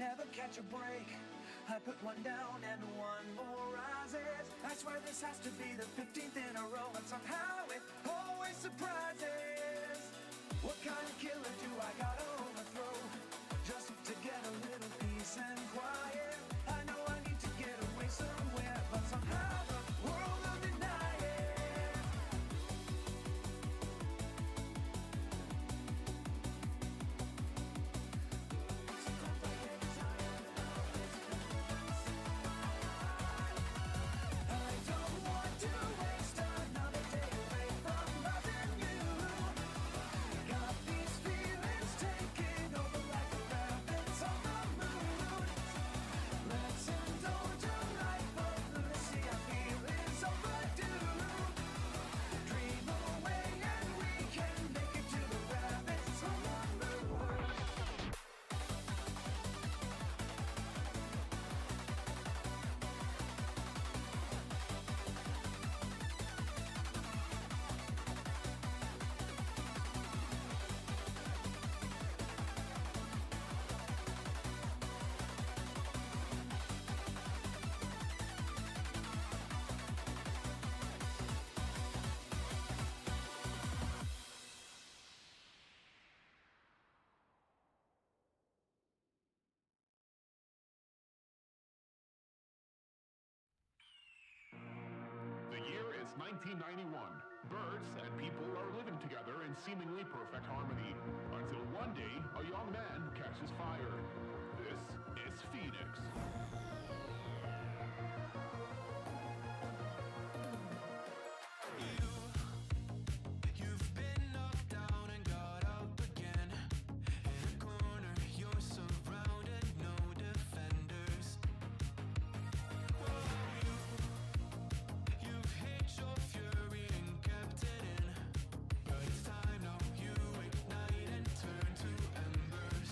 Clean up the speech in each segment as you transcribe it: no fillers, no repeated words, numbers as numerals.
never catch a break. I put one down and one more rises. I swear this has to be the 15th in a row, and somehow it always surprises. What kind of killer do I gotta overthrow just to get a little peace and quiet? I know I need to get away somewhere, but somehow the world will deny it. I don't want to waste another day away from loving you. Got these feelings taking over like a rabbits on the moon. Let's indulge a life of lunacy I feel is overdue. Dream away and we can make it to the rabbits on the moon. The year is 1991. Birds and people are living together in seemingly perfect harmony, until one day a young man catches fire. This is Phoenix. You've been knocked down and got up again. In a corner, you're surrounded, no defenders. You've hid your fury and kept it in, but it's time now you ignite and turn to embers.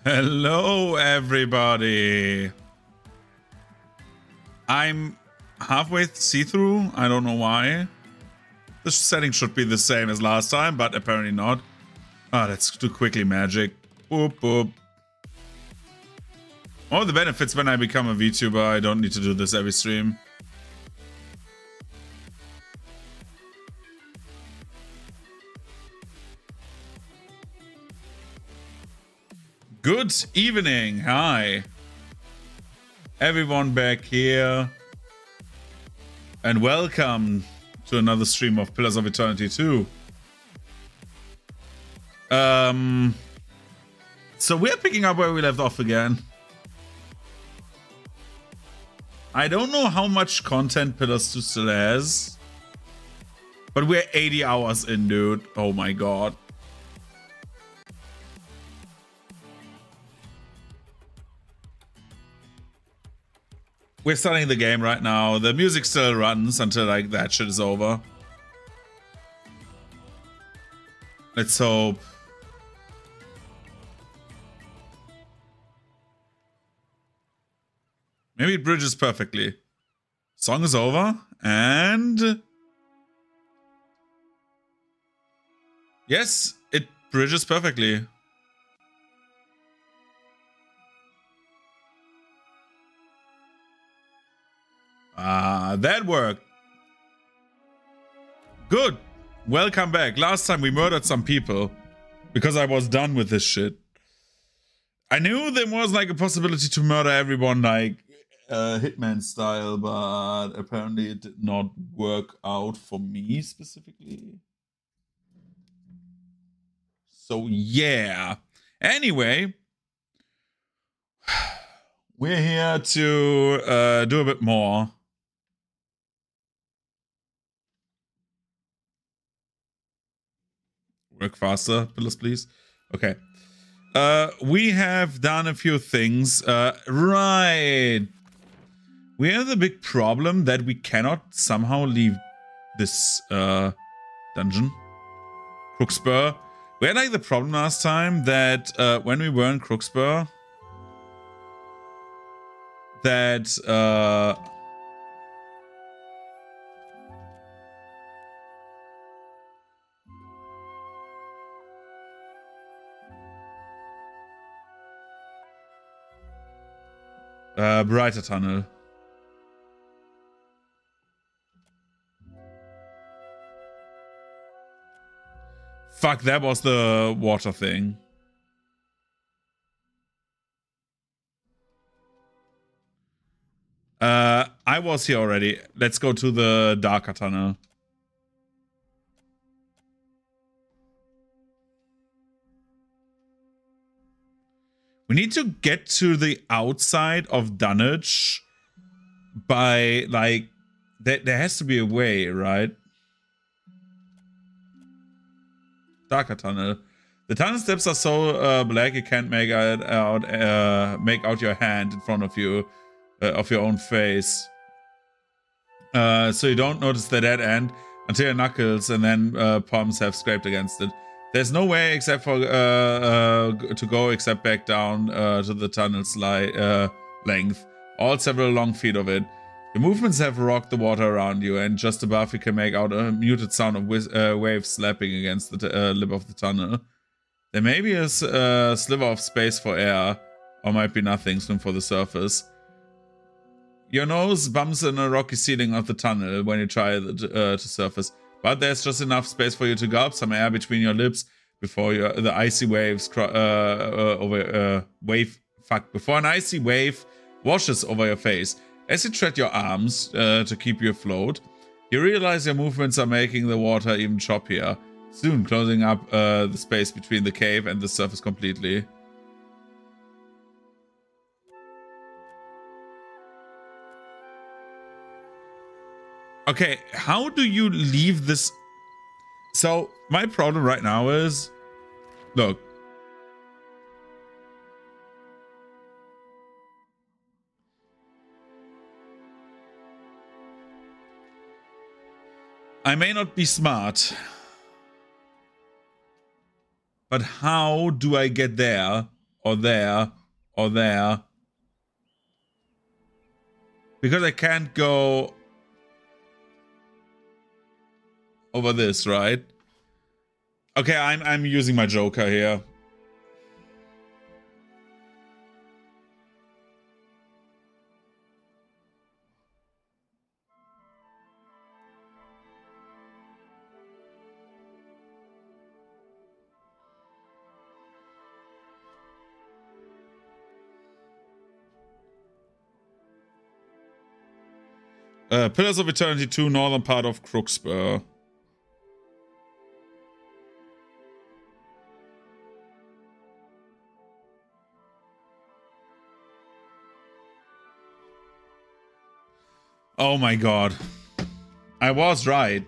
Hello, everybody. I'm halfway see-through. I don't know why. The setting should be the same as last time, but apparently not. Ah, let's do quickly magic. Boop, boop. All the benefits when I become a VTuber. I don't need to do this every stream. Good evening. Hi. Everyone back here. And welcome to another stream of Pillars of Eternity 2. So we're picking up where we left off again. I don't know how much content Pillars 2 still has. But we're 80 hours in, dude. Oh my god. We're starting the game right now. The music still runs until like that shit is over. Let's hope. Maybe it bridges perfectly. Song is over and yes, it bridges perfectly. That worked. Good. Welcome back. Last time we murdered some people because I was done with this shit. I knew there was like a possibility to murder everyone like Hitman style, but apparently it did not work out for me specifically. So yeah. Anyway, we're here to do a bit more. Work faster, please. Okay. We have done a few things. Right. We have the big problem that we cannot somehow leave this dungeon. Crookspur. We had like the problem last time that when we were in Crookspur, that brighter tunnel. Fuck, that was the water thing. I was here already. Let's go to the darker tunnel. We need to get to the outside of Dunwich by, like, there has to be a way, right? Darker tunnel. The tunnel steps are so black you can't make out your hand in front of you, of your own face. So you don't notice the dead end until your knuckles and then palms have scraped against it. There's no way except for to go except back down to the tunnel's length, all several long feet of it. Your movements have rocked the water around you, and just above you can make out a muted sound of waves slapping against the lip of the tunnel. There may be a sliver of space for air, or might be nothing, swim for the surface. Your nose bumps in a rocky ceiling of the tunnel when you try to surface, but there's just enough space for you to gulp some air between your lips before the icy waves before an icy wave washes over your face. As you tread your arms to keep you afloat, you realize your movements are making the water even choppier, soon closing up the space between the cave and the surface completely. Okay, how do you leave this? So, my problem right now is, look. I may not be smart, but how do I get there, or there, or there? Because I can't go over this, right? Okay, I'm using my Joker here. Pillars of Eternity 2, northern part of Crookspur. Oh my god. I was right.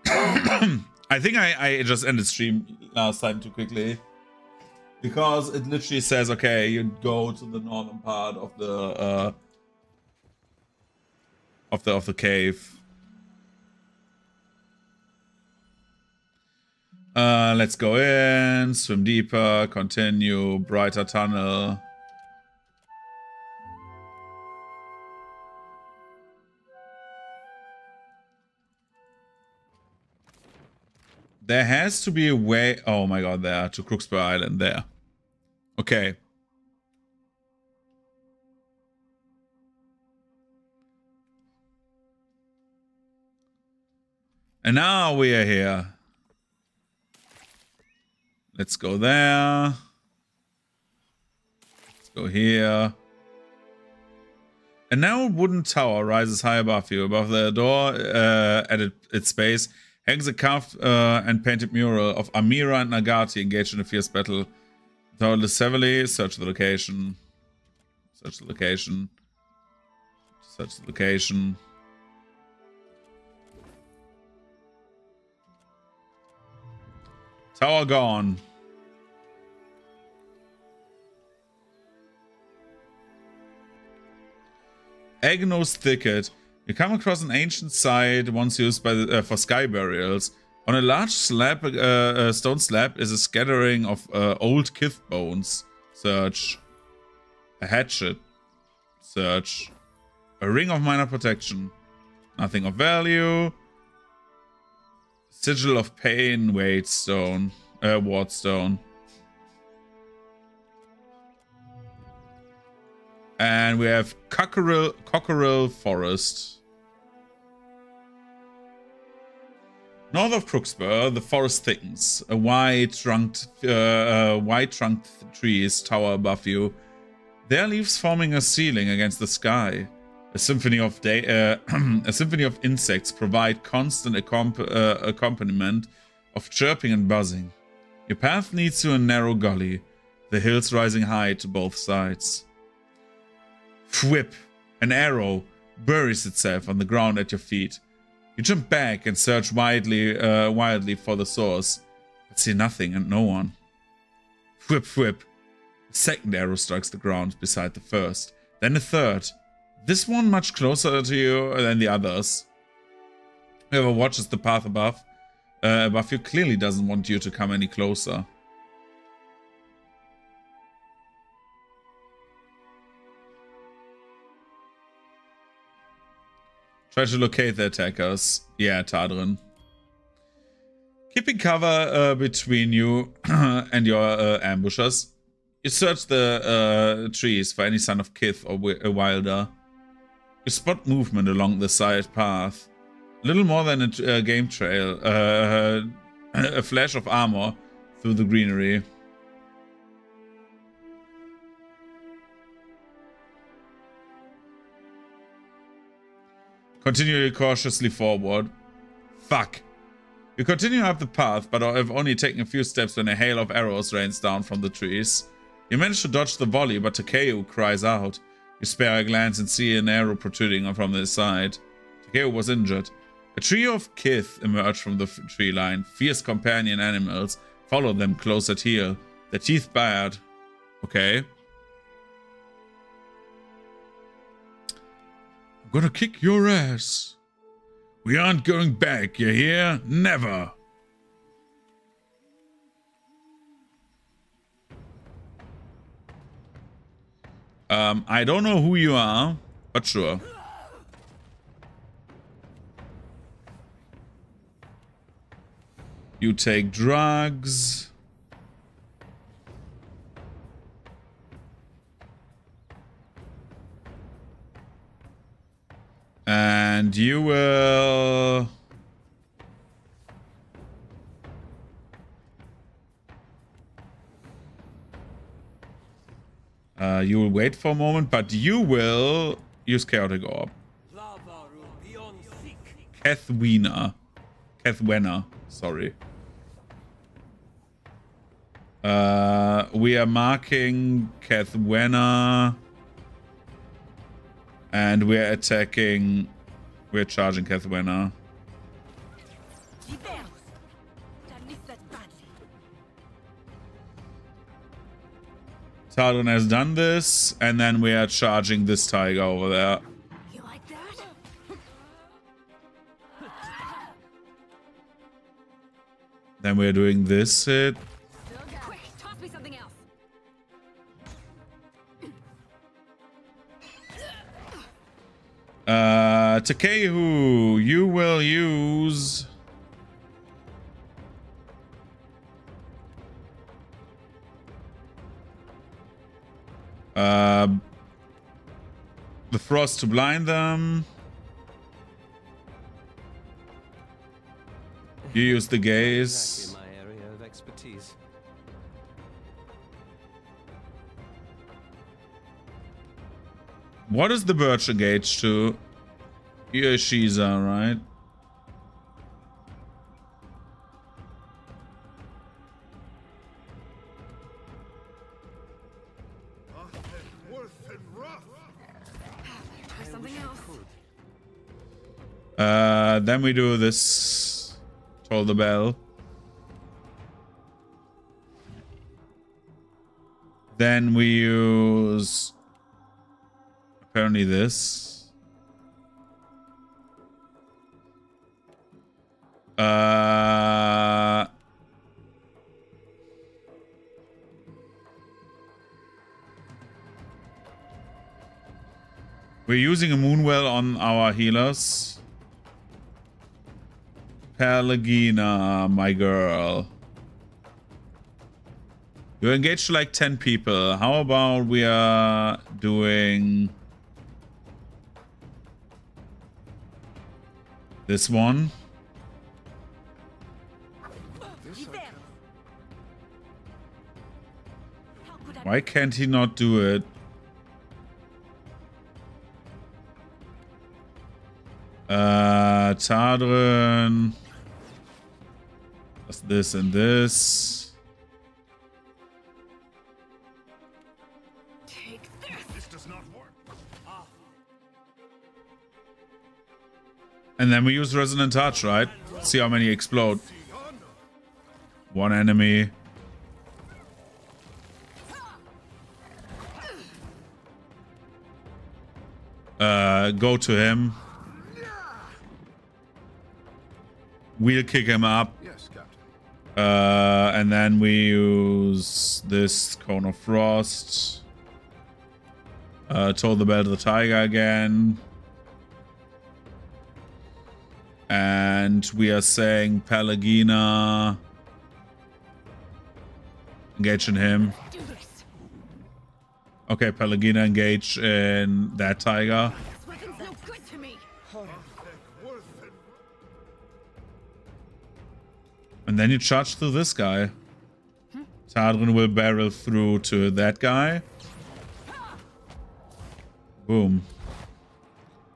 I think I just ended stream last time too quickly. Because it literally says, okay, you go to the northern part of the cave. Let's go in, swim deeper, continue, brighter tunnel. There has to be a way. Oh my god, there to Crookspur Island there. Okay. And now we are here. Let's go there. Let's go here. And now a wooden tower rises high above you. Above the door at its base hangs a carved and painted mural of Amira and Nagati engaged in a fierce battle. Tower is heavily. Search the location. Search the location. Search the location. Tower gone. Agnos Thicket. You come across an ancient site once used by the, for sky burials. On a large slab, stone slab is a scattering of old kith bones. Search. A hatchet. Search. A ring of minor protection. Nothing of value. Sigil of pain, ward stone. And we have Cockerel Forest. North of Crookspur, the forest thickens. A wide-trunked trees tower above you. Their leaves forming a ceiling against the sky. A symphony of insects provide constant accompaniment of chirping and buzzing. Your path leads to a narrow gully, the hills rising high to both sides. Whip, an arrow, buries itself on the ground at your feet. You jump back and search wildly for the source. I see nothing and no one. Whip, whip. A second arrow strikes the ground beside the first. Then a third. This one much closer to you than the others. Whoever watches the path above you clearly doesn't want you to come any closer. Try to locate the attackers. Yeah, Tadrin. Keeping cover between you and your ambushers. You search the trees for any sign of Kith or Wilder. You spot movement along the side path. Little more than a game trail. A flash of armor through the greenery. Continue cautiously forward. Fuck. You continue up the path, but have only taken a few steps when a hail of arrows rains down from the trees. You manage to dodge the volley, but Takeo cries out. You spare a glance and see an arrow protruding from the side. Takeo was injured. A trio of Kith emerge from the tree line. Fierce companion animals follow them close at heel. Their teeth bared. Okay. I'm gonna kick your ass. We aren't going back, you hear? Never. I don't know who you are, but sure. You take drugs. And you will... you will wait for a moment, but you will use Chaotic Orb. Kethwena. Sorry. We are marking Kethwena. And we're attacking... We're charging Kethwena. Tadrin has done this, and then we are charging this tiger over there. You like that? Then we're doing this hit. Quick, toss me something else. Takeo, you will use... the frost to blind them. You use the gaze. Exactly my area of expertise. What is the birch engaged to? Yoshiza, right? Try something else. Then we do this. Toll the bell. Then we use apparently this. We're using a Moonwell on our healers. Pelagina, my girl. You're engaged to like 10 people. How about we are doing this one? Why can't he not do it? Tadrin. That's this and this. Take this. This does not work. And then we use Resonant Touch, right? See how many explode. One enemy. Go to him. We'll kick him up. Yes, Captain. And then we use this Cone of Frost. Toll the Bell to the Tiger again. And we are saying Pelagina. Engage in him. Do this. Okay, Pelagina engage in that tiger. This weapon's no good to me. And then you charge through this guy. Tadrin will barrel through to that guy. Boom.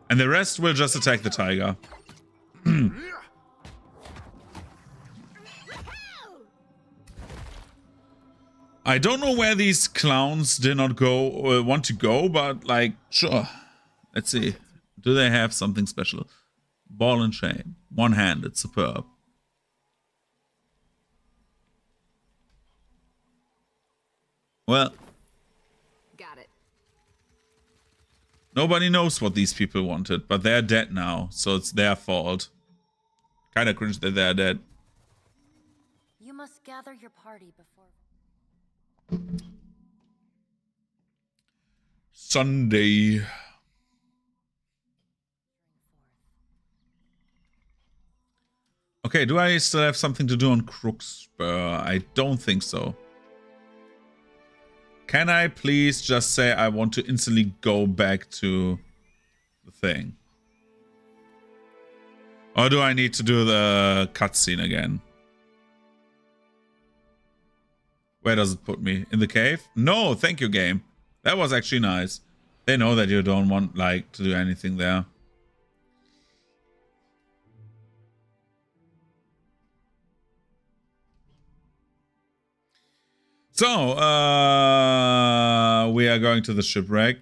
And the rest will just attack the tiger. I don't know where these clowns did not go want to go, but like, sure. Let's see. Do they have something special? Ball and chain. One-handed. Superb. Well, Got it. nobody knows what these people wanted, but they're dead now, so it's their fault. Kinda cringe that they're dead. You must gather your party before. Sunday. Okay, do I still have something to do on Crookspur? I don't think so. Can I please just say I want to instantly go back to the thing? Or do I need to do the cutscene again? Where does it put me? In the cave? No, thank you, game. That was actually nice. They know that you don't want, like, to do anything there. So, we are going to the shipwreck.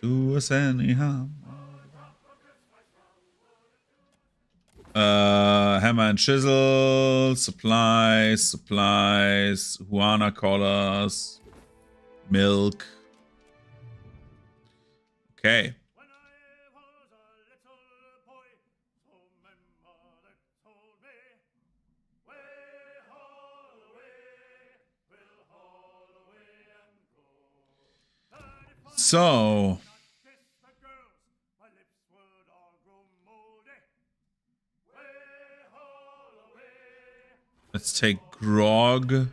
Do us any harm. Hammer and chisel, supplies, Juana collars, milk. Okay. So, let's take grog.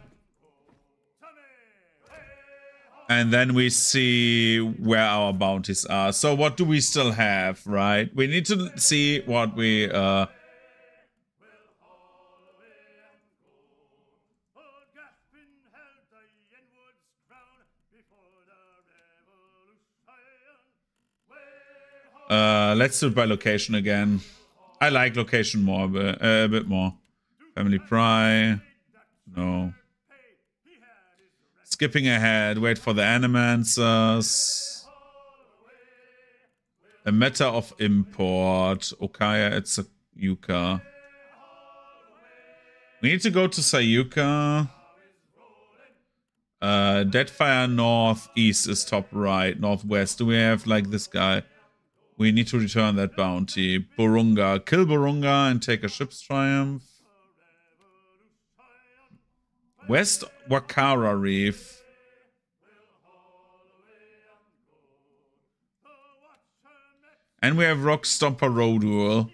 And then we see where our bounties are. So what do we still have, right? We need to see what we let's do it by location again. I like location more, but a bit more. Family Pry. No. Skipping ahead. Wait for the animancers. A matter of import. Okaya, it's a Yuka. We need to go to Sayuka. Deadfire northeast is top right. Northwest. Do we have like this guy? We need to return that bounty. Burunga. Kill Burunga and take a ship's triumph. West Wakara Reef. And we have Rock Stomper Rodual.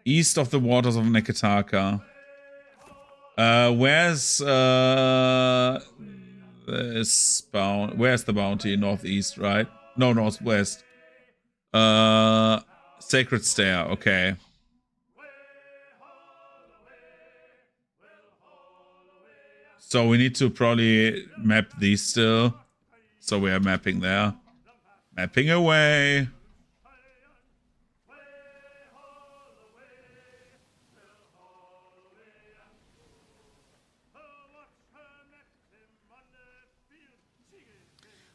East of the waters of Nekataka. Where's the bounty? Northeast, right? No, northwest. Sacred Stair, okay. So we need to probably map these still. So we are mapping there. Mapping away.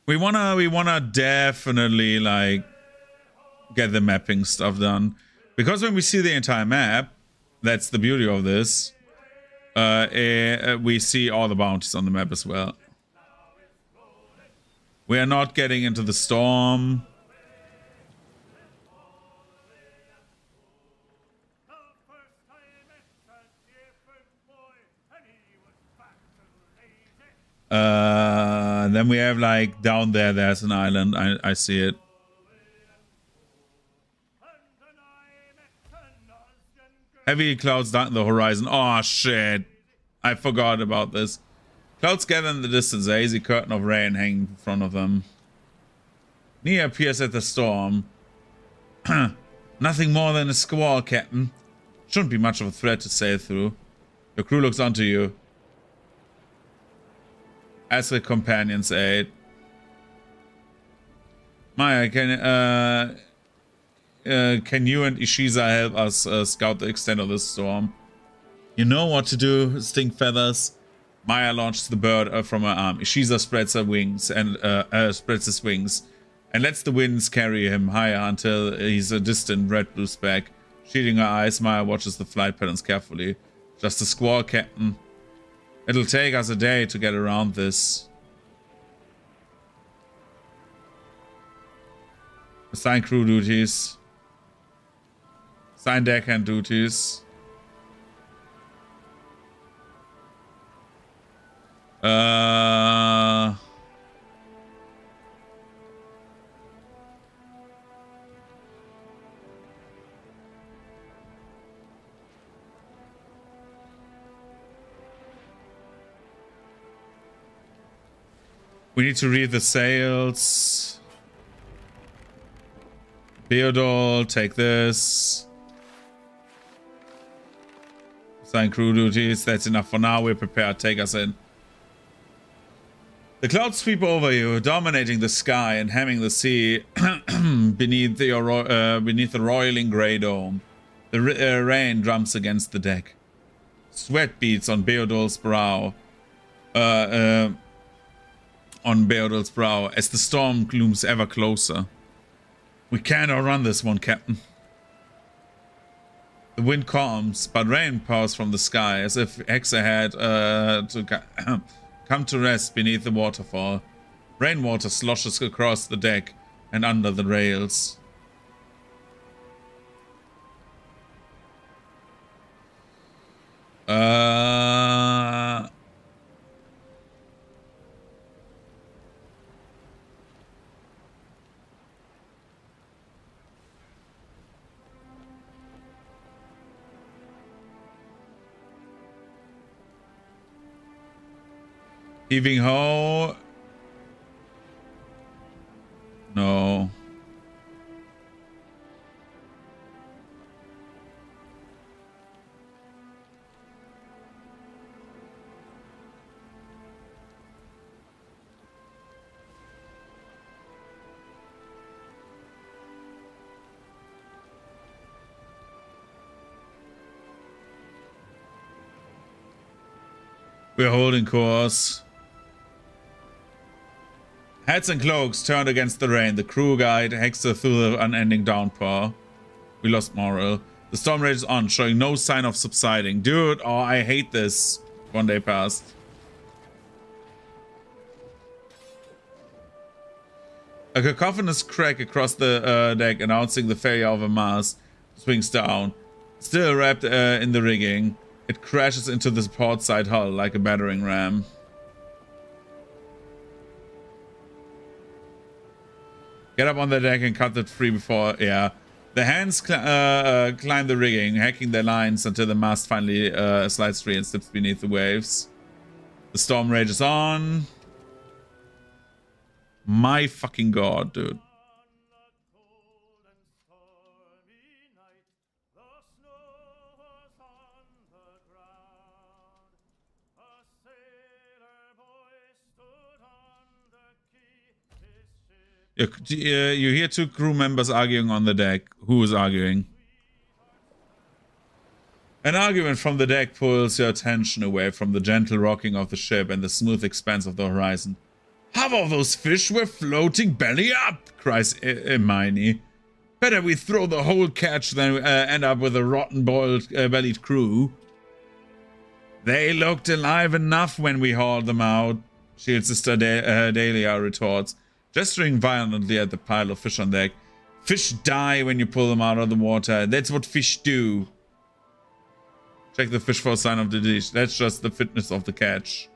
We wanna definitely like get the mapping stuff done. Because when we see the entire map, that's the beauty of this, we see all the bounties on the map as well. We are not getting into the storm. Then we have like down there, there's an island. I see it. Heavy clouds darken the horizon. Oh shit. I forgot about this. Clouds gather in the distance, a hazy curtain of rain hanging in front of them. Nia appears at the storm. Nothing more than a squall, Captain. Shouldn't be much of a threat to sail through. Your crew looks onto you. Ask the companion's aid. Maya, can you and Ishiza help us scout the extent of this storm? You know what to do, Stink Feathers. Maya launches the bird from her arm. Ishiza spreads her wings and spreads his wings and lets the winds carry him higher until he's a distant red-blue speck. Shielding her eyes, Maya watches the flight patterns carefully. Just a squall, Captain. It'll take us a day to get around this. Assign crew duties. Assign deckhand duties. We need to read the sails. Beodol, take this. Assign crew duties. That's enough for now. We're prepared. Take us in. The clouds sweep over you, dominating the sky and hemming the sea beneath the roiling grey dome. The rain drums against the deck. Sweat beats on Beodol's brow. As the storm looms ever closer. We can't outrun this one, Captain. The wind calms, but rain pours from the sky, as if Hexa had to come to rest beneath the waterfall. Rainwater sloshes across the deck and under the rails. Heaving ho. No. We're holding course. Hats and cloaks turned against the rain. The crew guide Hexa through the unending downpour. We lost morale. The storm rages on, showing no sign of subsiding. Dude, oh, I hate this. One day passed. A cacophonous crack across the deck, announcing the failure of a mast, swings down. Still wrapped in the rigging, it crashes into the port side hull like a battering ram. Get up on the deck and cut it free before... Yeah. The hands climb the rigging, hacking their lines until the mast finally slides free and slips beneath the waves. The storm rages on. My fucking god, dude. You hear two crew members arguing on the deck. Who is arguing? An argument from the deck pulls your attention away from the gentle rocking of the ship and the smooth expanse of the horizon. Half of those fish were floating belly up, cries Hermione. Better we throw the whole catch than end up with a rotten boiled bellied crew. They looked alive enough when we hauled them out, Shield Sister Dahlia retorts, gesturing violently at the pile of fish on deck. Fish die when you pull them out of the water. That's what fish do. Check the fish for a sign of the dish. That's just the fitness of the catch.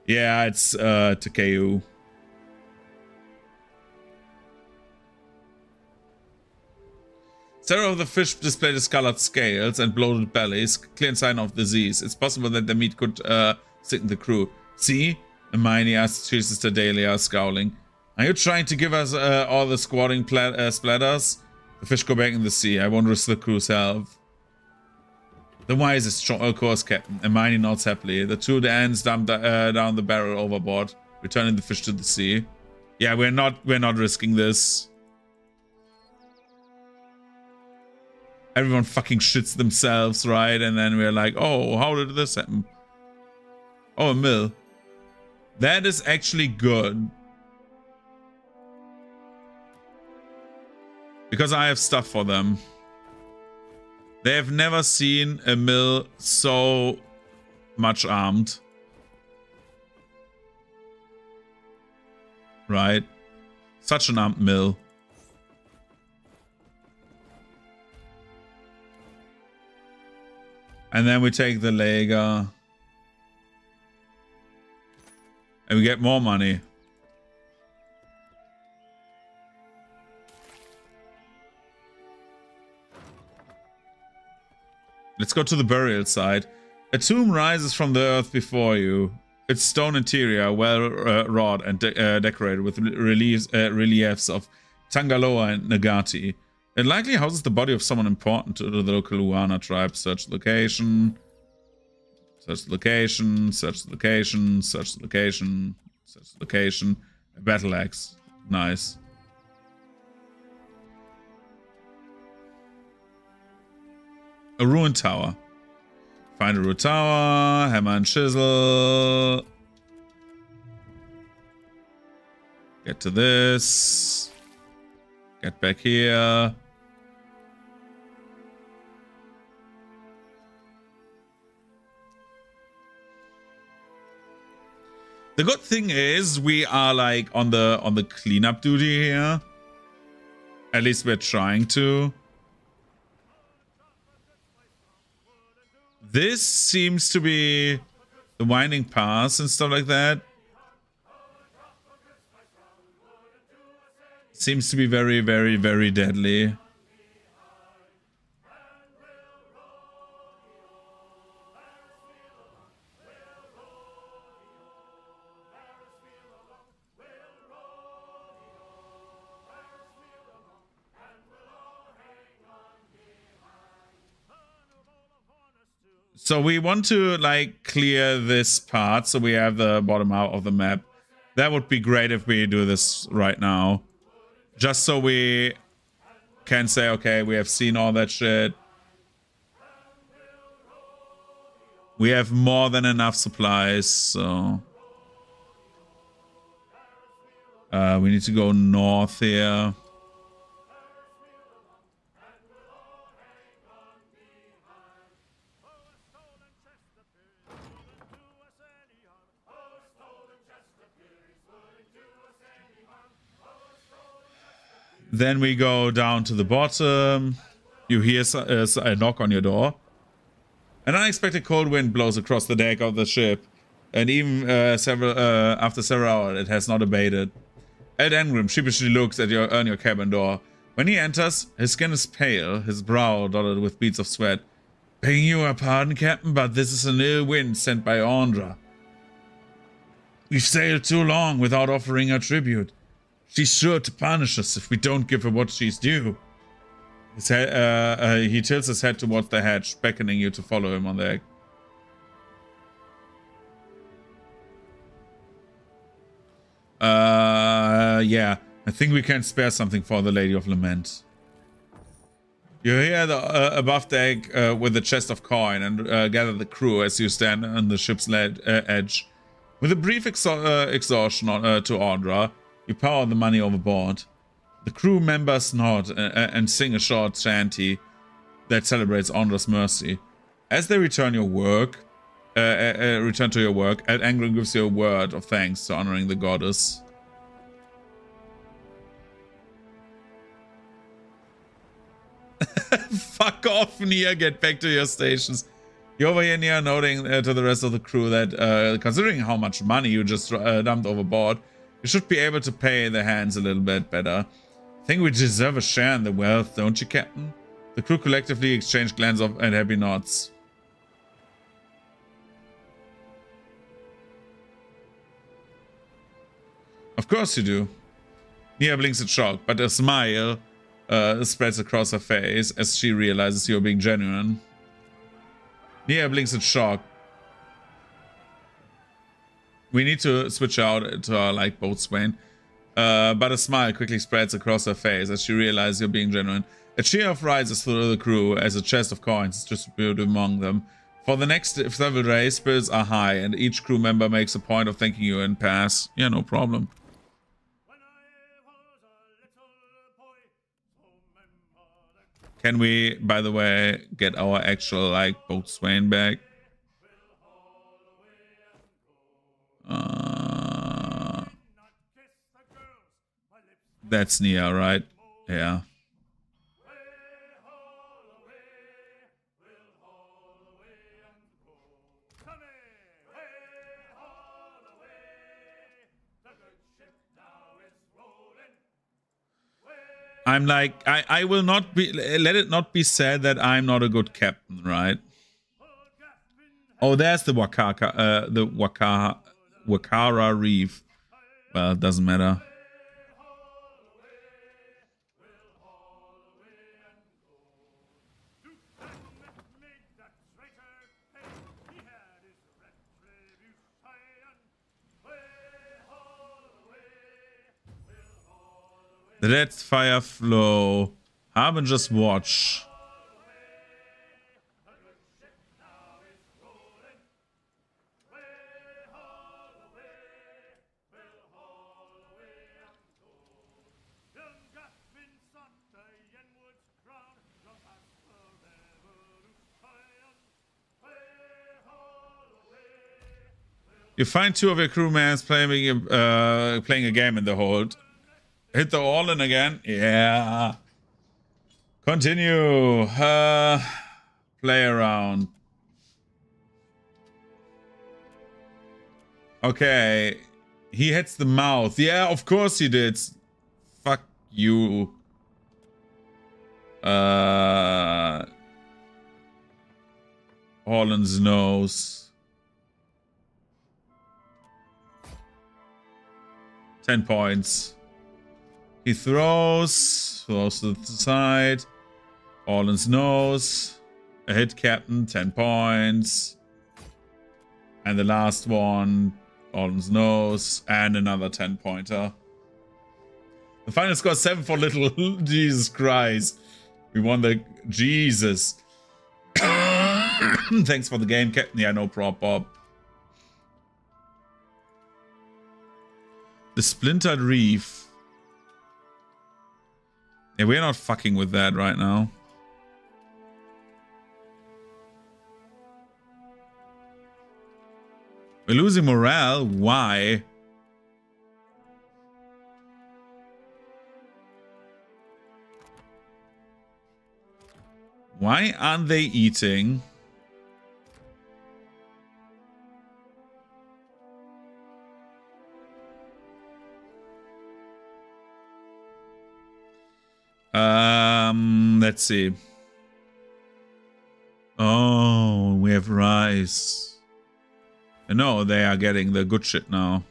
Yeah, it's Takeu. Several of the fish display discolored scales and bloated bellies, clear sign of disease. It's possible that the meat could sicken the crew. See? Hermione asks Sister Dahlia, scowling. Are you trying to give us all the squatting splatters? The fish go back in the sea. I won't risk the crew's health. The wisest course, Captain. Hermione nods happily. The two ants dump down the barrel overboard, returning the fish to the sea. Yeah, we're not risking this. Everyone fucking shits themselves, right? And then we're like, oh, how did this happen? Oh, a mill. That is actually good. Because I have stuff for them. They have never seen a mill so much armed. Right? Such an armed mill. And then we take the Lega. And we get more money. Let's go to the burial site. A tomb rises from the earth before you. Its stone interior, well wrought and decorated with reliefs of Tangaloa and Nagati. It likely houses the body of someone important to the local Uana tribe. Search location. Search location. Search location. Search location. Search location. A battle axe. Nice. A ruined tower. Find a ruined tower. Hammer and chisel. Get to this. Get back here. The good thing is we are like on the cleanup duty here. At least we're trying to. This seems to be the winding paths and stuff like that. Seems to be very, very, very deadly. So we want to like clear this part so we have the bottom out of the map. That would be great if we do this right now. Just so we can say, okay, we have seen all that shit. We have more than enough supplies, so... we need to go north here. Then we go down to the bottom. You hear a knock on your door. An unexpected cold wind blows across the deck of the ship. And even after several hours, it has not abated. Ed Engrim sheepishly looks at your cabin door. When he enters, his skin is pale, his brow dotted with beads of sweat. Begging your pardon, Captain, but this is an ill wind sent by Andra. We've sailed too long without offering her tribute. She's sure to punish us if we don't give her what she's due. His head, he tilts his head towards the hatch, beckoning you to follow him on the deck. Yeah. I think we can spare something for the Lady of Lament. You're here above deck with the chest of coin and gather the crew as you stand on the ship's edge. With a brief exhaustion to Audra, you power the money overboard. The crew members nod and sing a short chanty that celebrates Ondra's mercy. As they return to your work, Ed Angren gives you a word of thanks to honoring the goddess. Fuck off, Nia. Get back to your stations. You're over here, Nia, noting to the rest of the crew that considering how much money you just dumped overboard, you should be able to pay the hands a little bit better. I think we deserve a share in the wealth, don't you, Captain? The crew collectively exchange glances and happy nods. Of course you do. Nia blinks in shock, but a smile spreads across her face as she realizes you're being genuine. Nia blinks in shock. We need to switch out to our like boatswain. But a smile quickly spreads across her face as she realizes you're being genuine. A cheer of rises through the crew as a chest of coins is distributed among them. For the next several days, spirits are high, and each crew member makes a point of thanking you in pass. Yeah, no problem. Can we, by the way, get our actual, like, boatswain back? That's Nia, right? Yeah. I'm like, I will not be, let it not be said that I'm not a good captain, right? Oh, there's the Wakara Reef. Well, it doesn't matter. The Dead Fire Flow. Harbinger's Watch. You find two of your crewmen playing a game in the hold. Hit the all-in again. Yeah. Continue. Play around. Okay. He hits the mouth. Yeah, of course he did. Fuck you. Holland's nose. 10 points. He throws to the side. Holland's nose. A hit, Captain. 10 points. And the last one. Holland's nose. And another 10-pointer. The final score is 7 for little. Jesus Christ. We won the... Jesus. Thanks for the game, Captain. Yeah, no prop, Bob. The Splintered Reef. Yeah, we're not fucking with that right now. We're losing morale. Why? Why aren't they eating? Let's see. Oh, we have rice. No, they are getting the good shit now.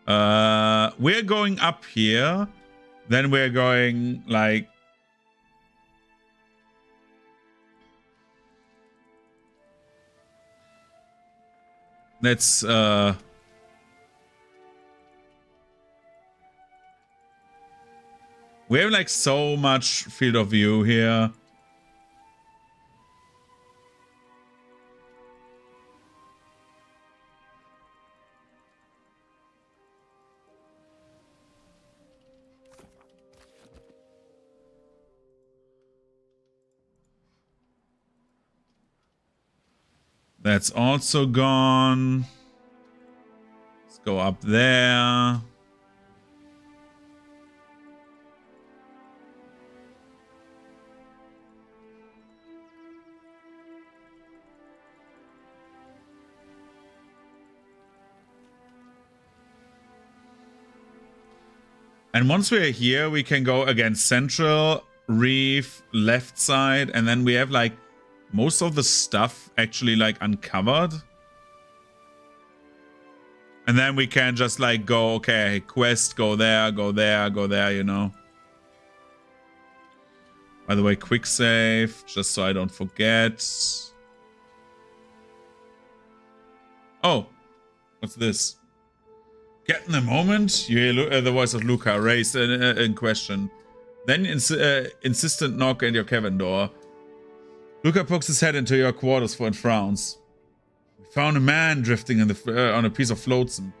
We're going up here. Then we're going like... Let's we have like so much field of view here. That's also gone. Let's go up there. And once we're here, we can go against Central, Reef, left side, and then we have like most of the stuff actually like uncovered. And then we can just like go, okay, quest, go there, go there, go there, you know. By the way, quick save, just so I don't forget. Oh, what's this? Get in the moment, you hear the voice of Luca raised in question. Then insistent knock at your cabin door. Luca pokes his head into your quarters and frowns. We found a man drifting in the on a piece of flotsam.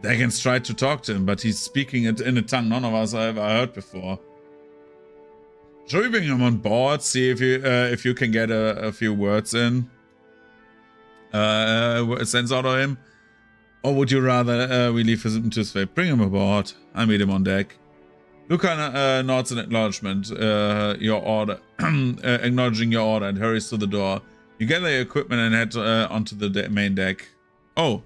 The Daggans tried to talk to him, but he's speaking it in a tongue none of us have ever heard before. Shall we bring him on board? See if you can get a few words in. Sense out of him. Or would you rather we leave him to his fate? Bring him aboard. I'll meet him on deck. Luca nods in acknowledgement. Your order, acknowledging your order, and hurries to the door. You gather your equipment and head onto the main deck. Oh.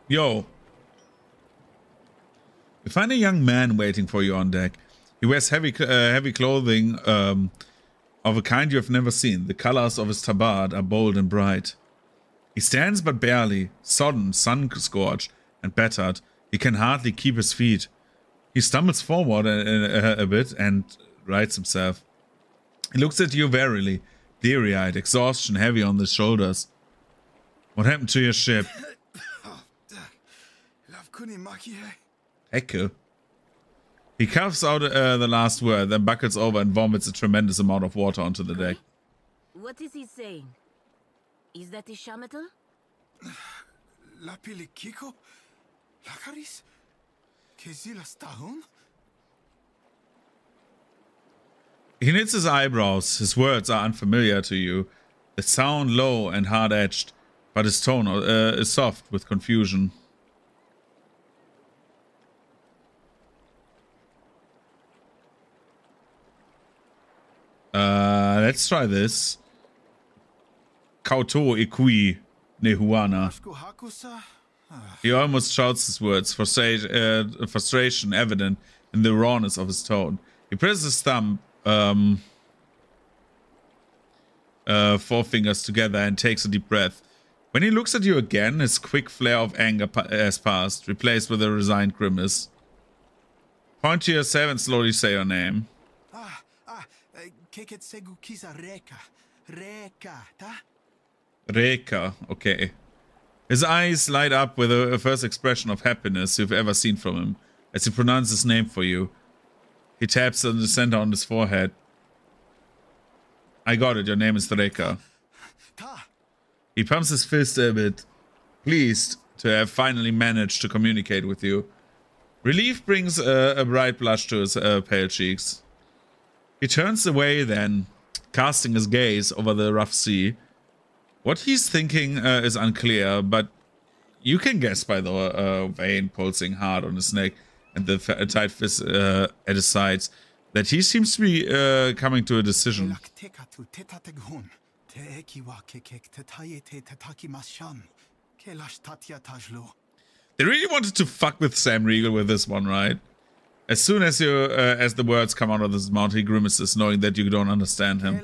Yo. You find a young man waiting for you on deck. He wears heavy clothing of a kind you have never seen. The colors of his tabard are bold and bright. He stands but barely, sodden, sun-scorched, and battered. He can hardly keep his feet. He stumbles forward a bit and rights himself. He looks at you warily, bleary-eyed, exhaustion heavy on his shoulders. What happened to your ship? Ecke. He coughs out the last word, then buckles over and vomits a tremendous amount of water onto the deck. What is he saying? Is that a Shamatel? Lapilikiko? Lakaris? Kezilas Tahun? He knits his eyebrows. His words are unfamiliar to you. They sound low and hard-edged, but his tone is soft with confusion. Let's try this. Kauto ikui nehuana. He almost shouts his words, frustration evident in the rawness of his tone. He presses his thumb, forefingers together and takes a deep breath. When he looks at you again, his quick flare of anger has passed, replaced with a resigned grimace. Point to yourself and slowly say your name. Reka, okay. His eyes light up with a first expression of happiness you've ever seen from him as he pronounces his name for you. He taps on the center on his forehead. I got it, your name is Reka. He pumps his fist a bit, pleased to have finally managed to communicate with you. Relief brings a bright blush to his pale cheeks. He turns away then, casting his gaze over the rough sea. What he's thinking is unclear, but you can guess by the vein pulsing hard on his neck and the tight fist at his sides that he seems to be coming to a decision. They really wanted to fuck with Sam Riegel with this one, right? As soon as as the words come out of his mouth, he grimaces, knowing that you don't understand him.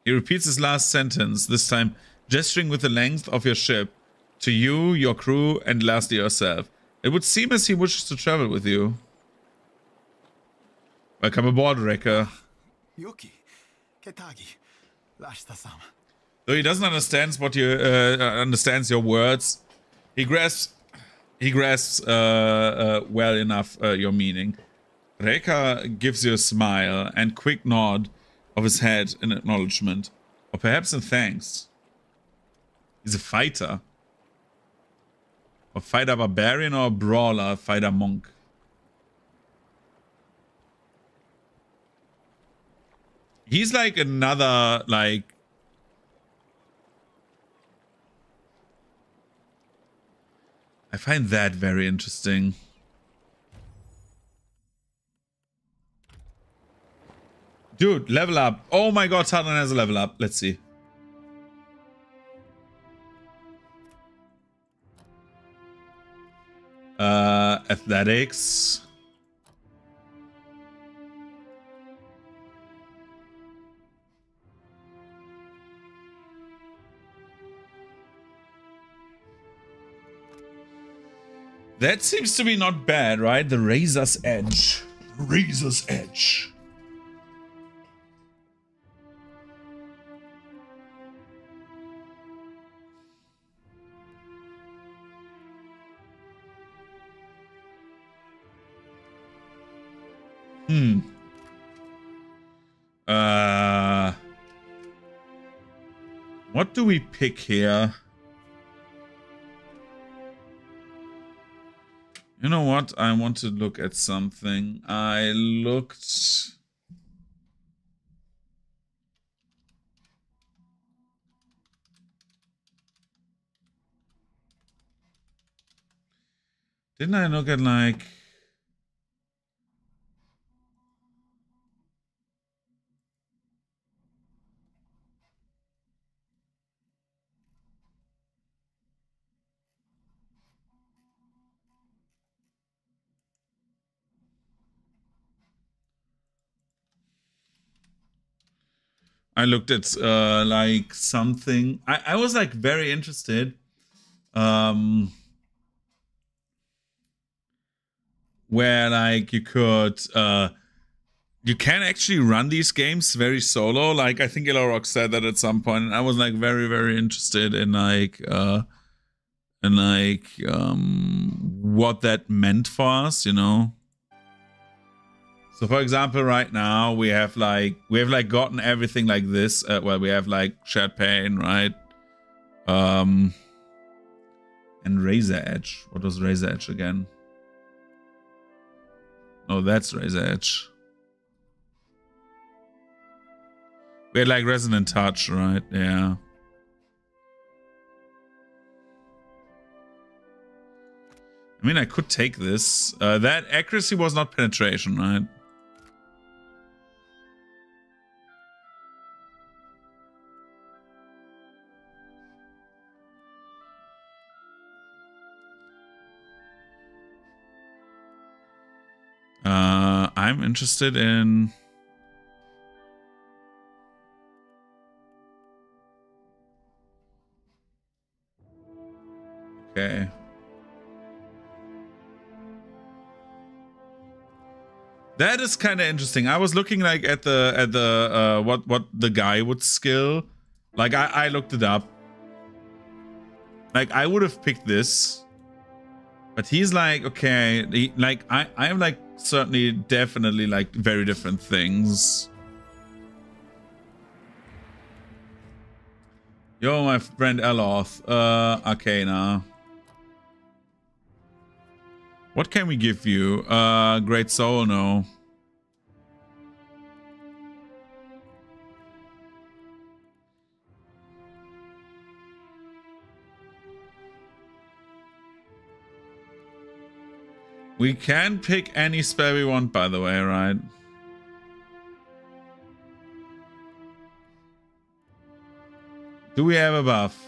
He repeats his last sentence, this time gesturing with the length of your ship to you, your crew, and lastly yourself. It would seem as he wishes to travel with you. Welcome aboard, Reka. Though he doesn't understand what you understands your words, he grasps well enough your meaning. Reka gives you a smile and quick nod of his head in acknowledgement, or perhaps in thanks. He's a fighter. A fighter barbarian or a brawler, fighter monk? He's like another, like... I find that very interesting. Dude, level up. Oh my god, Sutherland has a level up. Let's see. Athletics. That seems to be not bad, right? The Razor's Edge. Razor's Edge. What do we pick here? You know what? I want to look at something. I looked... Didn't I look at like... I looked at like something. I was like very interested. Where like you could you can actually run these games very solo. Like I think Ilorox said that at some point, and I was like very, very interested in like what that meant for us, you know. So for example, right now we have like gotten everything like this. Well, we have like shared pain, right? And Razor Edge. What was Razor Edge again? Oh, that's Razor Edge. We had like Resonant Touch, right? Yeah. I mean, I could take this. That accuracy was not penetration, right? I'm interested in... Okay. That is kind of interesting. I was looking like at the what the guy would skill. Like I looked it up. Like I would have picked this. But he's like, okay, like I am like certainly definitely like very different things. Yo, my friend Eloth. Arcana. What can we give you? Great Soul, no. We can pick any spell we want, by the way, right? Do we have a buff?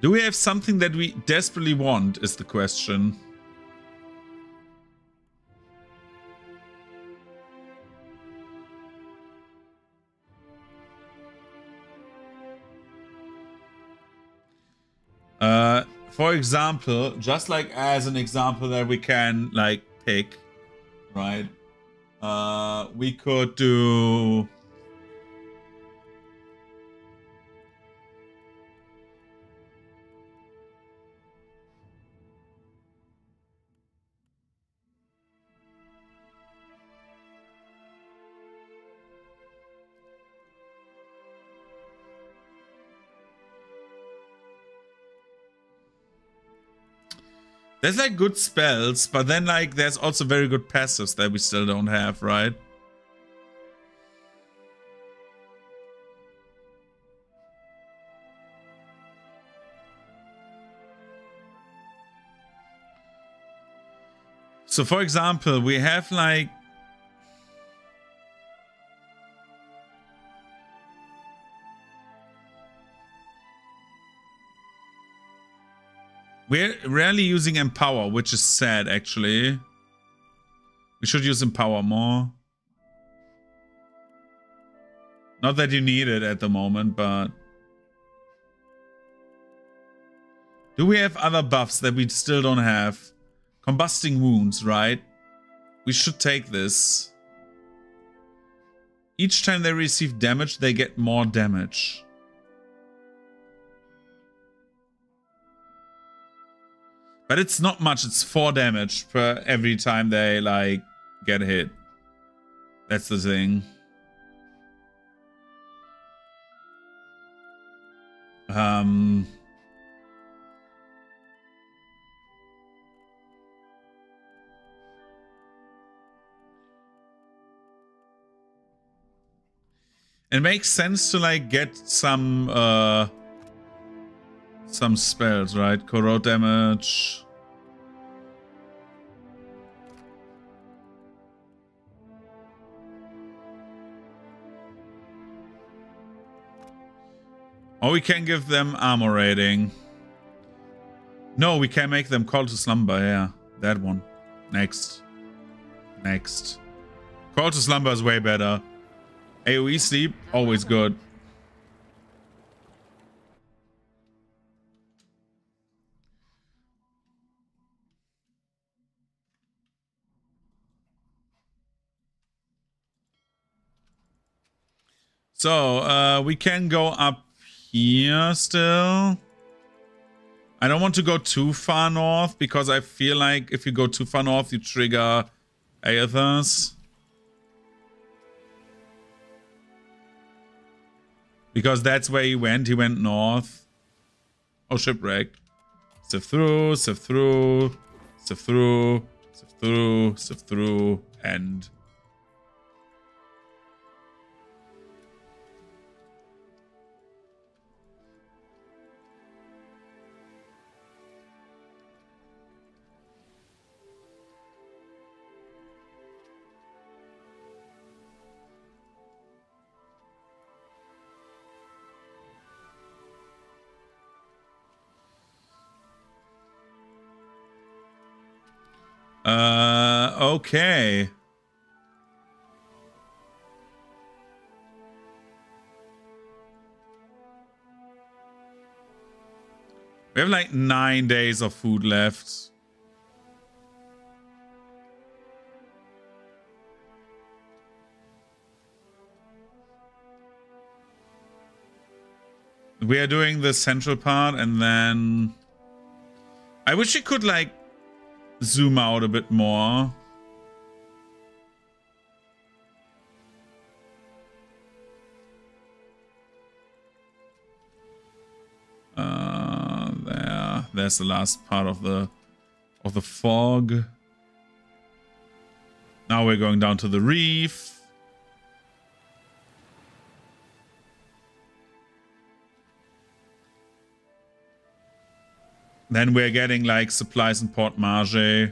Do we have something that we desperately want, is the question. For example, just like as an example that we can like pick, right? We could do... There's like good spells, but then like there's also very good passives that we still don't have, right? So for example, we have like we're rarely using Empower, which is sad actually. We should use Empower more. Not that you need it at the moment, but do we have other buffs that we still don't have? Combusting wounds, right? We should take this. Each time they receive damage, they get more damage. But it's not much, it's 4 damage per every time they like get hit. That's the thing. It makes sense to like get some spells, right? Corrode damage. Or we can give them armor rating. No, we can make them call to slumber, yeah. That one. Next. Next. Call to slumber is way better. AoE sleep, always good. So, we can go up here still. I don't want to go too far north because I feel like if you go too far north, you trigger Aethers. Because that's where he went. He went north. Oh, shipwreck. Sift through, sift through, sift through, sift through, sift through, and... Okay. We have like 9 days of food left. We are doing the central part and then... I wish you could like zoom out a bit more. There's the last part of the fog. Now we're going down to the reef. Then we're getting like supplies in Port Marge. Yeah,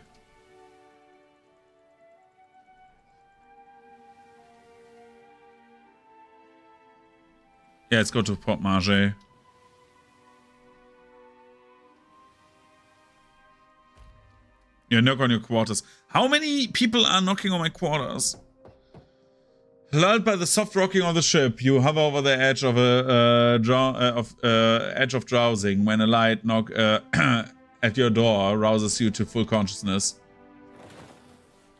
let's go to Port Marge. You knock on your quarters. How many people are knocking on my quarters? Lulled by the soft rocking of the ship, you hover over the edge of edge of drowsing when a light knock at your door rouses you to full consciousness.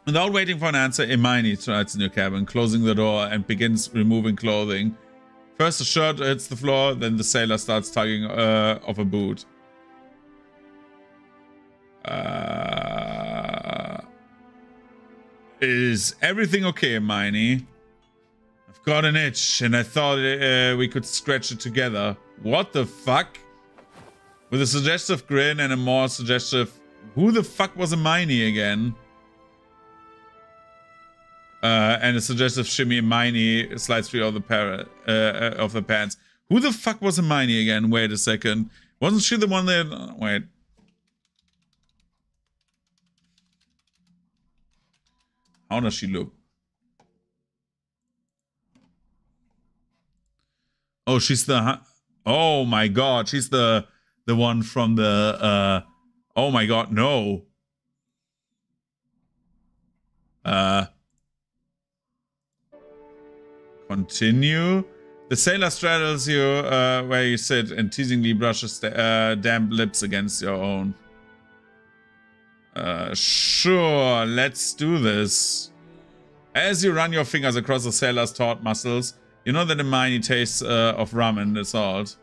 Without waiting for an answer, Imani strides in your cabin, closing the door and begins removing clothing. First the shirt hits the floor, then the sailor starts tugging off a boot. Is everything okay, Imani? I've got an itch, and I thought we could scratch it together. What the fuck? With a suggestive grin and a more suggestive Who the fuck was a Miney again? And a suggestive shimmy Miney slides free of the pants. Who the fuck was a Miney again? Wait a second. Wasn't she the one that... Wait. How does she look? Oh, she's the... Oh my god, she's the one from the... Oh my god, no. Continue. The sailor straddles you where you sit and teasingly brushes damp lips against your own. Sure, let's do this. As you run your fingers across the sailor's taut muscles, you know that the Miney tastes of rum and salt.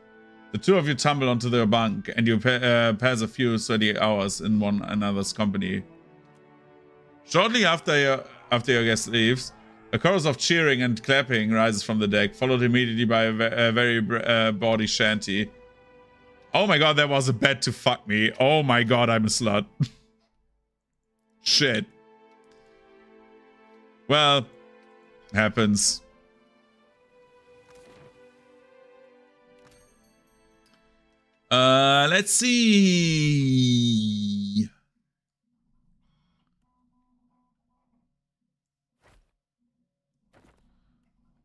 The two of you tumble onto their bunk, and you pass a few sweaty hours in one another's company. Shortly after your guest leaves, a chorus of cheering and clapping rises from the deck, followed immediately by a very bawdy shanty. Oh my god, that was a bet to fuck me. Oh my god, I'm a slut. Shit. Well, happens. Let's see.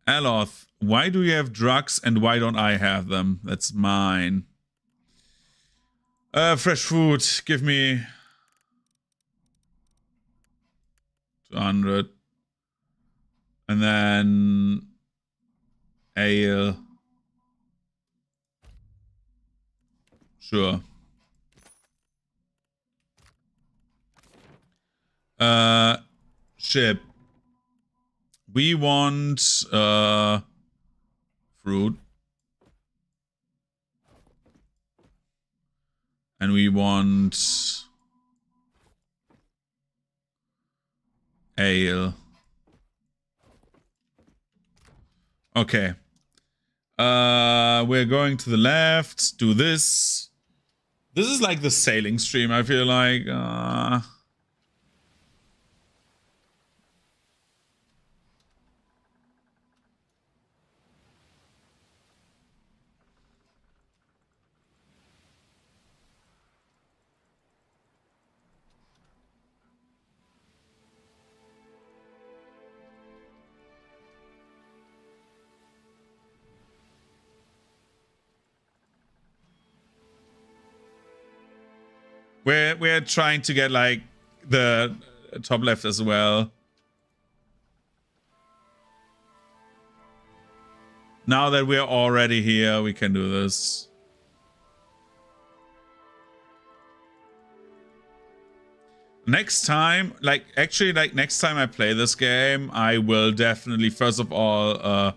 Aloth, why do you have drugs and why don't I have them? That's mine. Fresh food, give me 200. And then ale. Sure. Ship. We want fruit. And we want ale. Okay. We're going to the left. Do this. This is like the sailing stream, I feel like. We're trying to get like the top left as well. Now that we're already here, we can do this. Next time, next time I play this game, I will definitely, first of all,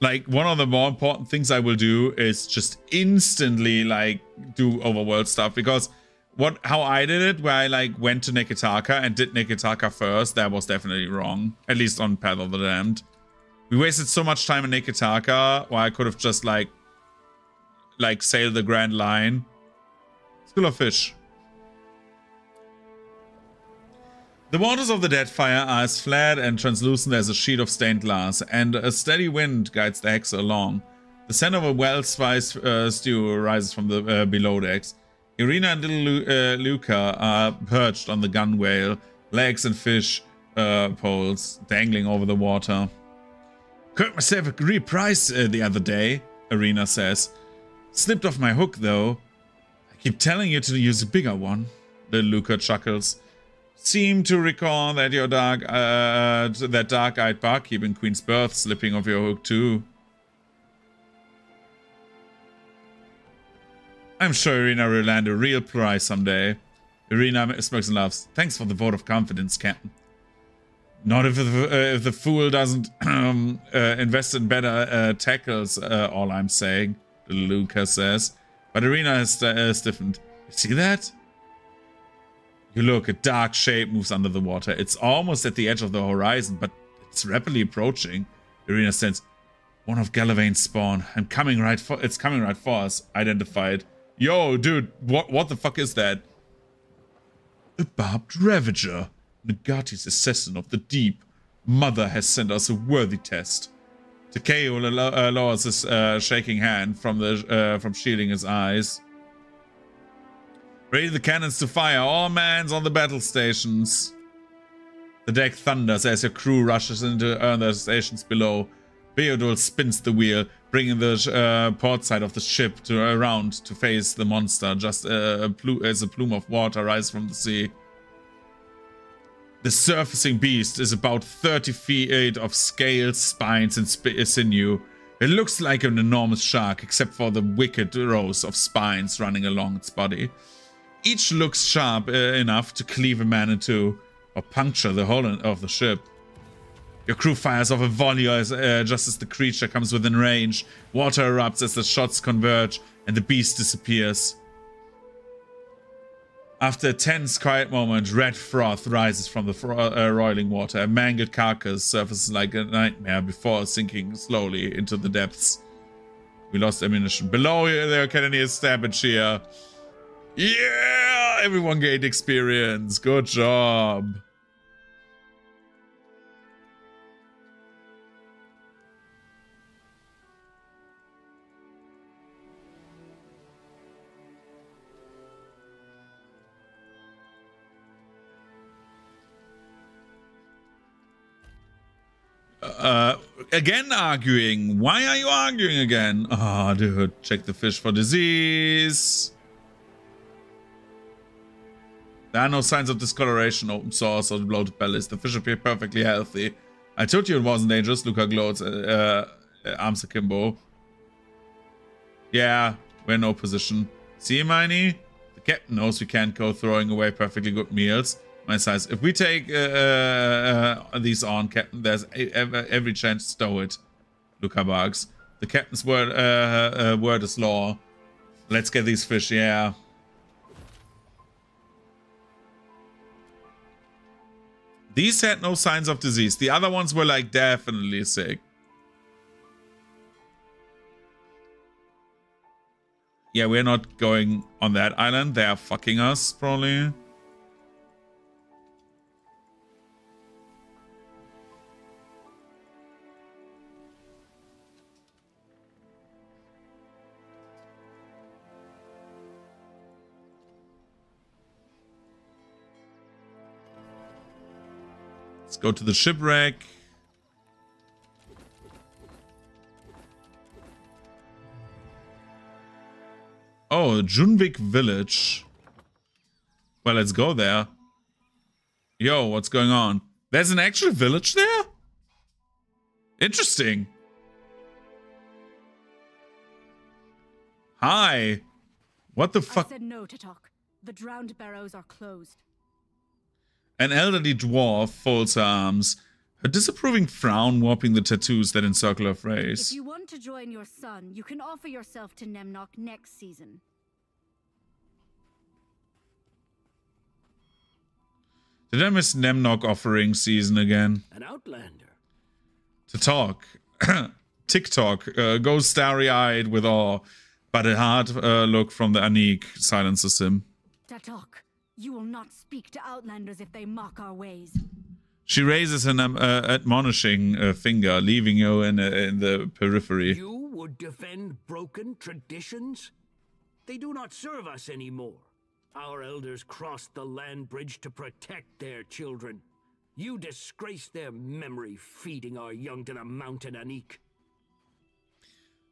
like one of the more important things I will do is just instantly like do overworld stuff, because how I did it, where I like went to Neketaka and did Neketaka first, that was definitely wrong. At least on Path of the Damned. We wasted so much time in Neketaka, while I could have just like sailed the Grand Line. School of Fish. The waters of the Deadfire are as flat and translucent as a sheet of stained glass, and a steady wind guides the Hexa along. The scent of a well-spiced stew rises from the below decks. Irina and little Luca are perched on the gunwale, legs and fish poles dangling over the water. Caught myself a real price the other day, Irina says. Slipped off my hook, though. I keep telling you to use a bigger one. Little Luca chuckles. Seem to recall that your that dark-eyed barkeep in Queen's Birth slipping off your hook, too. I'm sure Irina will land a real prize someday. Irina smokes and laughs. Thanks for the vote of confidence, Captain. Not if the fool doesn't invest in better tackles, all I'm saying, Luca says. But Irina has stiffened. You see that? You look, a dark shape moves under the water. It's almost at the edge of the horizon, but it's rapidly approaching. Irina says, one of Galavane's spawn. It's coming right for us. Identified. Yo, dude, what the fuck is that? A barbed ravager. Nagati's assassin of the deep. Mother has sent us a worthy test. Takeo lowers his shaking hand from shielding his eyes. Ready the cannons to fire. All mans on the battle stations. The deck thunders as your crew rushes into their stations below. Beodul spins the wheel, bringing the port side of the ship around to face the monster, just as a plume of water rises from the sea. The surfacing beast is about 30 feet of scales, spines, and sinew. It looks like an enormous shark, except for the wicked rows of spines running along its body. Each looks sharp enough to cleave a man in two, or puncture the hull of the ship. Your crew fires off a volley just as the creature comes within range. Water erupts as the shots converge, and the beast disappears. After a tense, quiet moment, red froth rises from the roiling water. A mangled carcass surfaces like a nightmare before sinking slowly into the depths. We lost ammunition. Below there, Cannoneer Stabbage here. Yeah! Everyone gained experience. Good job. Again arguing. Why are you arguing again? Ah, oh, dude. Check the fish for disease. There are no signs of discoloration, open sores, or bloated bellies. The fish appear perfectly healthy. I told you it wasn't dangerous. Luca gloats, arms akimbo. Yeah, we're in no position. See, Miney? The captain knows we can't go throwing away perfectly good meals. My size. If we take these on, Captain, there's every chance to stow it. Luca barks. The captain's word is law. Let's get these fish, yeah. These had no signs of disease. The other ones were like definitely sick. Yeah, we're not going on that island. They are fucking us, probably. Let's go to the shipwreck. Oh, Junvik village. Well, let's go there. Yo, what's going on? There's an actual village there? Interesting. Hi. What the fuck? I said no to talk. The drowned barrows are closed. An elderly dwarf folds her arms, her disapproving frown warping the tattoos that encircle her face. If you want to join your son, you can offer yourself to Nemnock next season. Did I miss Nemnock offering season again? An outlander. To talk. TikTok goes starry-eyed with awe, but a hard look from the Anik silences him. Tatok, you will not speak to outlanders if they mock our ways. She raises an admonishing finger, leaving you in the periphery. You would defend broken traditions? They do not serve us anymore. Our elders crossed the land bridge to protect their children. You disgrace their memory, feeding our young to the mountain Anik.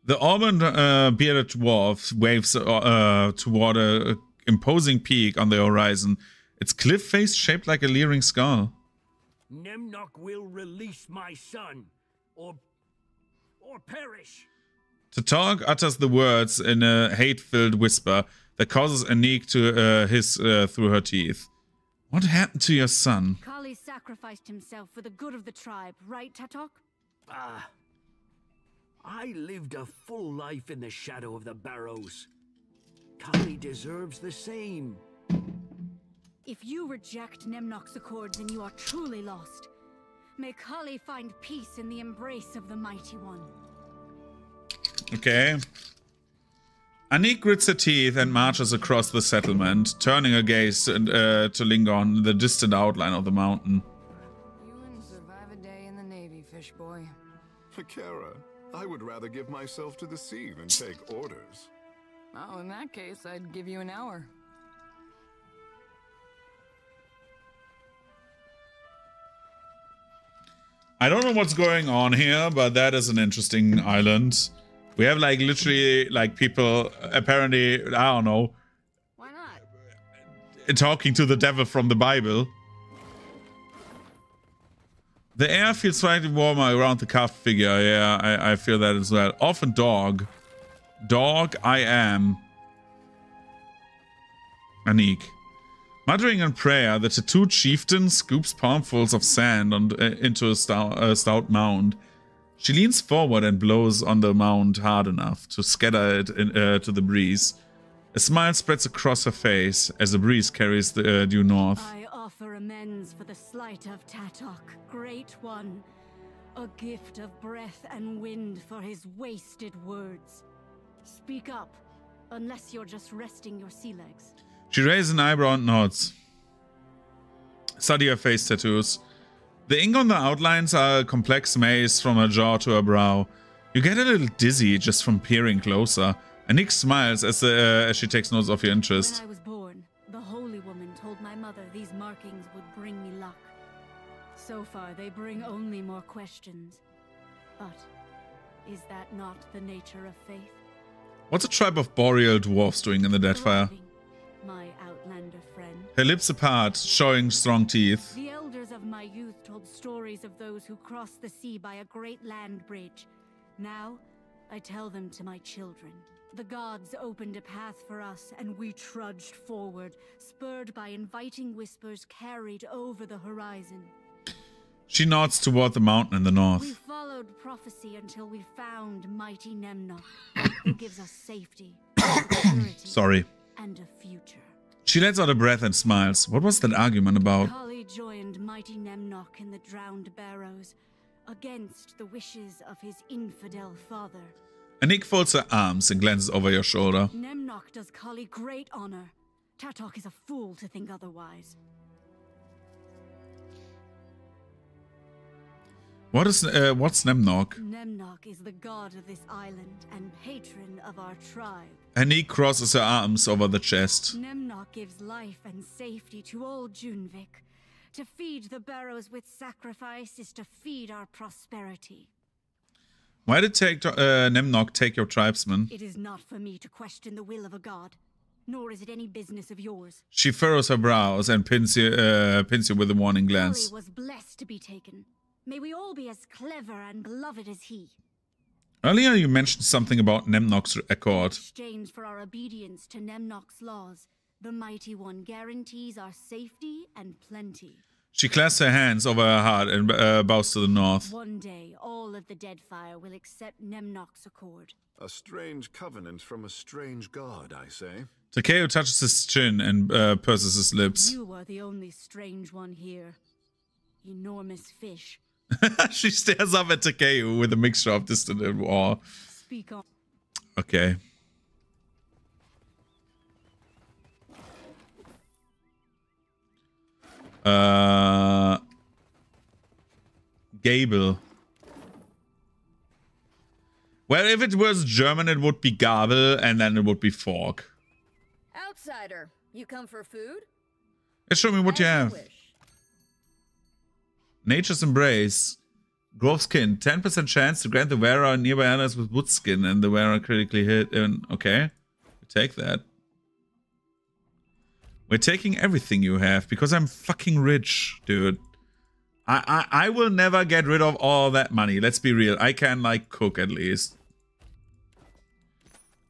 The auburn bearded dwarf waves toward a imposing peak on the horizon, its cliff face shaped like a leering skull. Nemnock will release my son, or perish. Tatok utters the words in a hate-filled whisper that causes Anik to hiss through her teeth. What happened to your son? Kali sacrificed himself for the good of the tribe, right, Tatok? I lived a full life in the shadow of the barrows. Kali deserves the same. If you reject Nemnock's accords, then you are truly lost. May Kali find peace in the embrace of the Mighty One. Okay. Anik grits her teeth and marches across the settlement, turning her gaze to linger on the distant outline of the mountain. You wouldn't survive a day in the Navy, fish boy. Kara, I would rather give myself to the sea than take orders. Oh, in that case, I'd give you an hour. I don't know what's going on here, but that is an interesting island. We have like literally like people apparently, I don't know, Why not? talking to the devil from the Bible. The air feels slightly warmer around the carved figure. Yeah, I feel that as well. Often dog. Dog, I am. Anik. Muttering in prayer, the tattooed chieftain scoops palmfuls of sand into a stout mound. She leans forward and blows on the mound hard enough to scatter it to the breeze. A smile spreads across her face as the breeze carries the due north. I offer amends for the slight of Tatok, Great One. A gift of breath and wind for his wasted words. Speak up, unless you're just resting your sea legs. She raises an eyebrow and nods. Study her face tattoos. The ink on the outlines are a complex maze from her jaw to her brow. You get a little dizzy just from peering closer. Anik smiles as she takes notes of your interest. When I was born, the Holy Woman told my mother these markings would bring me luck. So far, they bring only more questions. But is that not the nature of faith? What's a tribe of boreal dwarfs doing in the Deadfire? Thriving, my outlander friend. Her lips apart, showing strong teeth. The elders of my youth told stories of those who crossed the sea by a great land bridge. Now, I tell them to my children. The gods opened a path for us, and we trudged forward, spurred by inviting whispers carried over the horizon. She nods toward the mountain in the We north. followed prophecy until we found mighty Nemnok, who gives us safety, security, Sorry. and a future. She lets out a breath and smiles. What was that argument about? Kali joined mighty Nemnok in the Drowned Barrows, against the wishes of his infidel father. Anik folds her arms and glances over your shoulder. Nemnok does Kali great honor. Tatok is a fool to think otherwise. What's Nemnok? Nemnok is the god of this island and patron of our tribe. Anik crosses her arms over the chest. Nemnok gives life and safety to all Junvik. To feed the barrows with sacrifice is to feed our prosperity. Why did Nemnok take your tribesmen? It is not for me to question the will of a god, nor is it any business of yours. She furrows her brows and pins you with a warning glance. Kali was blessed to be taken. May we all be as clever and beloved as he. Earlier you mentioned something about Nemnok's accord. Exchange for our obedience to Nemnok's laws, the Mighty One guarantees our safety and plenty. She clasps her hands over her heart and bows to the north. One day, all of the Deadfire will accept Nemnok's accord. A strange covenant from a strange god, I say. Takeo touches his chin and purses his lips. You are the only strange one here. Enormous fish. She stares up at Takeo with a mixture of distant and awe. Speak on. Okay. Gable. Well, if it was German, it would be Gabel, and then it would be fork. Outsider, you come for food? Show me what you have. Nature's Embrace. Grove Skin. 10% chance to grant the wearer nearby allies with wood skin, and the wearer critically hit. Okay. Take that. We're taking everything you have because I'm fucking rich, dude. I will never get rid of all that money. Let's be real. I can, like, cook at least.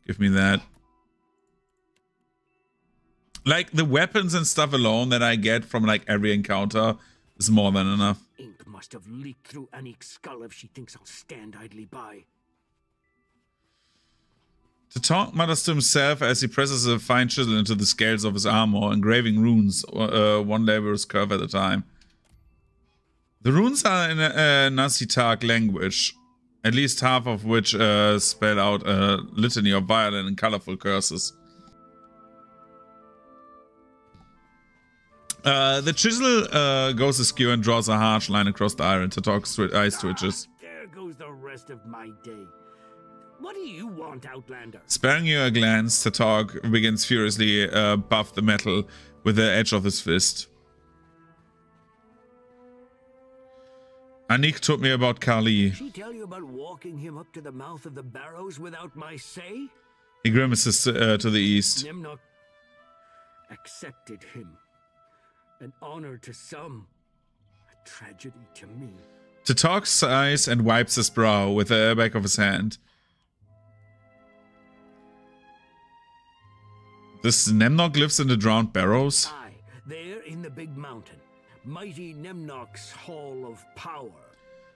Give me that. Like, the weapons and stuff alone that I get from, like, every encounter is more than enough. Ink must have leaked through Anik's skull if she thinks I'll stand idly by. Tatonk mutters to himself as he presses a fine chisel into the scales of his armor, engraving runes, one laborer's curve at a time. The runes are in a Nasitak language. At least half of which spell out a litany of violent and colorful curses. The chisel goes askew and draws a harsh line across the iron. Tatok's eyes twitches. There goes the rest of my day. What do you want, Outlander? Sparing you a glance, Tatok begins furiously buff the metal with the edge of his fist. Anik told me about Kali. Did she tell you about walking him up to the mouth of the barrows without my say? He grimaces to the east. Nimnok accepted him. An honor to some, a tragedy to me. Tatok sighs and wipes his brow with the back of his hand. This Nemnok lives in the drowned barrows? Aye, there in the big mountain. Mighty Nemnok's hall of power.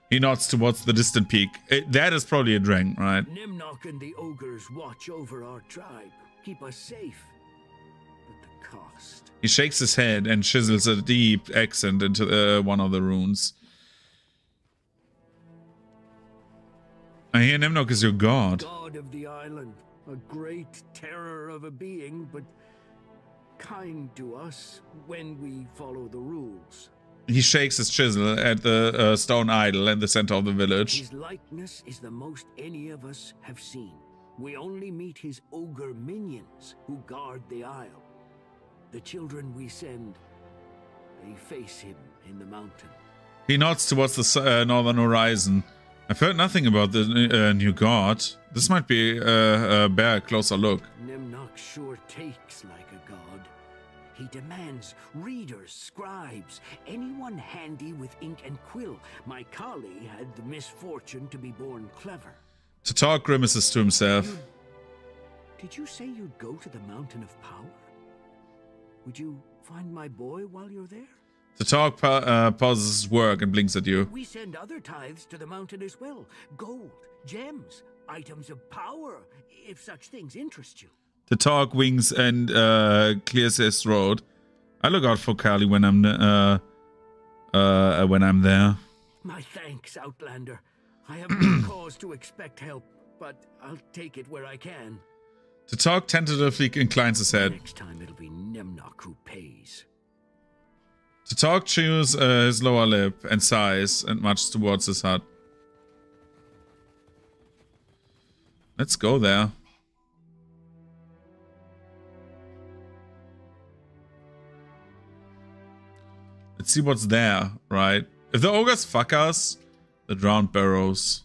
He nods towards the distant peak. That is probably a dragon, right? Nemnok and the ogres watch over our tribe, keep us safe. At the cost. He shakes his head and chisels a deep accent into one of the runes. I hear Nemnok is your god. God of the island, a great terror of a being, but kind to us when we follow the rules. He shakes his chisel at the stone idol in the center of the village. His likeness is the most any of us have seen. We only meet his ogre minions who guard the isle. The children we send, they face him in the mountain. He nods towards the northern horizon. I've heard nothing about the new god. This might be bear a closer look. Nemnok sure takes like a god. He demands readers, scribes, anyone handy with ink and quill. My Kali had the misfortune to be born clever. Tatok grimaces to himself. Did you say you'd go to the Mountain of Power? Would you find my boy while you're there? Tatok pauses his work and blinks at you. We send other tithes to the mountain as well. Gold, gems, items of power, if such things interest you. Tatok winks and clears his throat. I look out for Kali when I'm there. My thanks, Outlander. I have no cause to expect help, but I'll take it where I can. Tatok tentatively inclines his head. Next time it'll be Nemnok who pays. Tatok chews his lower lip and sighs and marches towards his hut. Let's go there. Let's see what's there, right? If the ogres fuck us, the drowned barrows.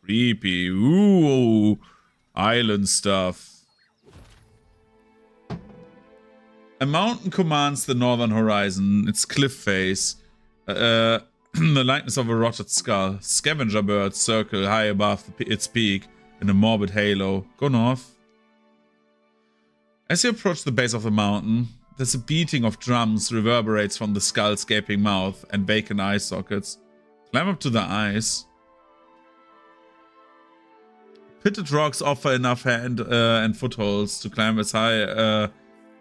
Creepy. Ooh, island stuff. A mountain commands the northern horizon, its cliff face. The likeness of a rotted skull. Scavenger birds circle high above its peak in a morbid halo. Go north. As you approach the base of the mountain, there's a beating of drums reverberates from the skull's gaping mouth and vacant eye sockets. Climb up to the eyes. Pitted rocks offer enough hand and footholds to climb as high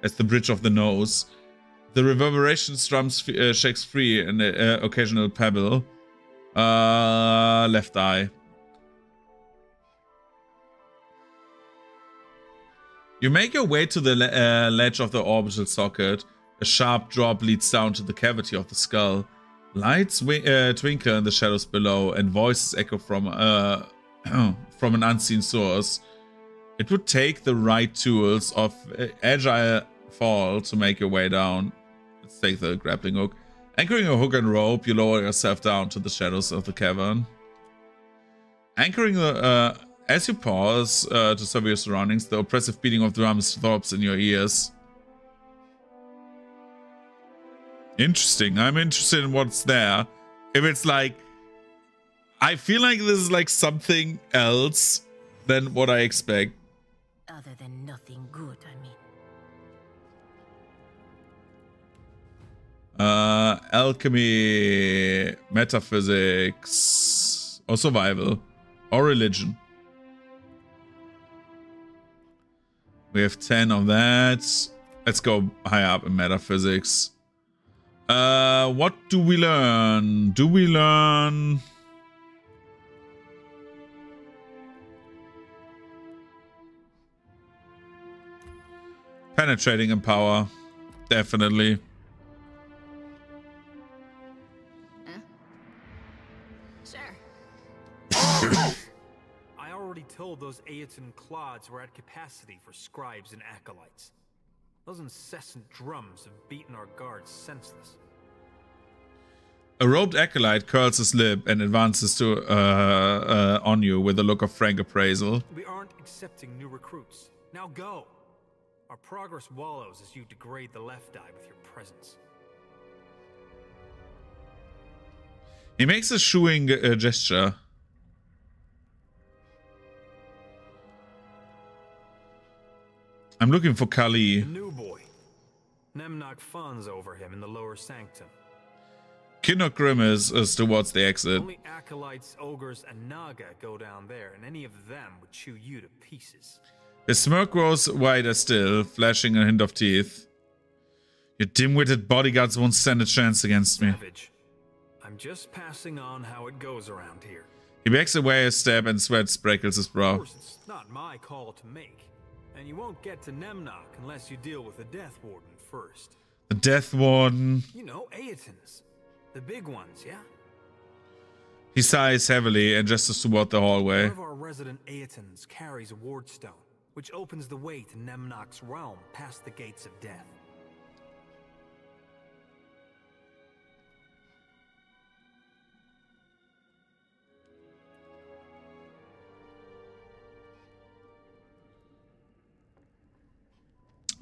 as the bridge of the nose. The reverberation strums shakes free an occasional pebble. Left eye. You make your way to the ledge of the orbital socket. A sharp drop leads down to the cavity of the skull. Lights twinkle in the shadows below, and voices echo from an unseen source. It would take the right tools of agile fall to make your way down. Let's take the grappling hook. Anchoring a hook and rope, you lower yourself down to the shadows of the cavern. Anchoring the... As you pause to survey your surroundings, the oppressive beating of drums throbs in your ears. Interesting. I'm interested in what's there. If it's like... I feel like this is like something else than what I expect. Other than nothing good, I mean. Alchemy, metaphysics, or survival, or religion. We have 10 of that. Let's go high up in metaphysics. What do we learn? Do we learn... Penetrating in power. Definitely. Sure. I already told those Aeton clods we're at capacity for scribes and acolytes. Those incessant drums have beaten our guards senseless. A robed acolyte curls his lip and advances to on you with a look of frank appraisal. We aren't accepting new recruits. Now go. Our progress wallows as you degrade the left eye with your presence. He makes a shooing gesture. I'm looking for Kali. The new boy. Nemnock fawns over him in the lower sanctum. Kinnock grimaces towards the exit. Only acolytes, ogres, and Naga go down there, and any of them would chew you to pieces. His smirk grows wider still, flashing a hint of teeth. Your dim-witted bodyguards won't stand a chance against me. Savage. I'm just passing on how it goes around here. He backs away a step and sweat sprinkles his Of brow. course, it's not my call to make. And you won't get to Nemnock unless you deal with the Death Warden first. The Death Warden. You know, Aetons. The big ones, yeah? He sighs heavily and gestures toward the hallway. One of our resident Aetons carries a wardstone, which opens the way to Nemnock's realm past the gates of death.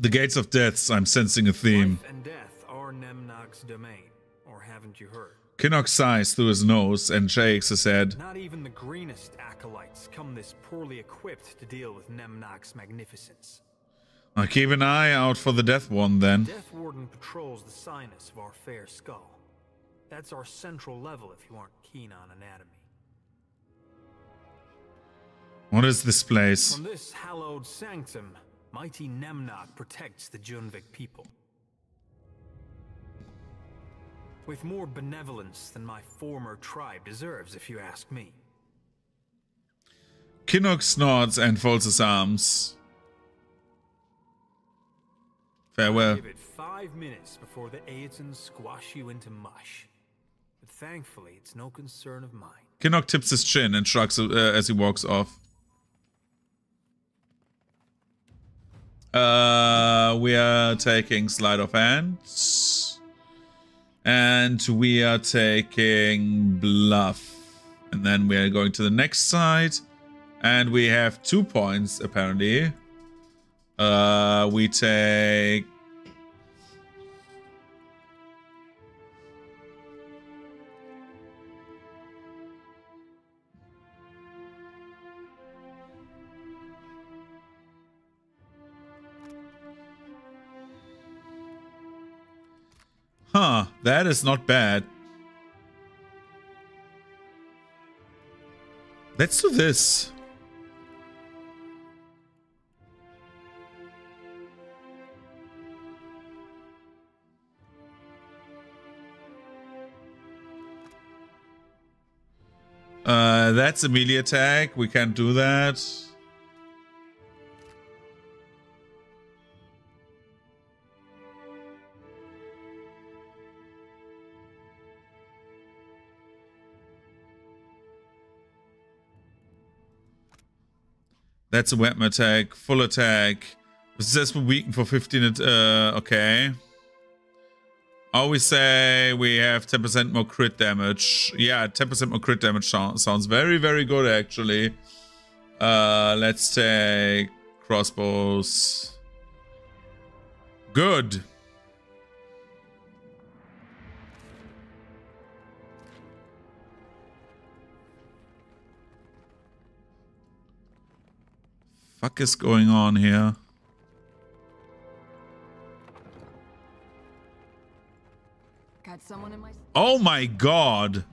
The gates of death, I'm sensing a theme. Life and death are Nemnock's domain, or haven't you heard? Kinnock sighs through his nose and shakes his head. Not even the greenest acolytes come this poorly equipped to deal with Nemnock's magnificence. I'll keep an eye out for the Death Warden then. Death Warden patrols the sinus of our fair skull. That's our central level if you aren't keen on anatomy. What is this place? From this hallowed sanctum, mighty Nemnock protects the Junvik people. With more benevolence than my former tribe deserves, if you ask me. Kinnock snorts and folds his arms. Farewell. Give it 5 minutes before the Aetons squash you into mush. But thankfully, it's no concern of mine. Kinnock tips his chin and shrugs as he walks off. We are taking Sleight of Hand. And we are taking Bluff. And then we are going to the next side. And we have 2 points, apparently. We take... Huh, that is not bad. Let's do this. That's a melee attack. We can't do that. That's a weapon attack. Full attack. Successful weaken for 15. Okay. I always say we have 10% more crit damage. Yeah, 10% more crit damage sounds very, very good, actually. Let's take crossbows. Good. Fuck is going on here? Got someone in my... Oh my god.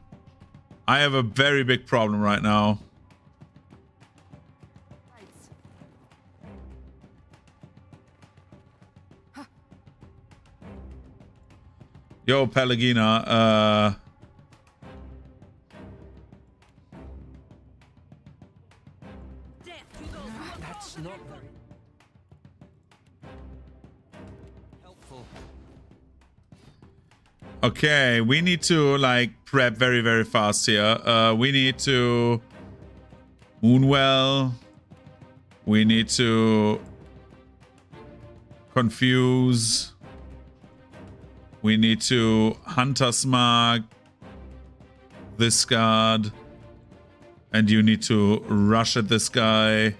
I have a very big problem right now. Yo, Pelagina, That's not very... Okay, we need to like prep very, very fast here. We need to Moonwell. We need to confuse. We need to Hunter's Mark this guard. And you need to rush at this guy.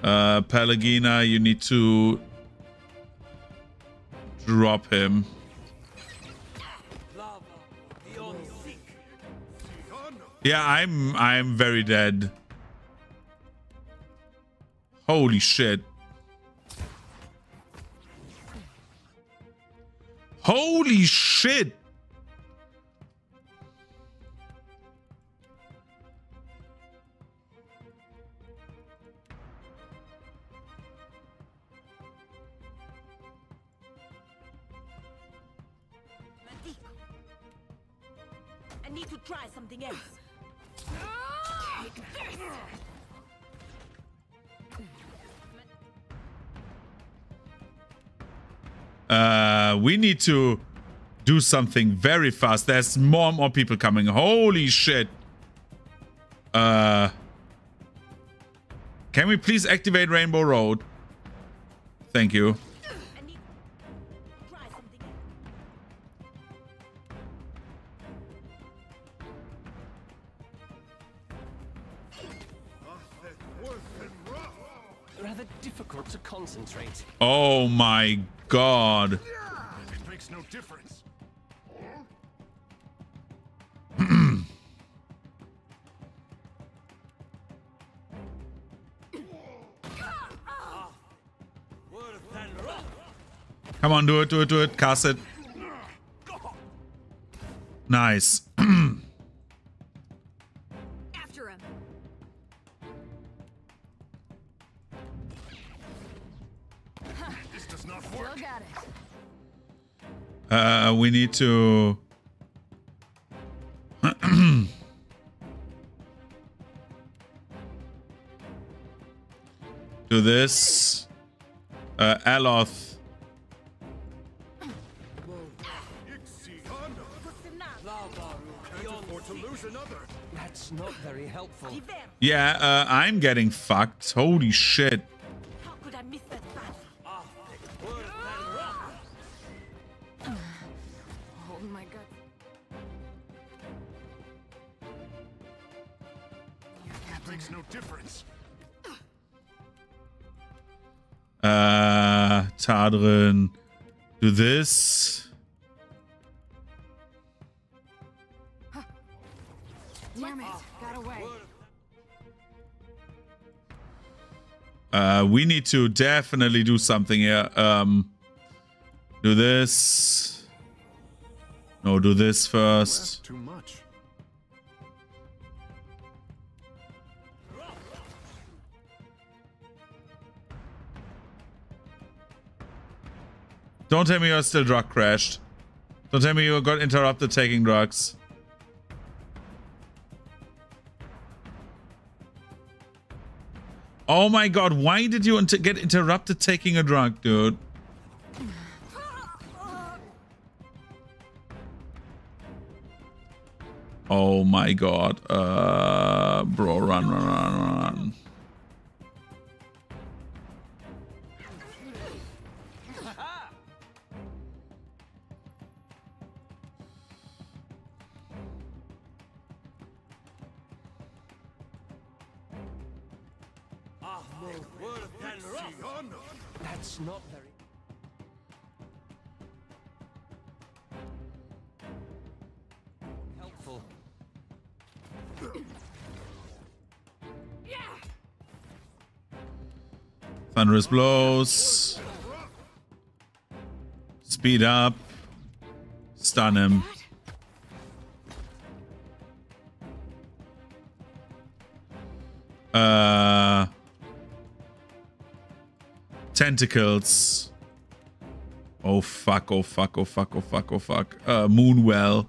Pelagina, you need to drop him. Yeah, I'm very dead. Holy shit. Holy shit. I need to try something else. We need to do something very fast. There's more and more people coming. Holy shit. Can we please activate Rainbow Road? Thank you. Rather difficult to concentrate. Oh my god. It makes no difference. Come on, do it, do it, do it. Cast it. Nice. After him. This does not work. Still got it. We need to... do this. Aloth. That's not very helpful. Yeah, I'm getting fucked. Holy shit. How could I miss that battle? Oh my god. It makes no difference. Tadrin. Do this. Damn it. Got away. We need to definitely do something here. Do this. No, do this first. That's too much. Don't tell me you're still drug crashed. Don't tell me you got interrupted taking drugs. Oh my god, why did you get interrupted taking a drug, dude? Oh my god. Bro, run. That's not very... helpful. Thunderous blows. Speed up. Stun him. Tentacles. Oh fuck, oh fuck, oh fuck, oh fuck, oh fuck. Moonwell.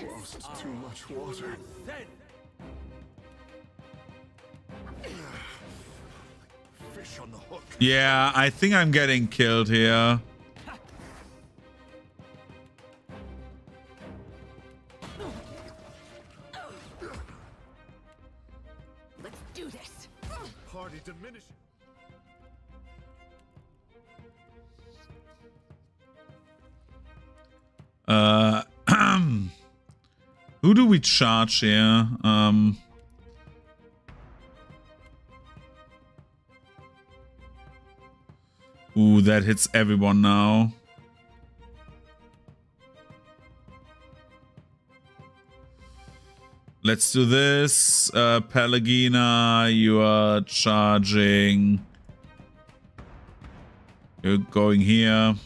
Lost too much water. Fish on the hook. Yeah, I think I'm getting killed here. Uh, who do we charge here? Ooh, that hits everyone now. Let's do this. Pelagina, you are charging. You're going here.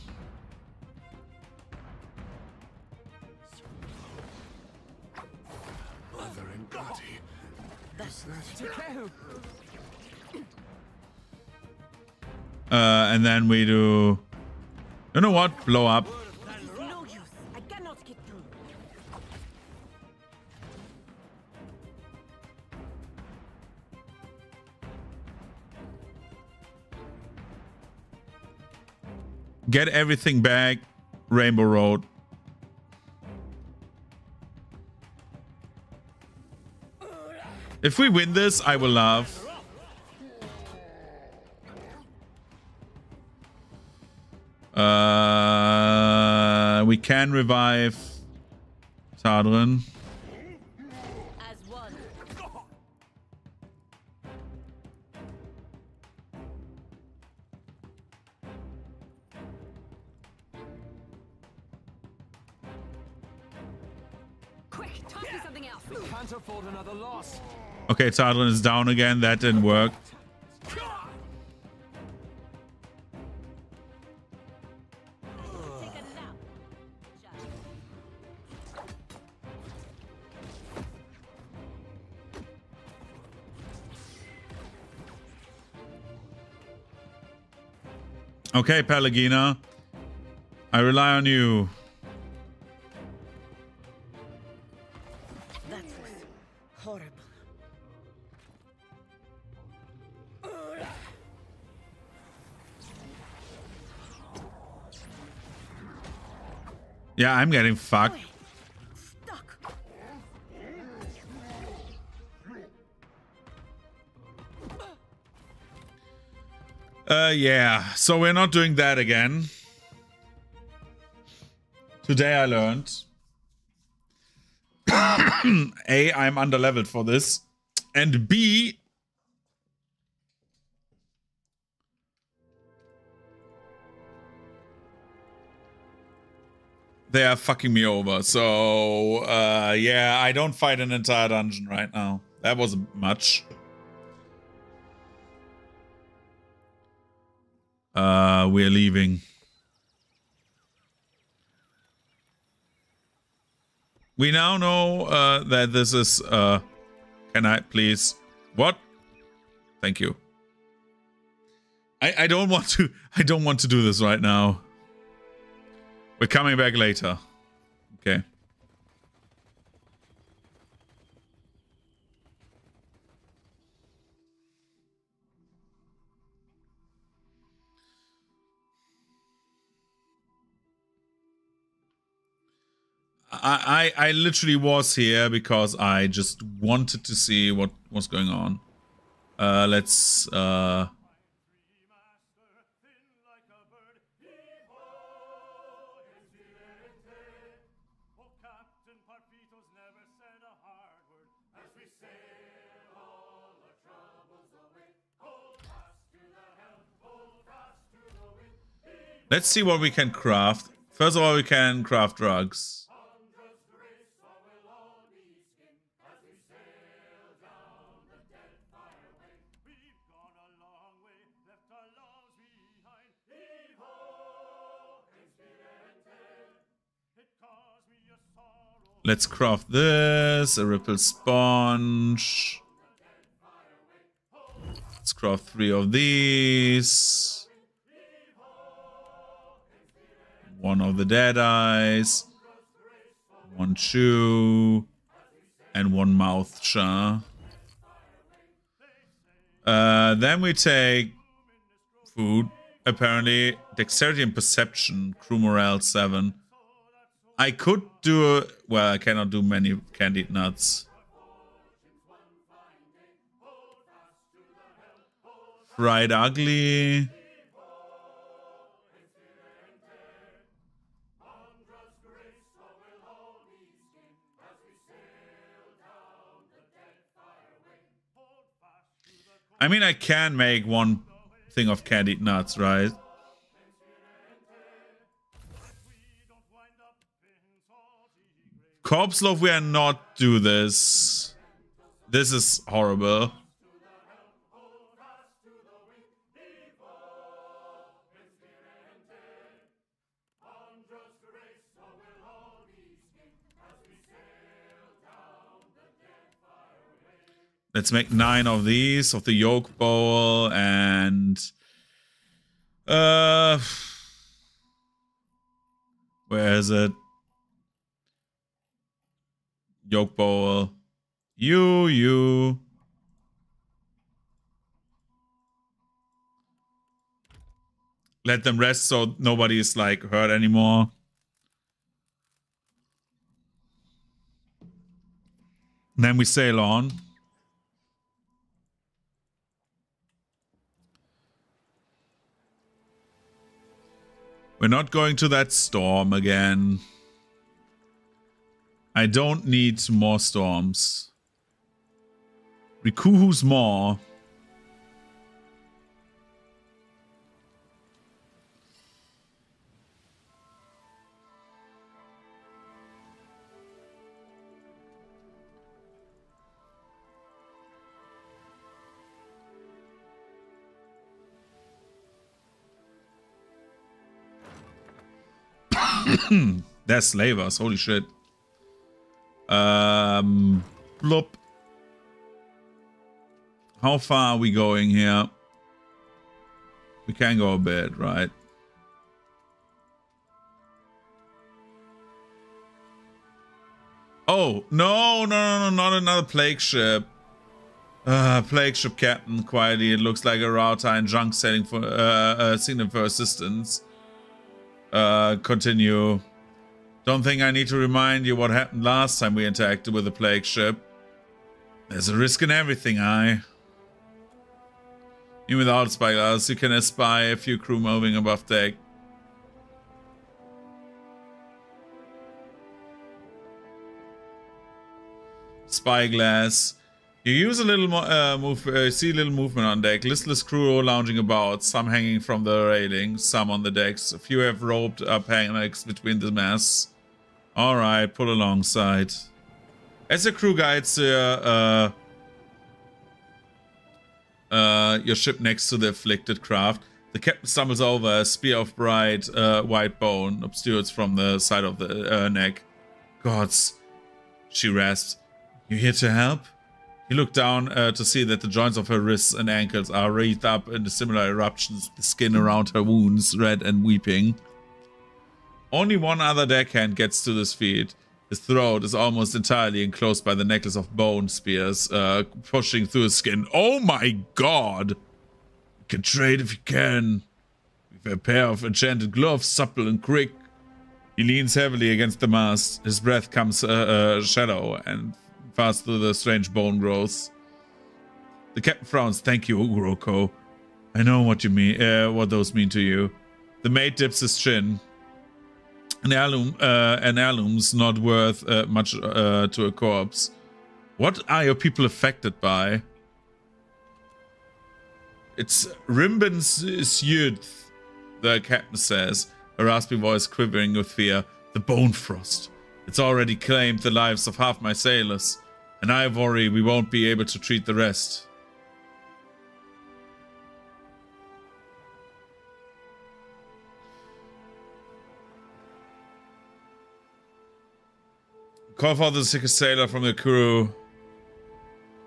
Mother and Gotti. Is that... And then we do... You know what? Blow up. No use. I cannot get through. Get everything back. Rainbow Road. If we win this, I will laugh. We can revive Tadrin. As one. Quick, toss me something else. We can't afford another loss. Okay, Tadrin is down again. That didn't work. Okay, Pelagina. I rely on you. That was horrible. Yeah, I'm getting fucked. Stuck. Yeah, so we're not doing that again. Today I learned. A, I'm underleveled for this. And B, they are fucking me over. So, yeah, I don't fight an entire dungeon right now. That was much. We're leaving. We now know that this is can I please what? Thank you. I don't want to do this right now. We're coming back later. Okay. I literally was here because I just wanted to see what was going on. Let's let's see what we can craft. First of all, we can craft drugs. Let's craft this, a ripple sponge. Let's craft 3 of these. 1 of the dead eyes. 1 shoe. And 1 mouth jar. Then we take food. Apparently, dexterity and perception. Crew morale 7. I could do... Well, I cannot do many candied nuts. Fried ugly. I mean, I can make one thing of candied nuts, right? Corpse Loaf, we are not do this. This is horrible. Let's make 9 of these, of the yolk bowl, and... where is it? Yolk bowl. You. Let them rest so nobody is, like, hurt anymore. And then we sail on. We're not going to that storm again. I don't need more storms. Rikuhu's more. They're slavers, holy shit. Blop. How far are we going here? We can go a bit, right? Oh, no, not another plague ship. Plague ship captain, quietly. It looks like a router and junk sailing for signal for assistance. Continue. Don't think I need to remind you what happened last time we interacted with the plague ship. There's a risk in everything, Even without spyglass, you can espy a few crew moving above deck. Spyglass. You use a little see a little movement on deck. Listless crew lounging about, some hanging from the railing, some on the decks. A few have roped up hammocks between the masts. Alright, pull alongside. As the crew guides your ship next to the afflicted craft, the captain stumbles over a spear of bright white bone obscures from the side of the neck. Gods, she rasps. You here to help? You look down to see that the joints of her wrists and ankles are wreathed up into similar eruptions, the skin around her wounds red and weeping. Only one other deckhand gets to his feet. His throat is almost entirely enclosed by the necklace of bone spears, pushing through his skin. Oh my god! You can trade if you can. With a pair of enchanted gloves, supple and quick. He leans heavily against the mast. His breath comes shallow and fast through the strange bone growths. The captain frowns. Thank you, Uroko. I know what you mean. What those mean to you. The mate dips his chin. An heirloom's not worth much to a corpse. What are your people affected by? It's Rimbin's youth, the captain says, a raspy voice quivering with fear. The bone frost. It's already claimed the lives of half my sailors, and I worry we won't be able to treat the rest. Call for the sickest sailor from the crew.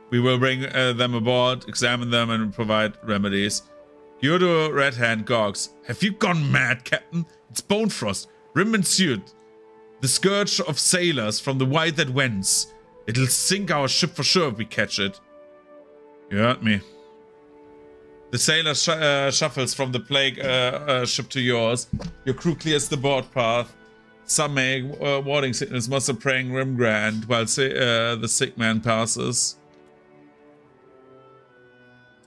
We will bring them aboard, examine them, and provide remedies. Kyoto Red Hand Gogs. Have you gone mad, Captain? It's bone frost. Rim and suit. The scourge of sailors from the white that wends. It'll sink our ship for sure if we catch it. You heard me. The sailor shuffles from the plague ship to yours. Your crew clears the board path. Some make warning signals, most are praying Rimgrand while the sick man passes.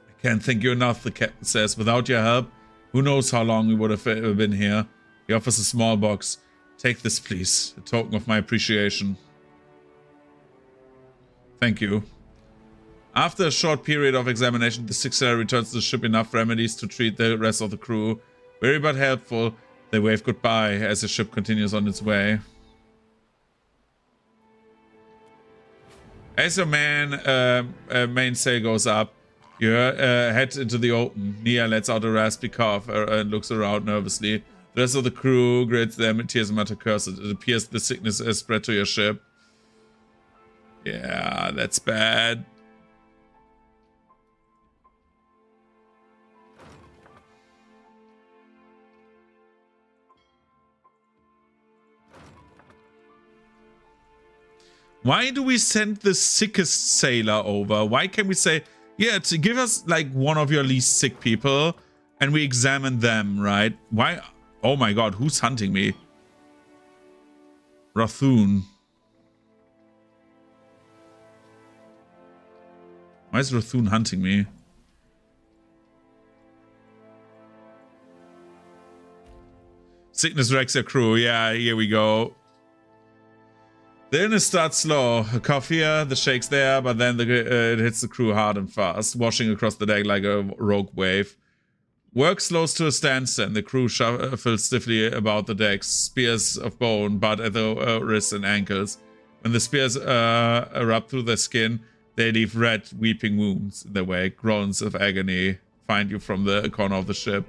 I can't thank you enough, the captain says. Without your help, who knows how long we would have been here. He offers a small box. Take this, please. A token of my appreciation. Thank you. After a short period of examination, the sixth sailor returns to the ship enough remedies to treat the rest of the crew. Weary but helpful, they wave goodbye as the ship continues on its way. As your mainsail goes up, you head into the open. Nia lets out a raspy cough and looks around nervously. The rest of the crew grits their tears and mutter curses. It appears the sickness has spread to your ship. Yeah, that's bad. Why do we send the sickest sailor over? Why can't we say, yeah, to give us like one of your least sick people and we examine them, right? Why? Oh my god, who's hunting me? Rathoon. Why is Rathoon hunting me? Sickness wrecks your crew. Yeah, here we go. The illness starts slow. A cough here, the shakes there, but then it hits the crew hard and fast, washing across the deck like a rogue wave. Work slows to a standstill, and the crew shuffles stiffly about the decks, spears of bone, but at the wrists and ankles. When the spears erupt through their skin, they leave red, weeping wounds in their wake. Groans of agony find you from the corner of the ship.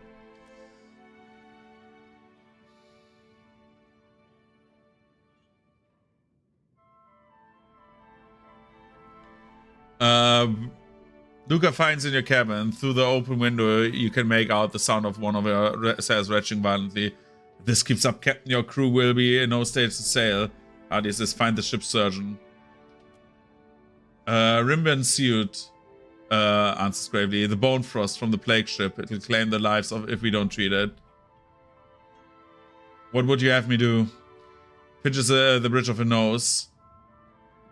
Luca finds in your cabin. Through the open window, you can make out the sound of one of your sails retching violently. If this keeps up, Captain, your crew will be in no state to sail. Hades says, find the ship's surgeon. Rimban suit answers gravely. The bone frost from the plague ship. It will claim the lives of if we don't treat it. What would you have me do? Pinches the bridge of her nose.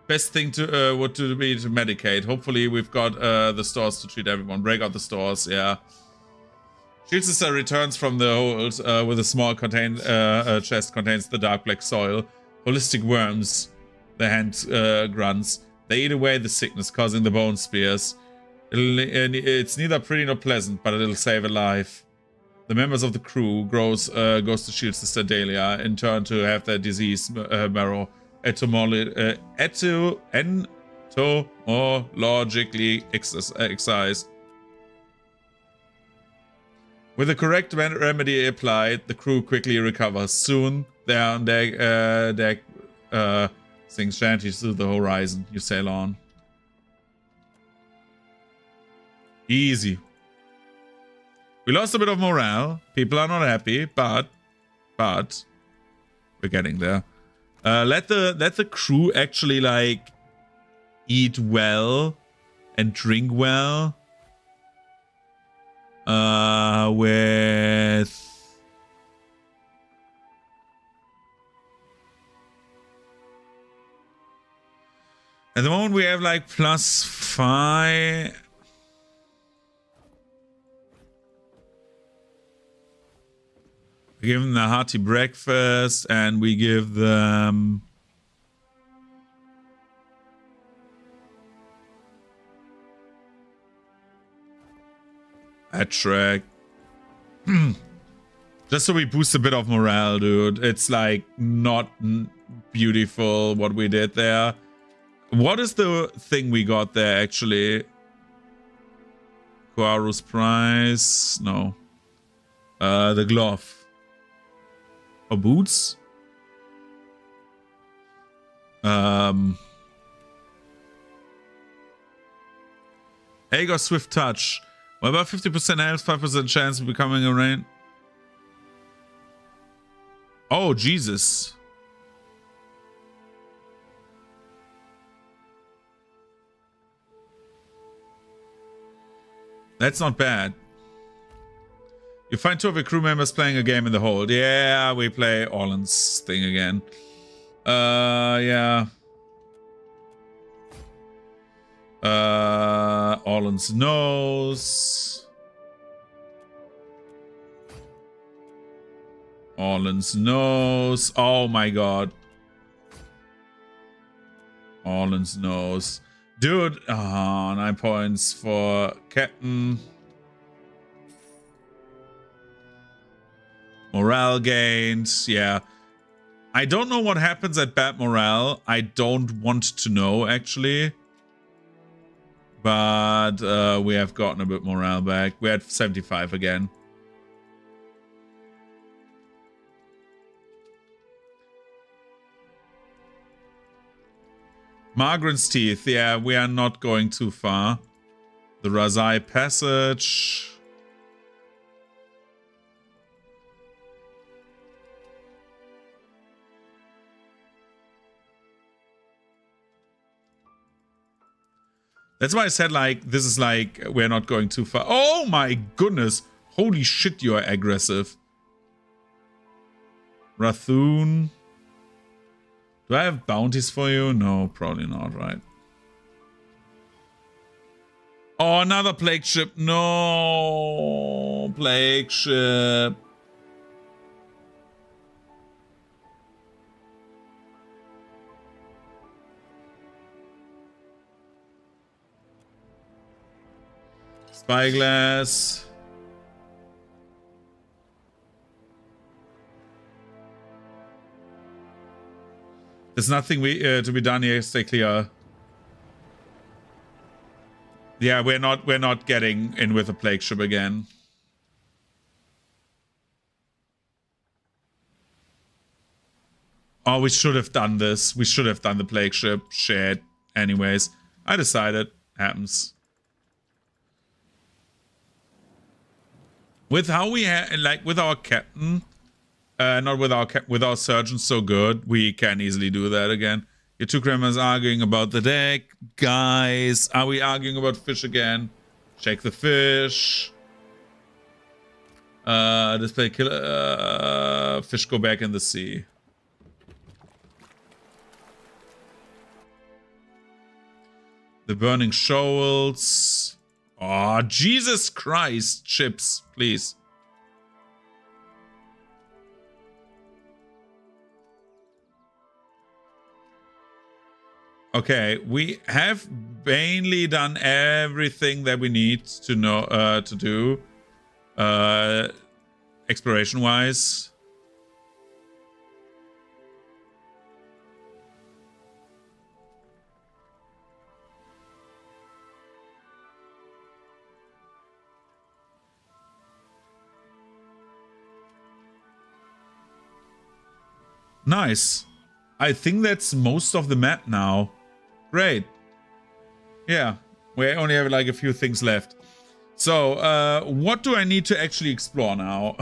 Best thing to would to be to medicate. Hopefully we've got the stores to treat everyone. Break out the stores, yeah. Shield Sister returns from the hold with a small chest contains the dark black soil. Holistic worms, the hand grunts. They eat away the sickness, causing the bone spears. It's neither pretty nor pleasant, but it'll save a life. The members of the crew goes to Shield Sister Dahlia, in turn to have their disease marrow etymologically excised. With the correct remedy applied, the crew quickly recovers. Soon, they're on deck, sing shanties to the horizon. You sail on. Easy. We lost a bit of morale. People are not happy, but we're getting there. Let the crew actually like eat well and drink well. With at the moment we have like +5. We give them a hearty breakfast, and we give them a track. Just so we boost a bit of morale, dude. It's like not beautiful what we did there. What is the thing we got there actually? Koaru's prize? No. The glove. Or boots? Aegor Swift Touch. What about 50% health, 5% chance of becoming a rain? Oh, Jesus. That's not bad. You find 2 of your crew members playing a game in the hold. Yeah, we play Orland's thing again. Yeah. Orland's nose. Orland's nose. Oh my god. Orland's nose. Dude, 9 points for Captain. Morale gained, yeah. I don't know what happens at bad morale. I don't want to know, actually. But we have gotten a bit morale back. We're at 75 again. Margaret's Teeth. Yeah, we are not going too far. The Razai Passage. That's why I said, like, this is like, we're not going too far. Oh my goodness. Holy shit, you are aggressive. Rathoon. Do I have bounties for you? No, probably not, right? Oh, another plague ship. No, plague ship. Spyglass. There's nothing to be done here. Stay clear. Yeah, we're not getting in with a plague ship again. Oh, we should have done this. We should have done the plague ship. Shit. Anyways, I decided. Happens. With how we like with our captain. Not with our surgeon so good, we can easily do that again. Your two grandmas arguing about the deck. Guys, are we arguing about fish again? Check the fish. Display killer. Fish go back in the sea. The burning shoals. Oh, Jesus Christ. Chips, please. Okay, we have mainly done everything that we need to know to do exploration wise. Nice. I think that's most of the map now. Great. Yeah, we only have like a few things left. So, what do I need to actually explore now?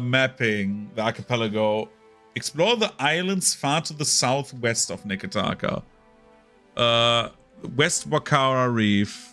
Mapping the archipelago. Explore the islands far to the southwest of Neketaka. West Wakara Reef.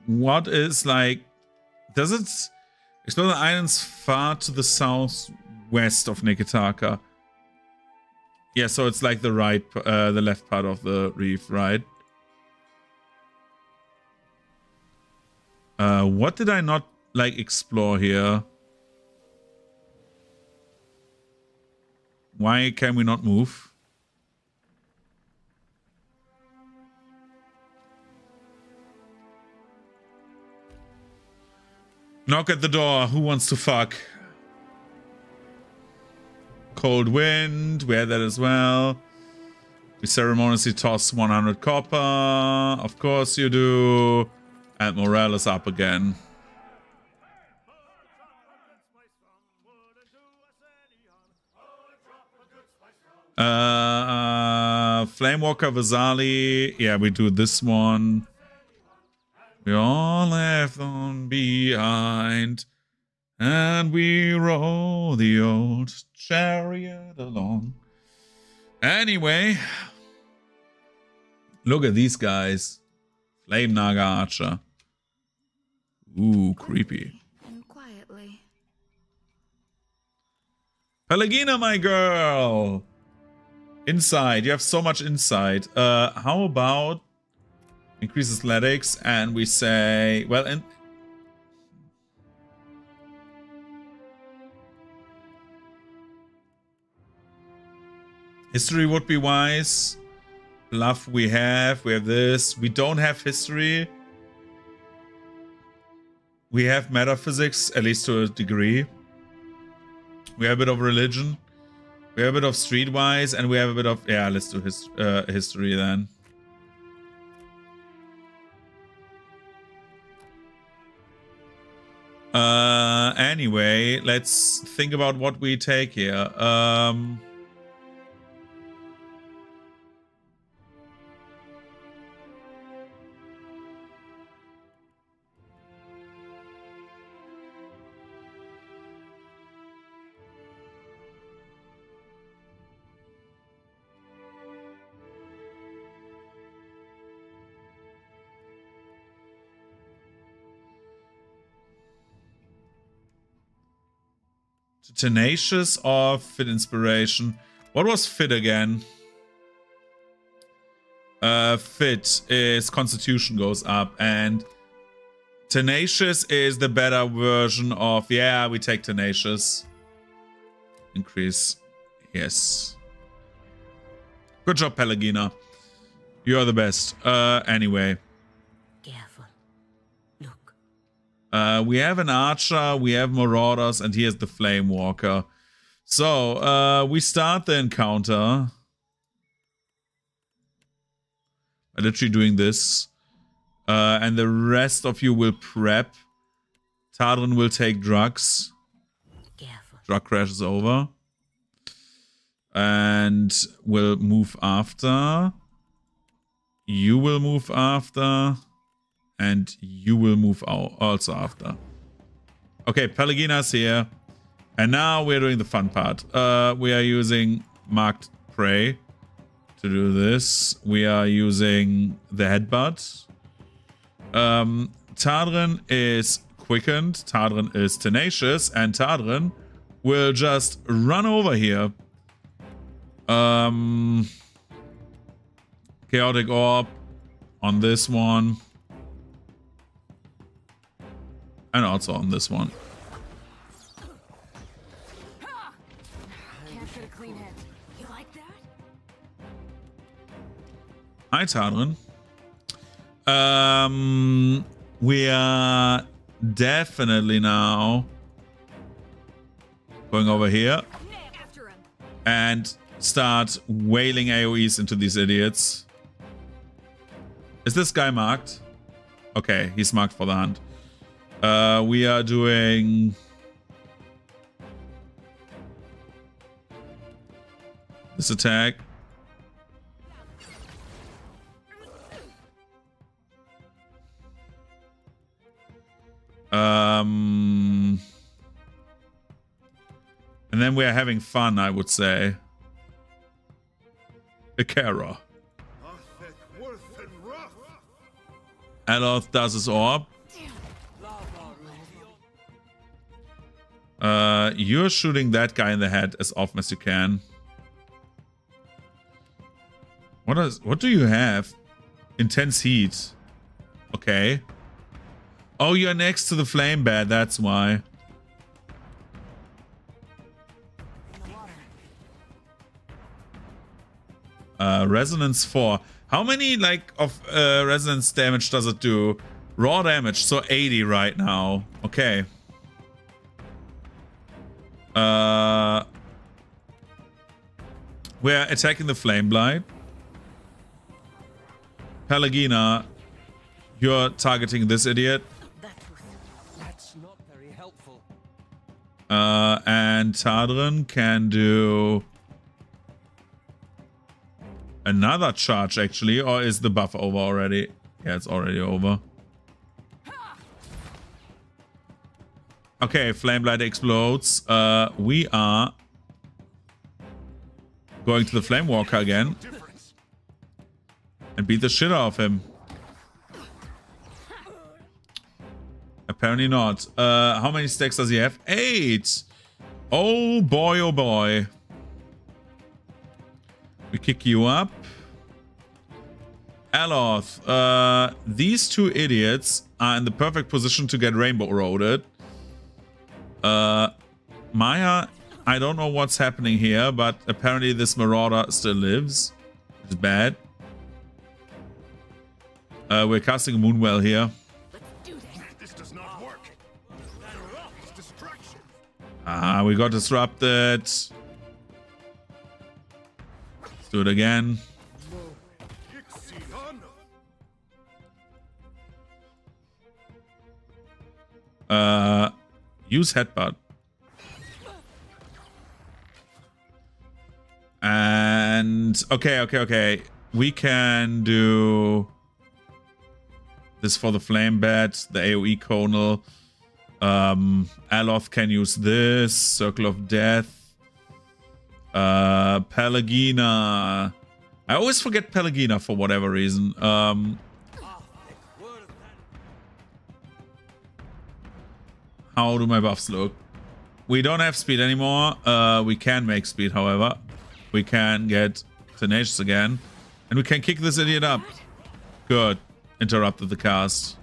What is like, does it explore the islands far to the southwest of Neketaka? Yeah, so it's like the the left part of the reef, right? What did I not like explore here? Why can we not move? Knock at the door. Who wants to fuck? Cold wind. We had that as well. We ceremoniously toss 100 copper. Of course you do. And morale is up again. Flamewalker Vasali. Yeah, we do this one. We all left them behind. And we roll the old chariot along. Anyway, look at these guys. Flame Naga Archer. Ooh, creepy. And quietly. Pelagina, my girl. Insight. You have so much insight. How about increase athletics and we say, well, and history would be wise. Bluff we have this. We don't have history. We have metaphysics, at least to a degree. We have a bit of religion. We have a bit of streetwise, and we have a bit of... Yeah, let's do history then. Anyway, let's think about what we take here. Tenacious or Fit Inspiration? What was Fit again? Fit is Constitution goes up, and Tenacious is the better version of... Yeah, we take Tenacious. Increase. Yes. Good job, Pelagina. You're the best. Anyway. Careful. Look. We have an archer, we have marauders, and here's the flame walker. So, we start the encounter by literally doing this. And the rest of you will prep. Tadrin will take drugs. Careful. Drug crash is over. And will move after. You will move after. And you will move out also after. Okay, Pelagina's here. And now we're doing the fun part. We are using Marked Prey to do this. We are using the Headbutt. Tadrin is Quickened. Tadrin is Tenacious. And Tadrin will just run over here. Chaotic Orb on this one. And also on this one. Can't get a clean hit. You like that? Hi, Tadrin. We are definitely now going over here and start wailing AoEs into these idiots. Is this guy marked? Okay, he's marked for the hunt. We are doing this attack. And then we are having fun, I would say. Ikera. Aloth does his orb. You're shooting that guy in the head as often as you can. What do you have? Intense heat. Okay. Oh, you're next to the flame bed, that's why. Resonance 4. How many like of resonance damage does it do? Raw damage, so 80 right now. Okay. We're attacking the Flame Blight. Pelagina, you're targeting this idiot. That's not very helpful. And Tadrin can do another charge, actually. Or is the buff over already? Yeah, it's already over. Okay, flame light explodes. We are going to the flame walker again and beat the shit out of him. Apparently not. How many stacks does he have? 8. Oh boy, oh boy. We kick you up. Aloth, these two idiots are in the perfect position to get rainbow roaded. Maya, I don't know what's happening here, but apparently this marauder still lives. It's bad. We're casting a Moonwell here. This does not work. It's distraction. Ah, we got disrupted. Let's do it again. Use headbutt. And okay. We can do this for the flame bat, the AoE conal. Aloth can use this. Circle of Death. Pelagina. I always forget Pelagina for whatever reason. How do my buffs look? We don't have speed anymore. We can make speed, however. We can get tenacious again. And we can kick this idiot up. Good. Interrupted the cast.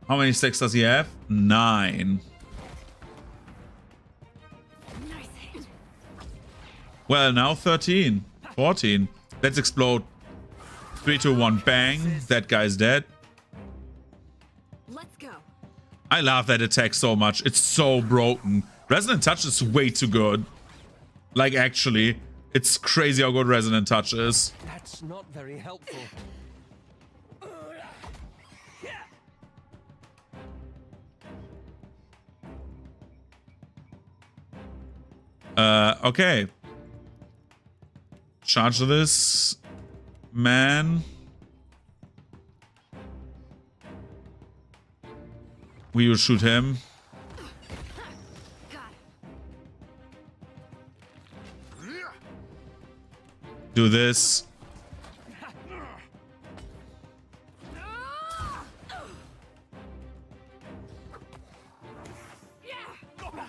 How many stacks does he have? 9. Well, now 13. 14. Let's explode. 3, 2, 1, bang. That guy's dead. Let's go. I love that attack so much. It's so broken. Resonant Touch is way too good. Like, actually, it's crazy how good Resonant Touch is. That's not very helpful. Okay. Charge this man. We will shoot him. Do this.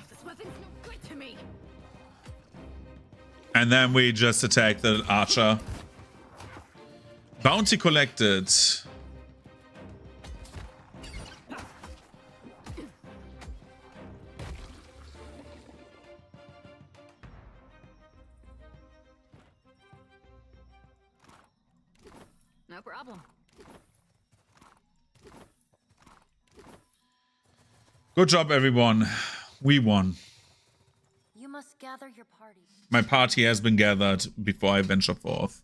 This weapon's no good to me. And then we just attack the archer. Bounty collected. No problem. Good job, everyone. We won. You must gather your party. My party has been gathered before I venture forth. Venturing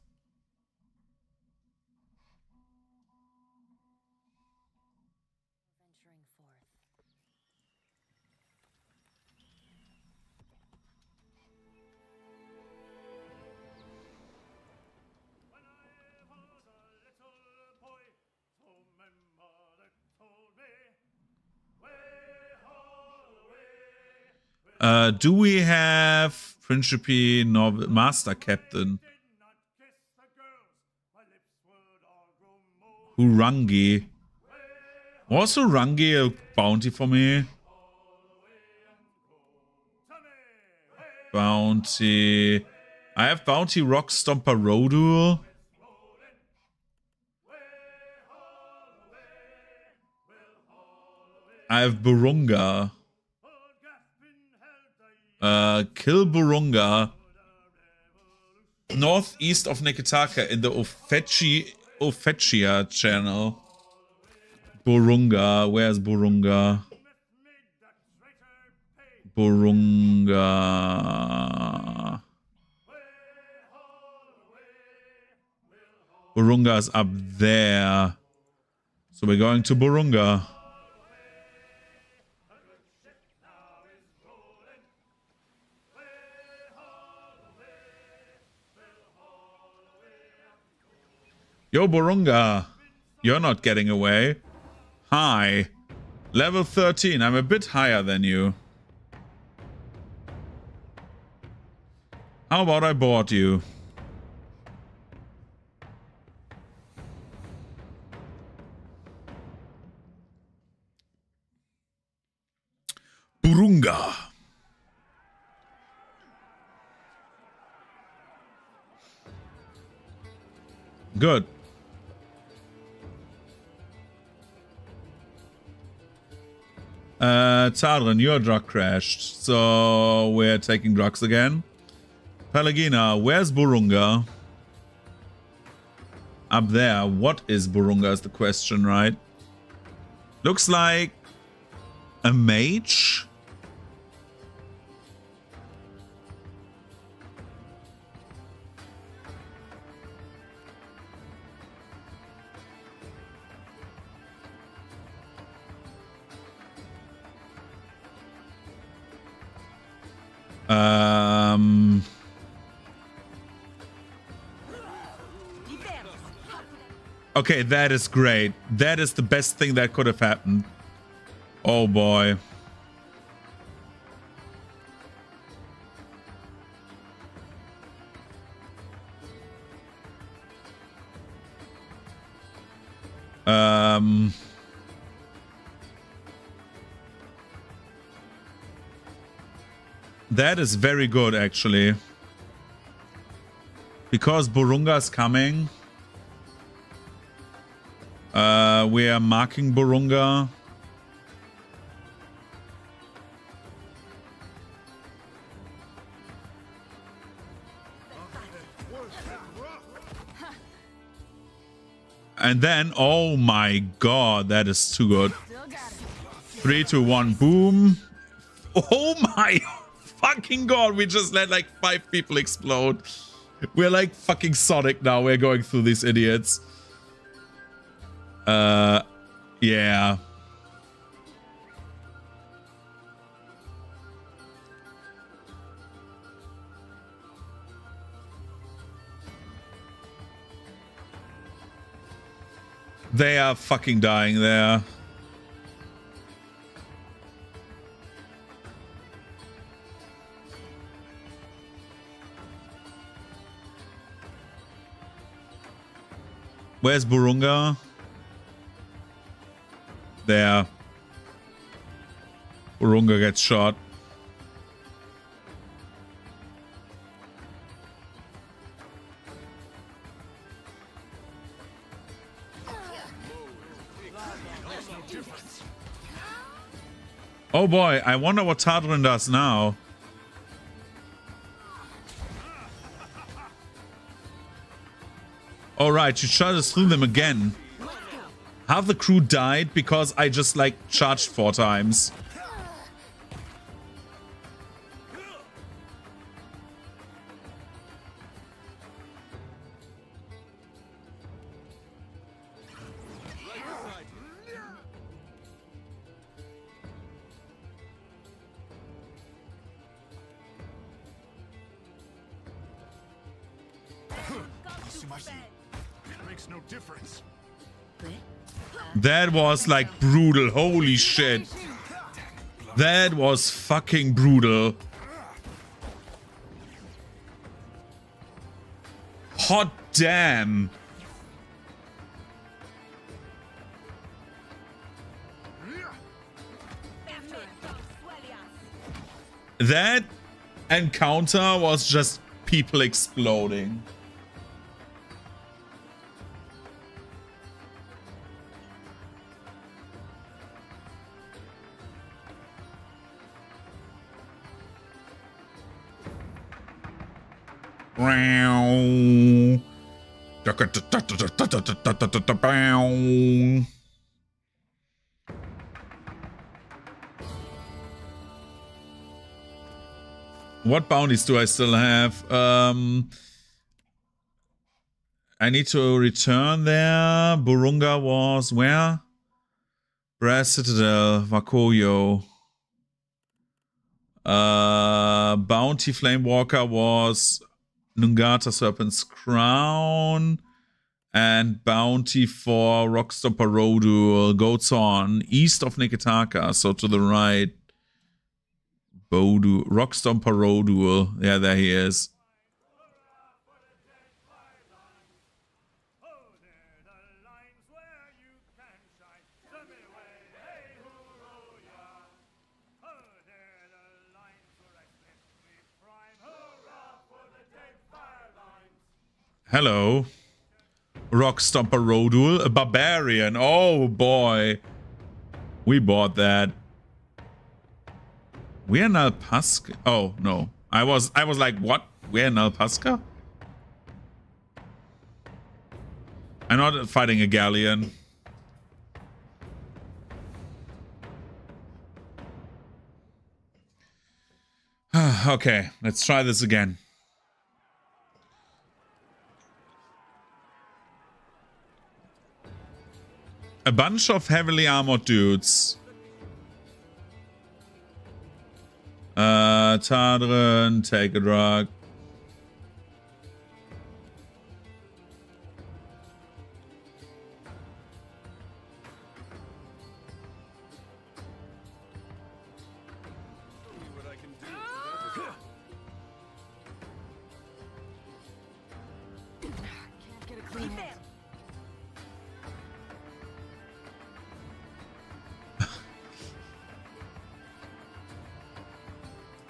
forth. Do we have Principe Master Captain? Hurangi. Was Hurangi a bounty for me? Bounty. I have Bounty Rock Stomper Rodul. I have Burunga. Kill Burunga. Northeast of Neketaka in the Ofechia channel. Burunga. Where's Burunga? Burunga. Burunga is up there. So we're going to Burunga. Yo, Burunga. You're not getting away. Hi. Level 13. I'm a bit higher than you. How about I board you? Burunga. Good. Tadrin, your drug crashed, so we're taking drugs again. Pelagina, where's Burunga? Up there. What is Burunga is the question, right? Looks like a mage. Okay, that is great. That is the best thing that could have happened. Oh boy. That is very good, actually. Because Burunga is coming. We are marking Burunga. And then, oh my god, that is too good. 3, 2, 1, boom. Oh my fucking god, we just let like 5 people explode. We're like fucking Sonic now. We're going through these idiots. Yeah. They are fucking dying there. Where's Burunga? There. Burunga gets shot. Oh boy, I wonder what Tadrin does now. Alright, she charges through them again. Half the crew died because I just like charged 4 times. That was like brutal. Holy shit. That was fucking brutal. Hot damn. That encounter was just people exploding. What bounties do I still have? I need to return there. Burunga was where? Brass Citadel, Wakoyo. Bounty Flamewalker was Nungata Serpent's Crown. And bounty for Rockstomper Rodul goes on east of Nikitaka, so to the right. Rockstomper Rodul. Yeah, there he is. Hello. Rockstomper Rodul, a barbarian. Oh boy. We bought that. We're in Alpasca. Oh no. I was like, what? We're in Alpasca? I'm not fighting a galleon. Okay, let's try this again. A bunch of heavily armored dudes. Tadrin, take a drug.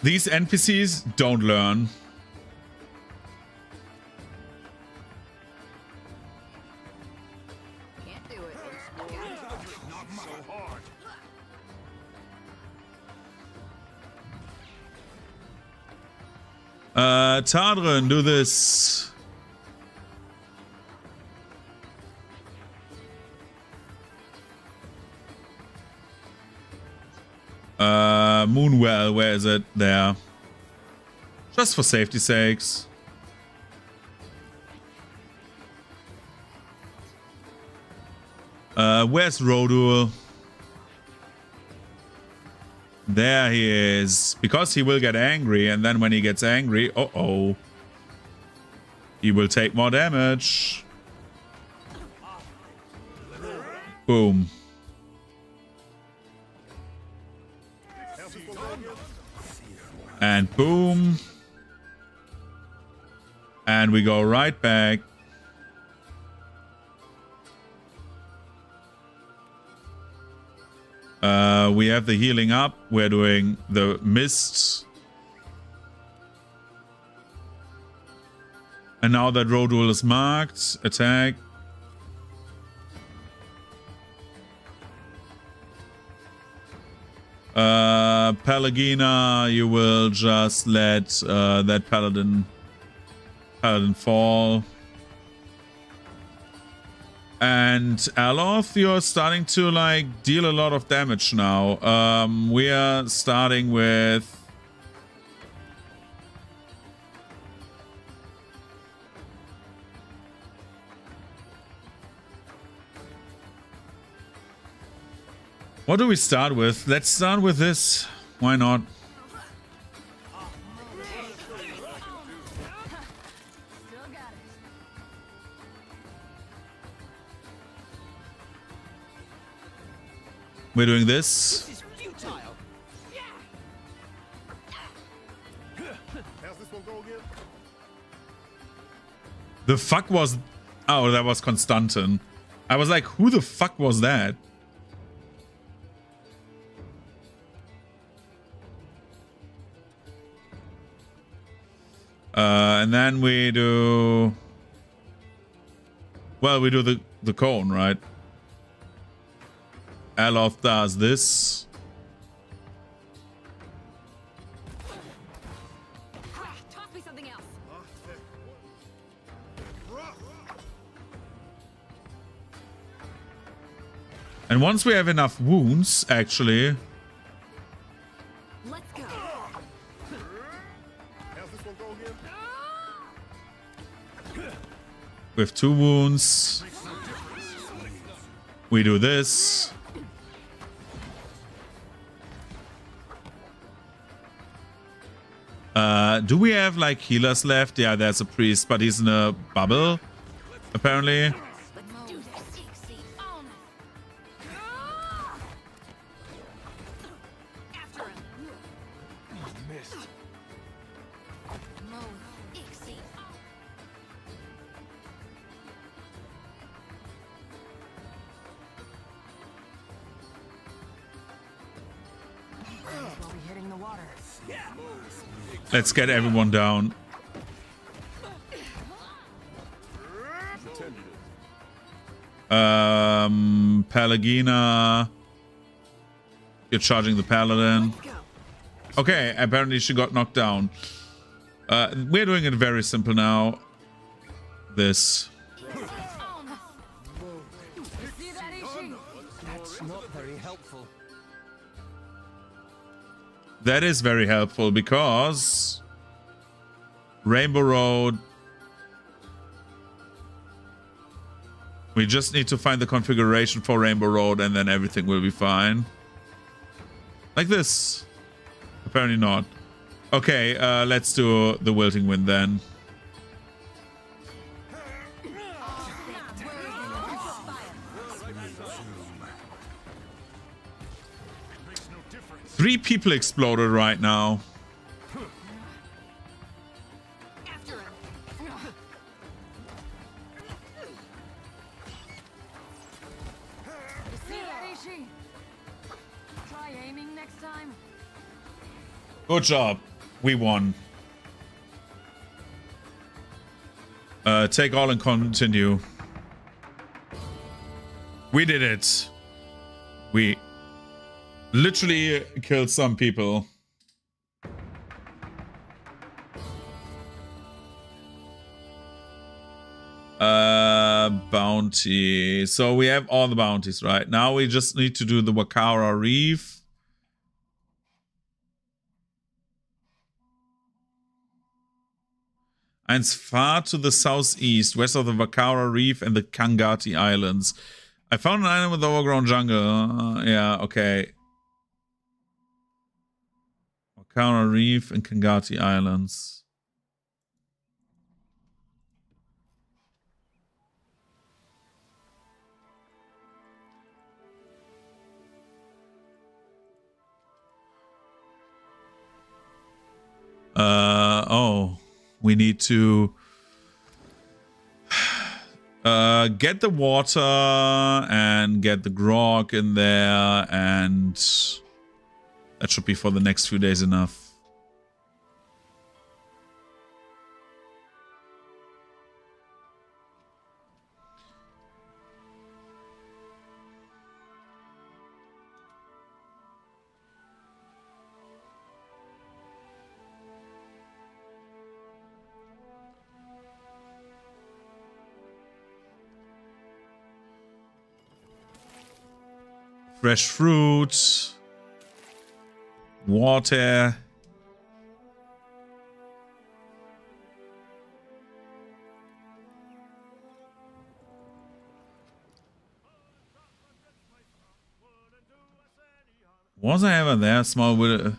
These NPCs don't learn. Can't do it. Not so hard. Tadrin, do this. Moonwell, where is it? There. Just for safety's sakes. Where's Rodul? There he is. Because he will get angry, and then when he gets angry, uh-oh. He will take more damage. Boom. And boom. And we go right back. We have the healing up. We're doing the mist. And now that Rodul is marked, attack. Pelagina, you will just let that paladin fall. And Aloth, you're starting to like deal a lot of damage now. We are starting with what do we start with? Let's start with this. Why not? We're doing this. This is futile. How's this one go again? The fuck was... Oh, that was Constantin. I was like, who the fuck was that? And then we do... Well, we do the cone, right? Aloth does this. Toss me something else. And once we have enough wounds, actually... Let's go. How's this one go again? With 2 wounds, we do this. Do we have like healers left? Yeah, there's a priest, but he's in a bubble, apparently. water. Let's get everyone down. Palagina. You're charging the paladin. Okay, apparently she got knocked down. We're doing it very simple now. This. That's not very helpful. That is very helpful because Rainbow Road. We just need to find the configuration for Rainbow Road and then everything will be fine. Like this. Apparently not. Okay, let's do the Wilting Wind then. Three people exploded right now. Try aiming next time. Good job. We won. Take all and continue. We did it. We literally killed some people. Bounty. So we have all the bounties, right? Now we just need to do the Wakara Reef. And it's far to the southeast, west of the Wakara Reef and the Kangati Islands. I found an island with overgrown jungle. Yeah, okay. Wakara Reef and Kangati Islands. Oh, we need to get the water and get the grog in there, and that should be for the next few days enough. Fresh fruit, water. Was I ever there? Small wood.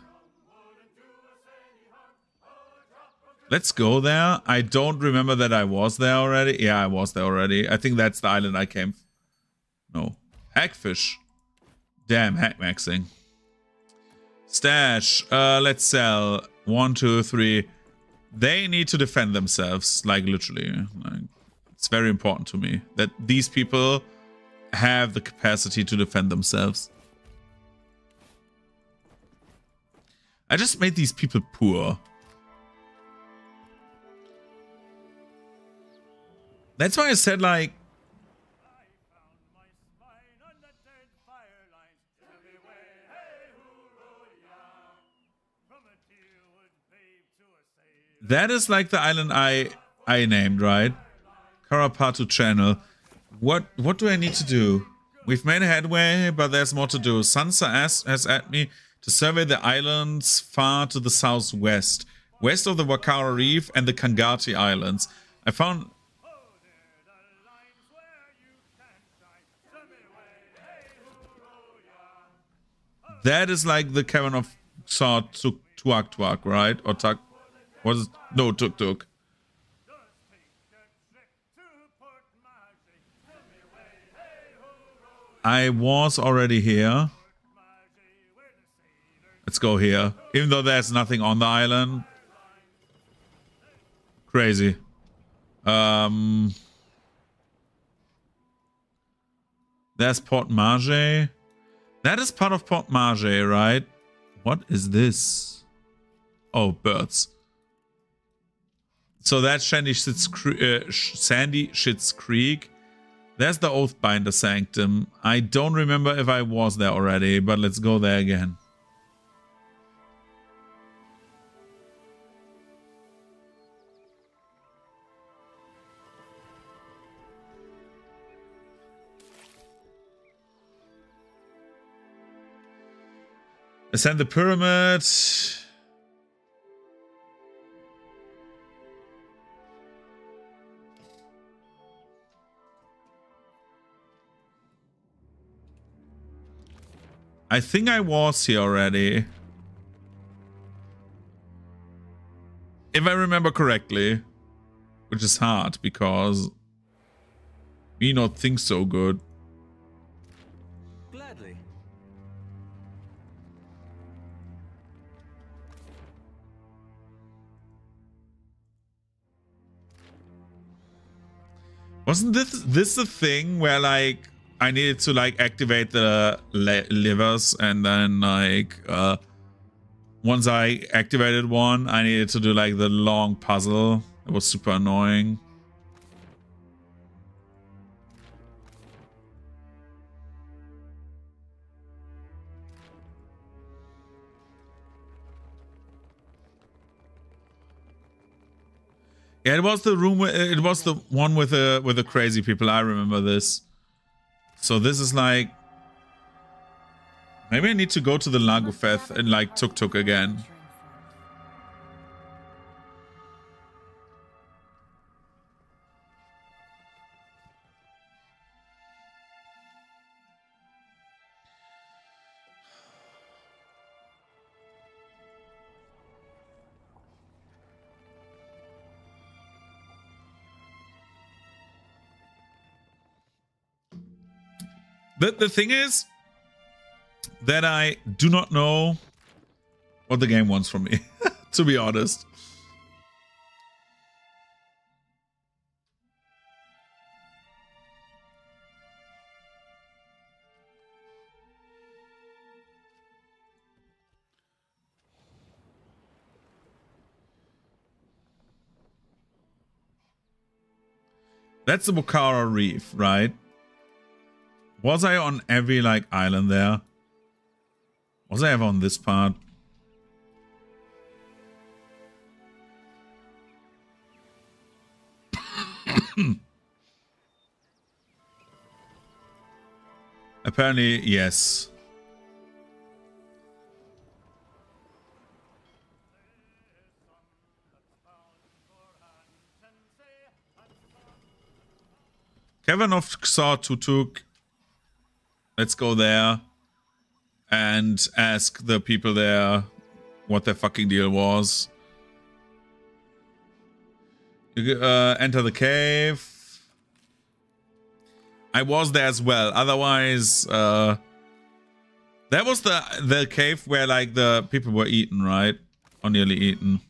Let's go there. I don't remember that I was there already. Yeah, I was there already. I think that's the island I came. No. Hagfish. Damn, hack maxing. Stash. Let's sell. 1, 2, 3. They need to defend themselves. Like, literally. Like, it's very important to me that these people have the capacity to defend themselves. I just made these people poor. That's why I said, like, that is like the island I named, right? Karapatu Channel. What do I need to do? We've made a headway, but there's more to do. Sansa has asked me to survey the islands far to the southwest, west of the Wakara Reef and the Kangati Islands. I found... That is like the cavern of Saw Tuak Tuak, right? Or Tuck... What is it? No, Tuk Tuk. I was already here. Let's go here. Even though there's nothing on the island. Crazy. There's Port Marge. That is part of Port Marge, right? What is this? Oh, birds. So that's Sandy Shit's Creek. There's the Oathbinder Sanctum. I don't remember if I was there already, but let's go there again. Ascend the pyramid. I think I was here already. If I remember correctly. Which is hard because me not think so good. Gladly. Wasn't this the thing where like I needed to like activate the levers and then like once I activated one, I needed to do like the long puzzle. It was super annoying. Yeah, it was the room. It was the one with the crazy people. I remember this. So this is like, maybe I need to go to the Lagufeth and like Tuk again. The thing is that I do not know what the game wants from me, to be honest. That's the Bukhara Reef, right? Was I on every like island there? Was I ever on this part? Apparently, yes. Kevanov saw Tutuk. Let's go there and ask the people there what their fucking deal was. Enter the cave. I was there as well. Otherwise, that was the cave where like the people were eaten, right? Or nearly eaten.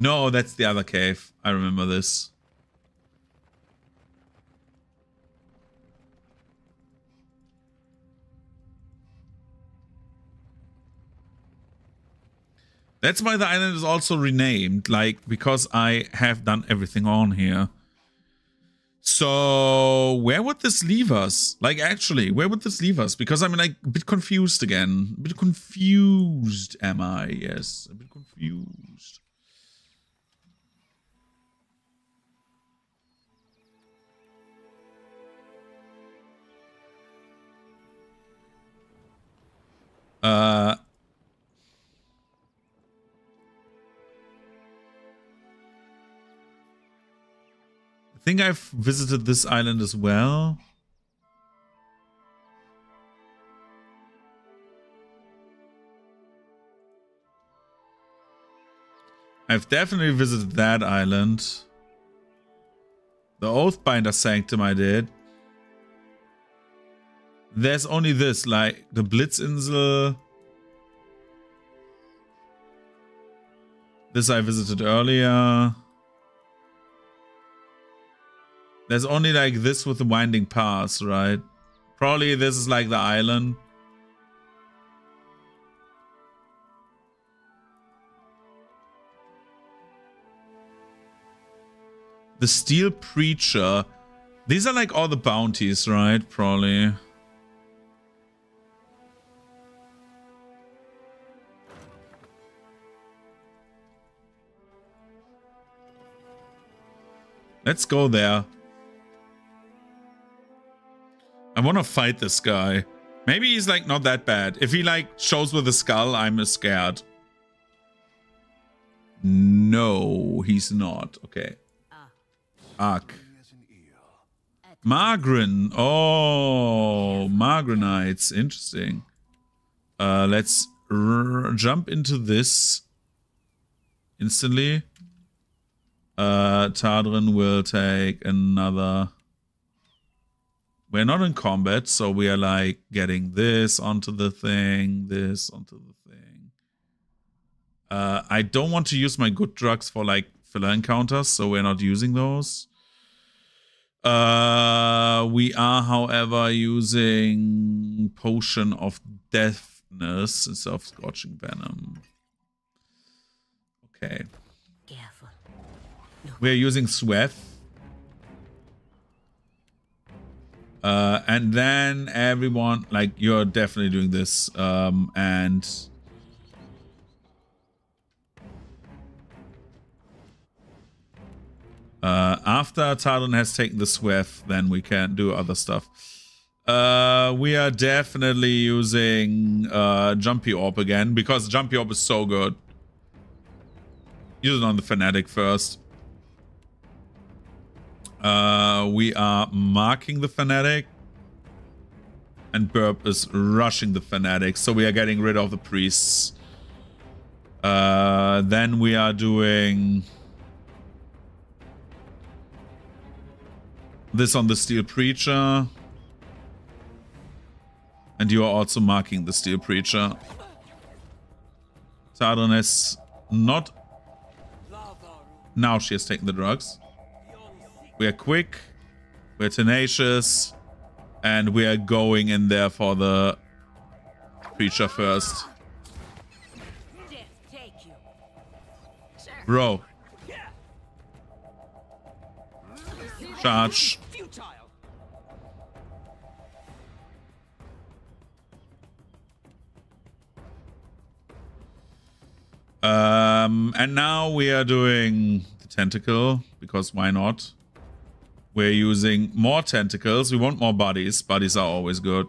No, that's the other cave. I remember this. That's why the island is also renamed, like, because I have done everything on here. So, where would this leave us? Like, actually, where would this leave us? Because I'm, like, a bit confused again. A bit confused, am I? Yes, a bit confused. I think I've visited this island as well. I've definitely visited that island. The Oathbinder Sanctum I did. There's only this, like the Blitzinsel. This I visited earlier. There's only like this with the winding paths, right? Probably this is like the island. The Steel Preacher. These are like all the bounties, right? Probably. Let's go there. I want to fight this guy. Maybe he's like not that bad. If he like shows with a skull, I'm scared. No, he's not. Okay. Ark. Margren. Oh, Margrenites. Interesting. Let's jump into this instantly. Tardren will take another. We're not in combat, so we are like getting this onto the thing, this onto the thing. I don't want to use my good drugs for like filler encounters, so we're not using those. We are, however, using Potion of Deafness instead of Scorching Venom. Okay. Careful. We're using Sweat. And then everyone, like, you're definitely doing this. And after Tardren has taken the Sweat, then we can do other stuff. We are definitely using Jumpy Orb again, because Jumpy Orb is so good. Use it on the Fanatic first. We are marking the Fanatic. And Burp is rushing the Fanatic. So we are getting rid of the priests. Then we are doing this on the Steel Preacher. And you are also marking the Steel Preacher. Tardren is not... Now she has taken the drugs. We are quick. We're tenacious. And we are going in there for the Preacher first. Bro. Charge. And now we are doing the Tentacle, because why not? We're using more tentacles. We want more bodies. Bodies are always good.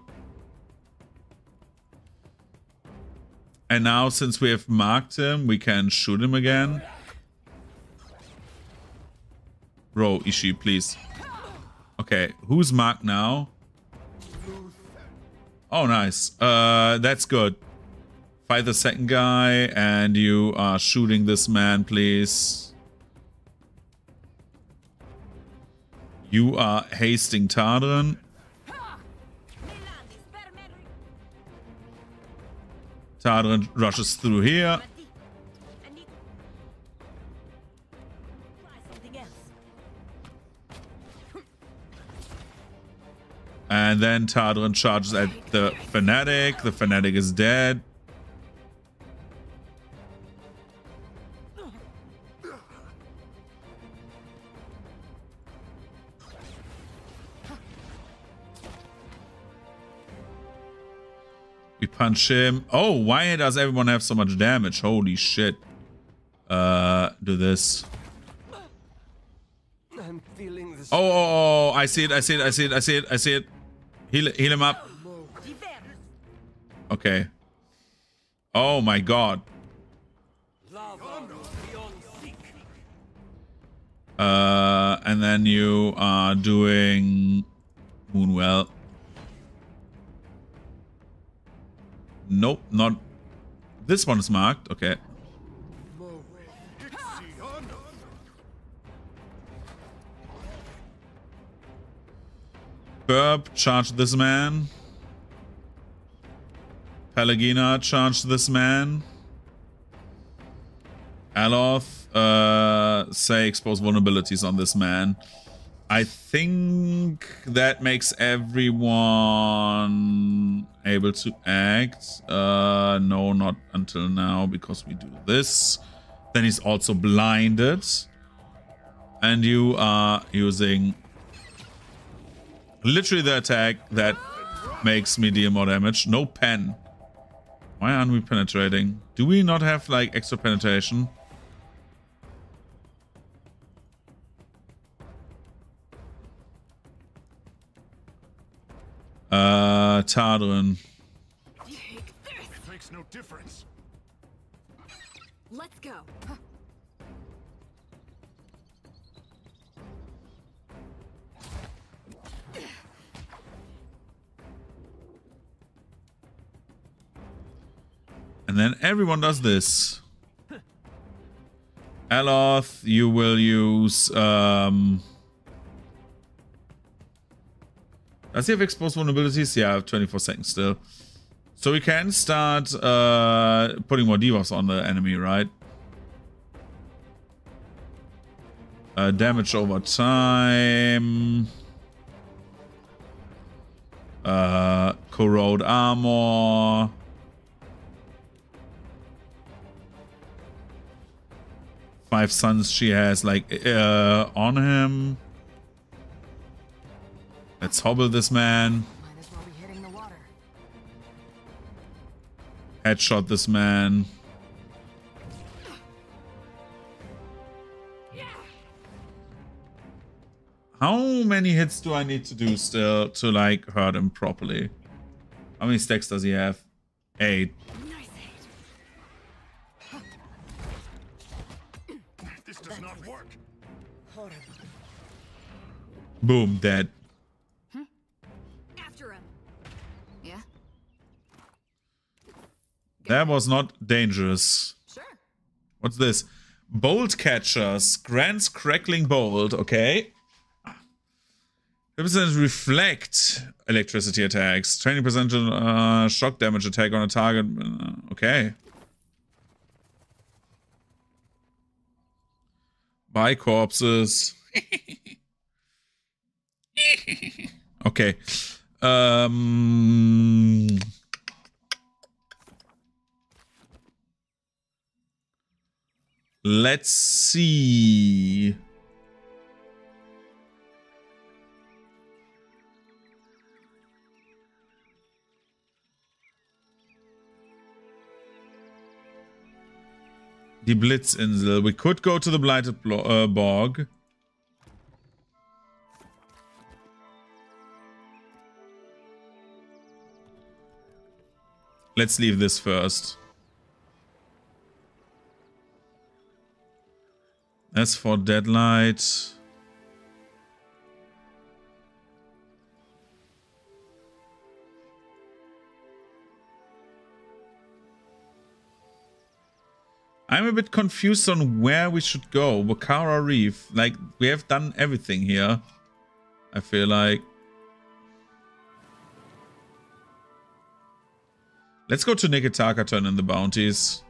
And now, since we have marked him, we can shoot him again. Bro, Ishii, please. Okay, who's marked now? Oh, nice. That's good. Fight the second guy, and you are shooting this man, please. You are hasting Tardren. Tardren rushes through here. And then Tardren charges at the Fanatic. The Fanatic is dead. We punch him. Oh, why does everyone have so much damage? Holy shit. Do this. I'm feeling this. Oh, I see it, I see it, I see it, I see it, I see it. Heal him up. Okay. Oh my god. And then you are doing Moonwell. Nope, not. This one is marked. Okay. Burp, charge this man. Pelagina, charge this man. Aloth, say expose vulnerabilities on this man. I think that makes everyone able to act. No, not until now, because we do this. Then he's also blinded. And you are using literally the attack that makes me deal more damage. No pen. Why aren't we penetrating? Do we not have like extra penetration? Tardrin. It makes no difference. Let's go. And then everyone does this. Aloth, you will use... Does he have exposed vulnerabilities? Yeah, I have 24 seconds still. So we can start putting more debuffs on the enemy, right? Damage over time. Corrode armor. Five suns she has like on him. Let's hobble this man. Might as well be hitting the water. Headshot this man. How many hits do I need to do still to like hurt him properly? How many stacks does he have? 8. This does not work. Boom, dead. After him. Yeah. That was not dangerous. Sure. What's this? Bolt catchers. Grants crackling bolt. Okay. 50% reflect electricity attacks. 20% shock damage attack on a target. Okay. Buy corpses. Okay. Let's see. Die Blitzinsel. We could go to the Blighted Bog. Let's leave this first. As for Deadlight... I'm a bit confused on where we should go. Wakara Reef. Like, we have done everything here. I feel like. Let's go to Nikitaka, turn in the bounties.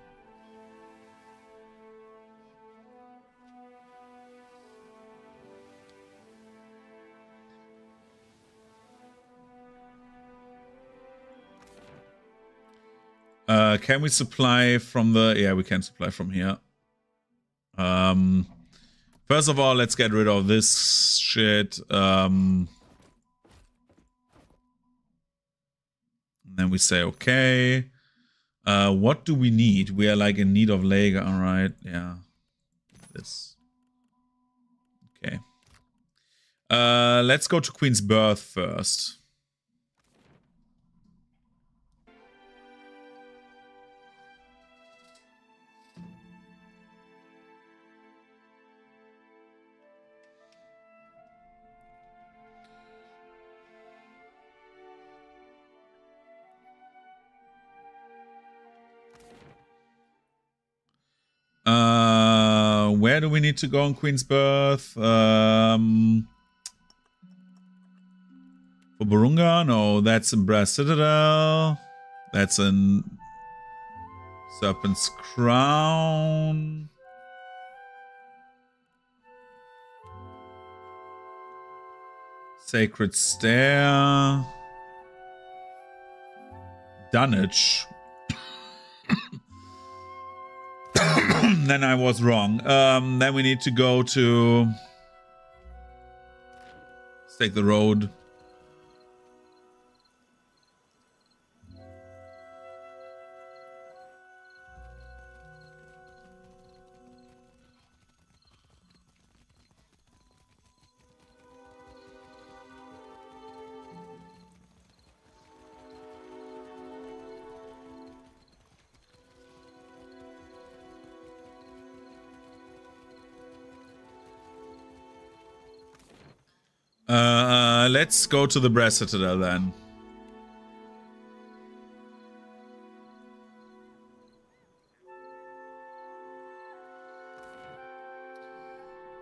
Can we supply from the... Yeah, we can supply from here. First of all, let's get rid of this shit. And then we say, okay. What do we need? We are like in need of Lega, alright. Yeah. This. Okay. Let's go to Queen's Birth first. Where do we need to go on Queen's Birth? For Burunga? No, that's in Brass Citadel. That's in Serpent's Crown. Sacred Stair. Dunwich. Then I was wrong. Then we need to go to Let's take the road. Let's go to the Brass Citadel then.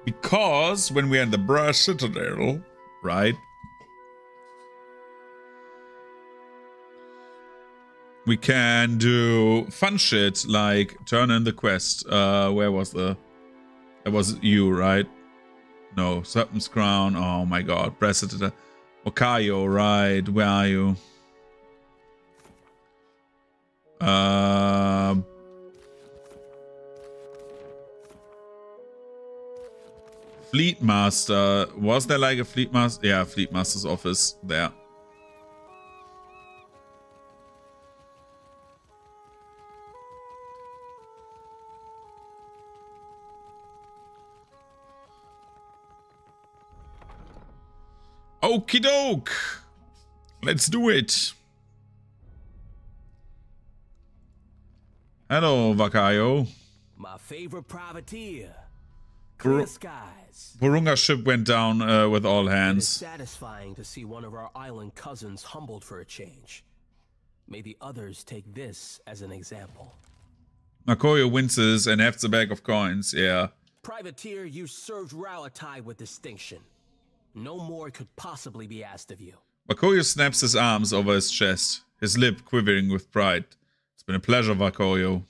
Because when we're in the Brass Citadel, right, we can do fun shit like turn in the quest. Where was the... That was you, right? No, Serpent's Crown. Oh my god. Brass Citadel. Okayo, right. Where are you? Fleet Master. Was there like a Fleet Master? Yeah, Fleet Master's office there. Okie doke. Let's do it. Hello, Wakayo. My favorite privateer. Clear skies. Burunga's ship went down with all hands. It's satisfying to see one of our island cousins humbled for a change. May the others take this as an example. Makoyo winces and hefts a bag of coins. Yeah. Privateer, you served Ralatai with distinction. No more could possibly be asked of you. Makoyo snaps his arms over his chest, his lip quivering with pride. It's been a pleasure, Makoyo.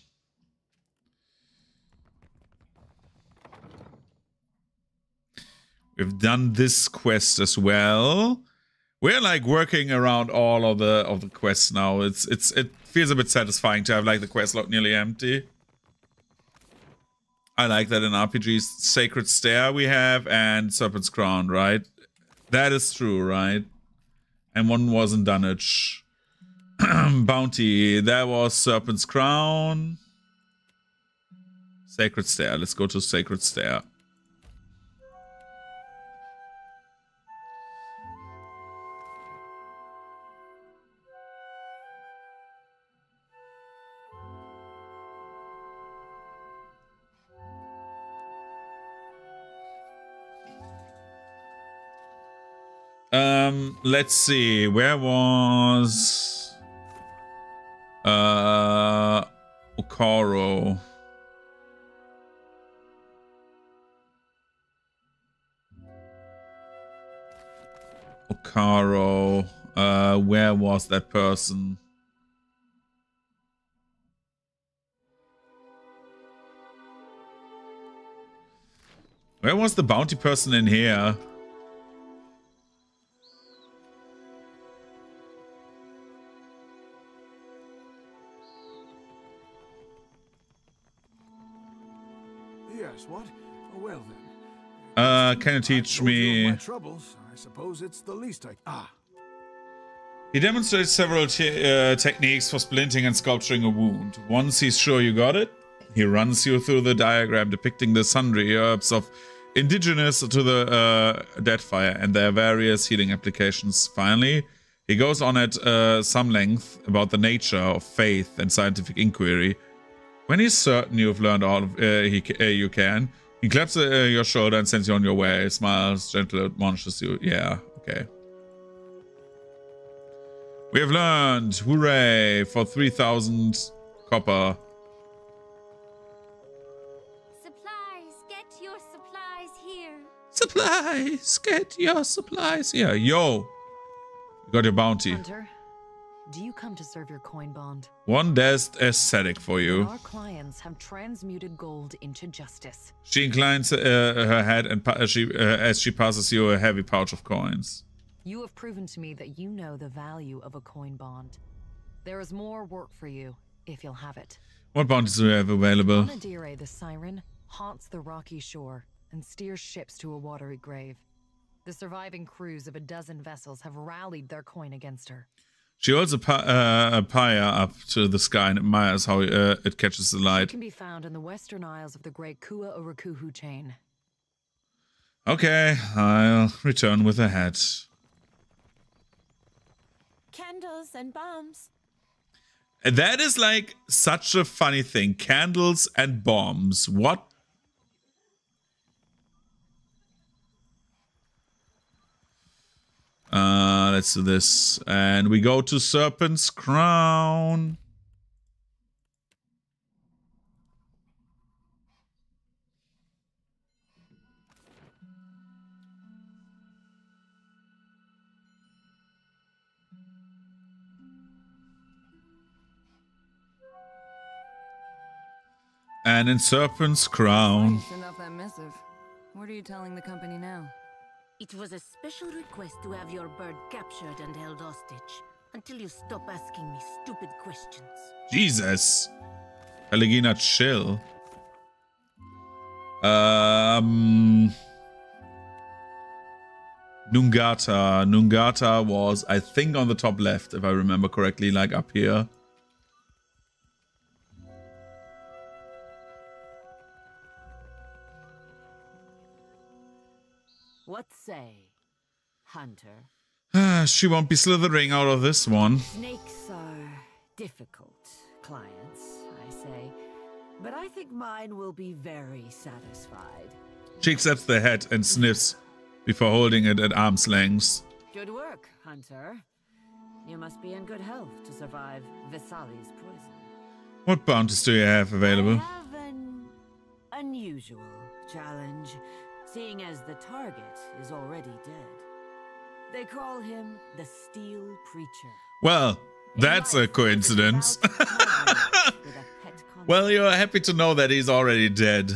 We've done this quest as well. We're like working around all of the quests now. It feels a bit satisfying to have like the quest log nearly empty. I like that in RPGs. Sacred Stair we have and Serpent's Crown, right? That is true, right? And one was in Dunwich. Bounty. That was Serpent's Crown. Sacred Stair. Let's go to Sacred Stair. Let's see. Where was Okaro? Okaro. Where was that person? Where was the bounty person in here? Yes, what? Oh, well then. Can you teach me? My troubles. I suppose it's the least I. Ah. He demonstrates several techniques for splinting and sculpturing a wound. Once he's sure you got it, he runs you through the diagram depicting the sundry herbs of indigenous to the Deadfire and their various healing applications. Finally, he goes on at some length about the nature of faith and scientific inquiry. When he's certain you've learned all of you can, he claps your shoulder and sends you on your way. Smiles, gently admonishes you. Yeah, okay. We have learned. Hooray for 3,000 copper. Supplies, get your supplies here. Supplies, get your supplies here. Yo, you got your bounty. Hunter, do you come to serve your coin bond? One desk aesthetic for you. Our clients have transmuted gold into justice. She inclines her head and as she passes you a heavy pouch of coins. You have proven to me that you know the value of a coin bond. There is more work for you, if you'll have it. What bounties do we have available? Onodire the Siren haunts the rocky shore and steers ships to a watery grave. The surviving crews of a dozen vessels have rallied their coin against her. She holds a pyre up to the sky and admires how it catches the She light. can be found in the western isles of the great Kua Urakuhu chain. Okay, I'll return with a hat. Candles and bombs. That is like such a funny thing. Candles and bombs. What? Let's do this. And we go to Serpent's Crown. And in Serpent's Crown. Send off that missive. What are you telling the company now? It was a special request to have your bird captured and held hostage until you stop asking me stupid questions. Jesus. Pelagina, chill. Nungata. Nungata was, I think, on the top left, if I remember correctly, like up here. What say, Hunter? She won't be slithering out of this one. Snakes are difficult clients, I say. But I think mine will be very satisfied. She accepts the head and sniffs before holding it at arm's length. Good work, Hunter. You must be in good health to survive Visali's poison. What bounties do you have available? I have an unusual challenge, seeing as the target is already dead. They call him the Steel Preacher. Well, that's a coincidence. Well, you're happy to know that he's already dead.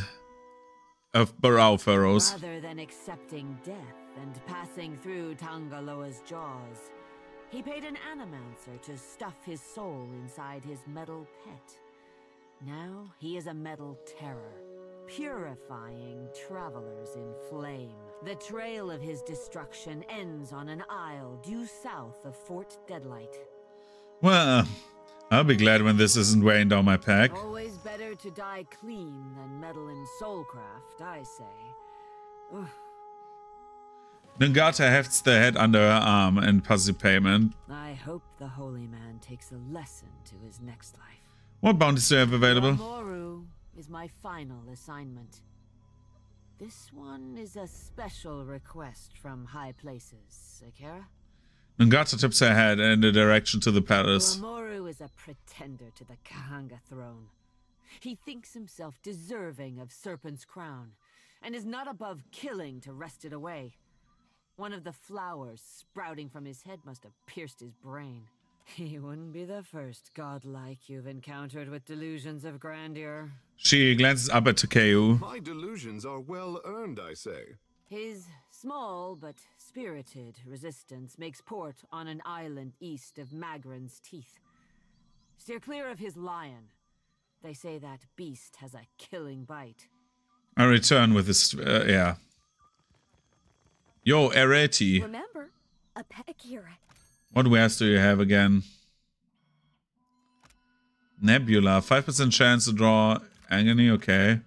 Of brow furrows. Rather than accepting death and passing through Tangaloa's jaws, he paid an animancer to stuff his soul inside his metal pet. Now he is a metal terror, purifying travelers in flame. The trail of his destruction ends on an isle due south of Fort Deadlight. Well, I'll be glad when this isn't weighing down my pack. Always better to die clean than meddle in soulcraft, I say. Ugh. Nungata hefts the head under her arm and passes payment. I hope the holy man takes a lesson to his next life. What bounties do you have available? Moru is my final assignment. This one is a special request from high places, Akira. Nungata tips her head in the direction to the palace. Moru is a pretender to the Kahanga throne. He thinks himself deserving of Serpent's Crown, and is not above killing to wrest it away. One of the flowers sprouting from his head must have pierced his brain. He wouldn't be the first godlike you've encountered with delusions of grandeur. She glances up at Takeo. My delusions are well earned, I say. His small but spirited resistance makes port on an island east of Magran's Teeth. Steer clear of his lion. They say that beast has a killing bite. I return with this, yeah. Yo, Areti. Remember, a pet Akira. What wares do you have again? Nebula, 5% chance to draw agony, okay.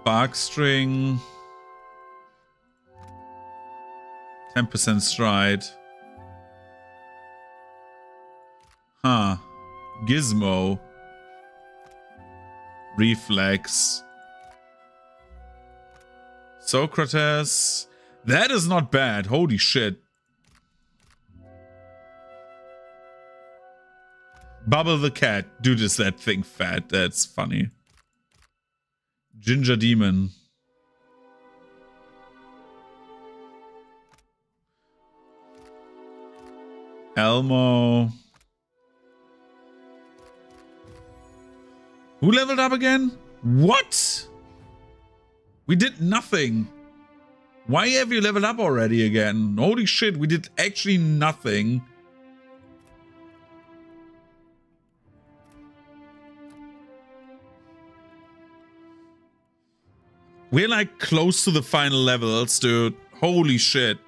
Bark string. 10% stride. Huh. Gizmo. Reflex. Socrates. That is not bad. Holy shit. Bubble the cat. Dude, is that thing fat? That's funny. Ginger Demon. Elmo. Who leveled up again? What? We did nothing. Why have you leveled up already again? Holy shit, we did actually nothing. We're like close to the final levels, dude. Holy shit.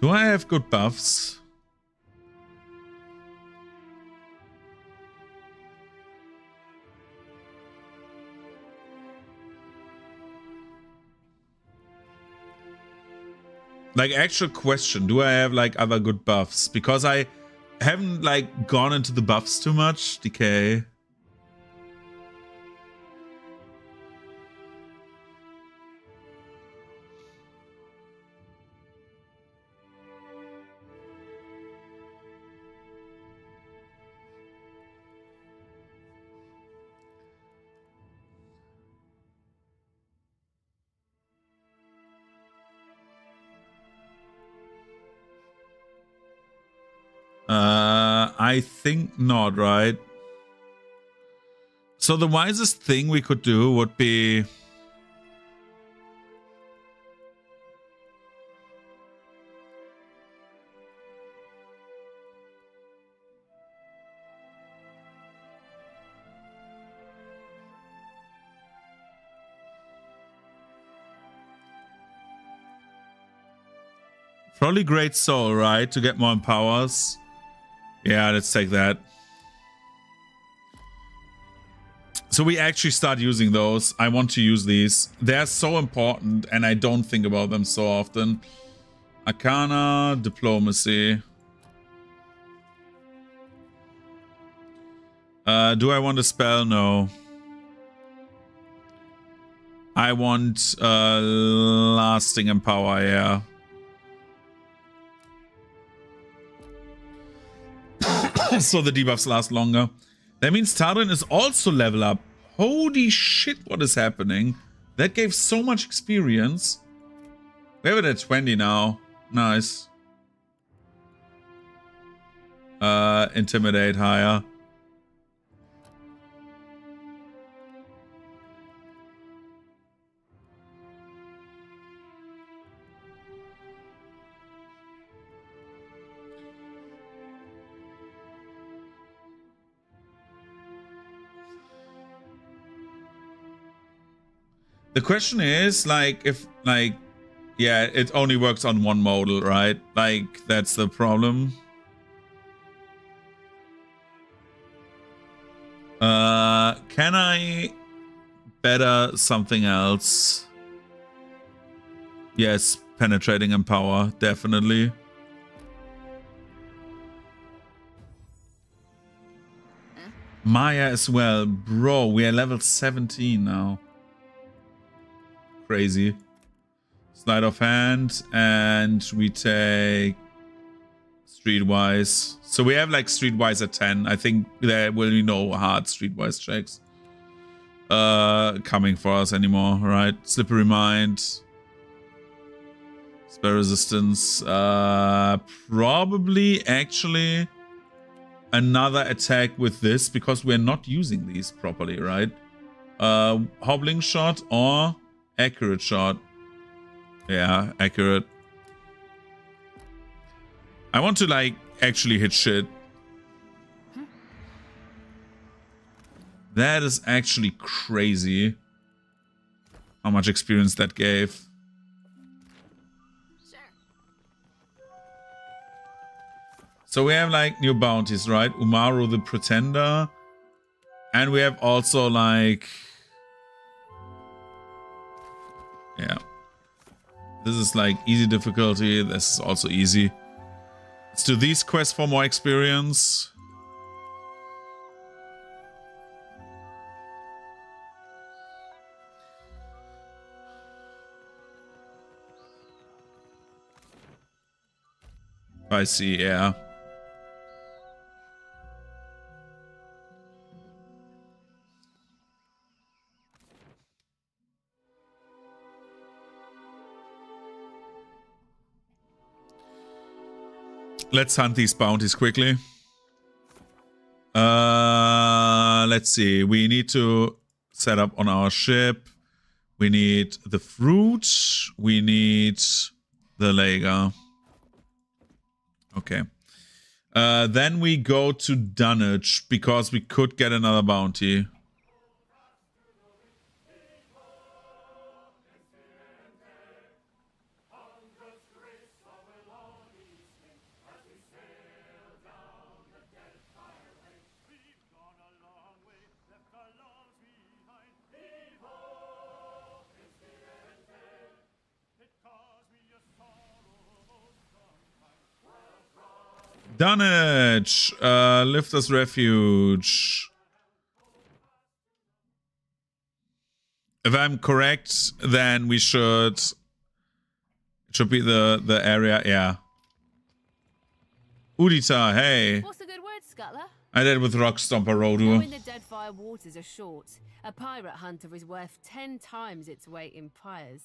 Do I have good buffs? Like, actual question, do I have like other good buffs? Because I haven't like gone into the buffs too much. Decay. I think not, right? So the wisest thing we could do would be... Probably Great Soul, right? To get more powers. Yeah, let's take that. So we actually start using those. I want to use these. They're so important and I don't think about them so often. Arcana, Diplomacy. Do I want a spell? No. I want Lasting Empower, yeah. So the debuffs last longer. That means Tardin is also level up. Holy shit, what is happening? That gave so much experience. We have it at 20 now. Nice. Intimidate higher. The question is, like, if, like, yeah, it only works on one model, right? Like, that's the problem. Can I better something else? Yes, Penetrating Empower, definitely. Maya as well. Bro, we are level 17 now. Crazy. Sleight of hand, and we take Streetwise. So we have like Streetwise at 10. I think there will be no hard Streetwise checks coming for us anymore, right? Slippery Mind. Spell Resistance. Probably actually another attack with this because we're not using these properly, right? Hobbling Shot or Accurate Shot. Yeah, accurate. I want to, like, actually hit shit. That is actually crazy. How much experience that gave. So we have, like, new bounties, right? Umaru the Pretender. And we have also, like... Yeah. This is, like, easy difficulty. This is also easy. Let's do these quests for more experience. I see, yeah. Let's hunt these bounties quickly. Let's see. We need to set up on our ship. We need the fruit. We need the Lega. Okay. Then we go to Dunwich because we could get another bounty. Dunwich, Lifter's Refuge. If I'm correct, then we should... It should be the area, yeah. Udita, hey. What's a good word, Scuttler? I did with Rockstomper Rodu. Knowing the Deadfire waters are short, a pirate hunter is worth 10 times its weight in pyres.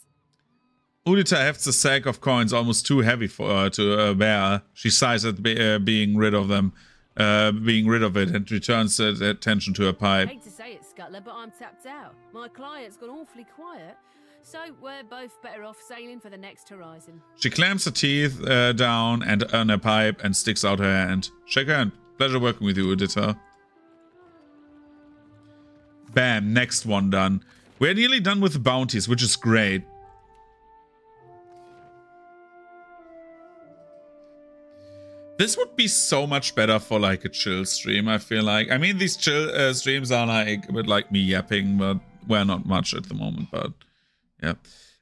Udita hefts a sack of coins almost too heavy for her to bear. She sighs at being rid of them, being rid of it, and returns attention to her pipe. I hate to say it, Scuttler, but I'm tapped out. My client's gone awfully quiet, so we're both better off sailing for the next horizon. She clamps her teeth down and on her pipe and sticks out her hand. Shake her hand. Pleasure working with you, Udita. Bam, next one done. We're nearly done with the bounties, which is great. This would be so much better for like a chill stream, I feel like. I mean, these chill streams are like a bit like me yapping, but well, not much at the moment, but yeah.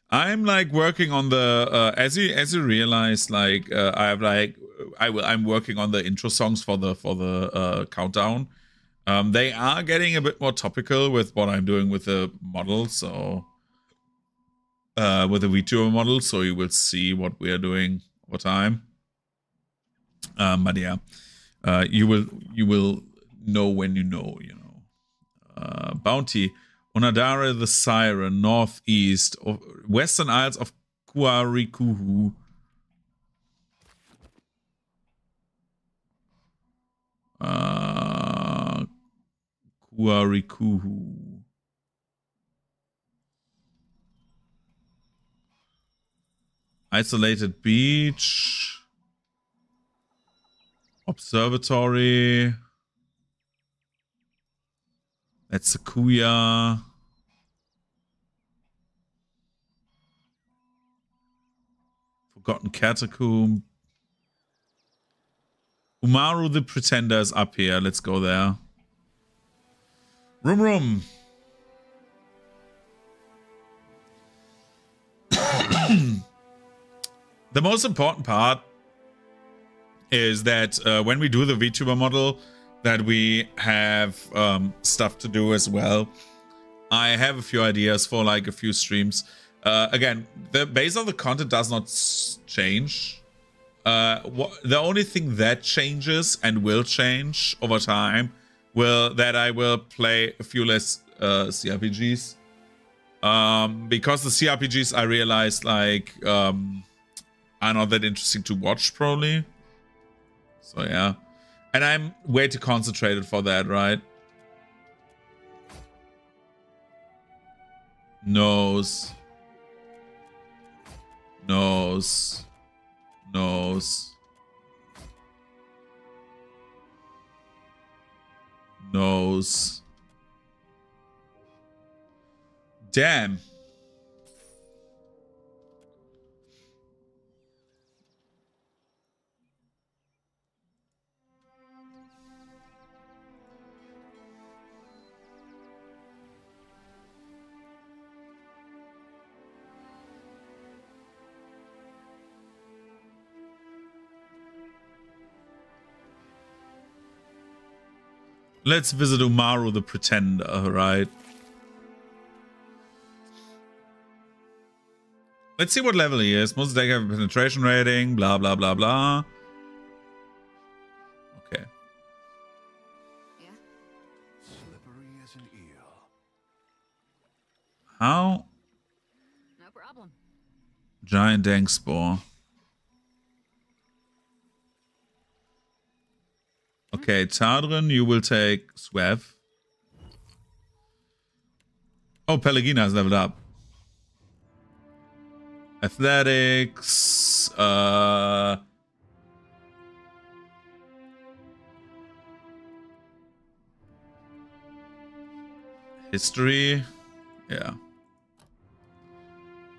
I'm like working on the as you realize, like I'm working on the intro songs for the countdown. They are getting a bit more topical with what I'm doing with the model, so with the VTuber model, so you will see what we are doing over time. But yeah, you will know when you know, you know. Bounty, Onadare the Siren, northeast of Western Isles of Kuarikuhu. Kuarikuhu. Isolated beach. Observatory. That's Sakuya. Forgotten Catacomb. Umaru the Pretender is up here. Let's go there. Room. The most important part is that when we do the VTuber model, that we have stuff to do as well. I have a few ideas for like a few streams. Again, the base of the content does not change. The only thing that changes and will change over time that I will play a few less CRPGs. Because the CRPGs I realized like are not that interesting to watch probably. So yeah. And I'm way too concentrated for that, right? Nose. Damn. Let's visit Umaru the Pretender, right? Let's see what level he is. Most deck have a penetration rating, blah, blah, blah, blah. Okay. Yeah. Slippery as an eel. How? No problem. Giant Dank Spore. Okay, Tadrin, you will take Swav. Oh, Pelagina has leveled up. Athletics. History. Yeah.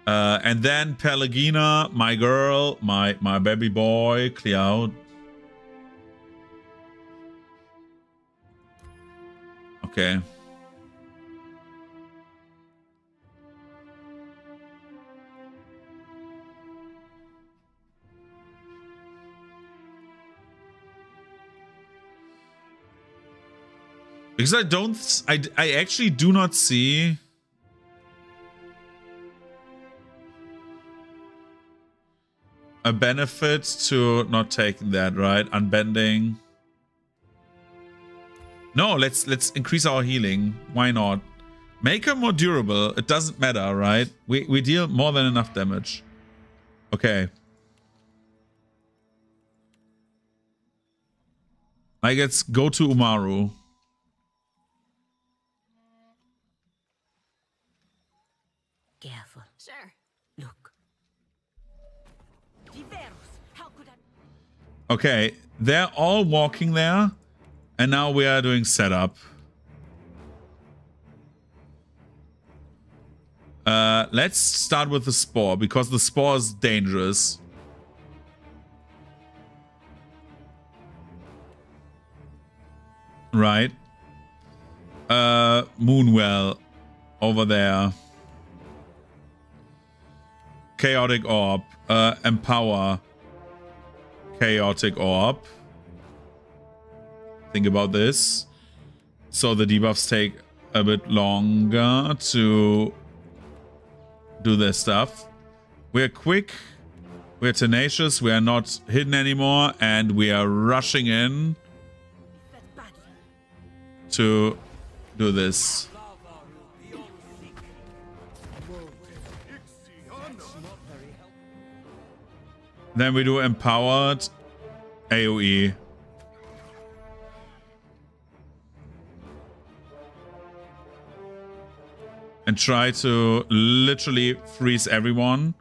And then Pelagina, my girl, my baby boy, Cloud. Okay. Because I actually do not see a benefit to not taking that, right? Unbending. No, let's increase our healing. Why not? Make her more durable. It doesn't matter, right? We deal more than enough damage. Okay. Like, let's go to Umaru. Careful. Sure. Look. How could I? Okay, they're all walking there, and now we are doing setup. Let's start with the spore, because the spore is dangerous. Right. Moonwell over there. Chaotic Orb. Empower. Chaotic Orb. Think about this. So the debuffs take a bit longer to do their stuff. We're quick. We're tenacious. We are not hidden anymore. And we are rushing in to do this. Then we do empowered AoE. And try to literally freeze everyone.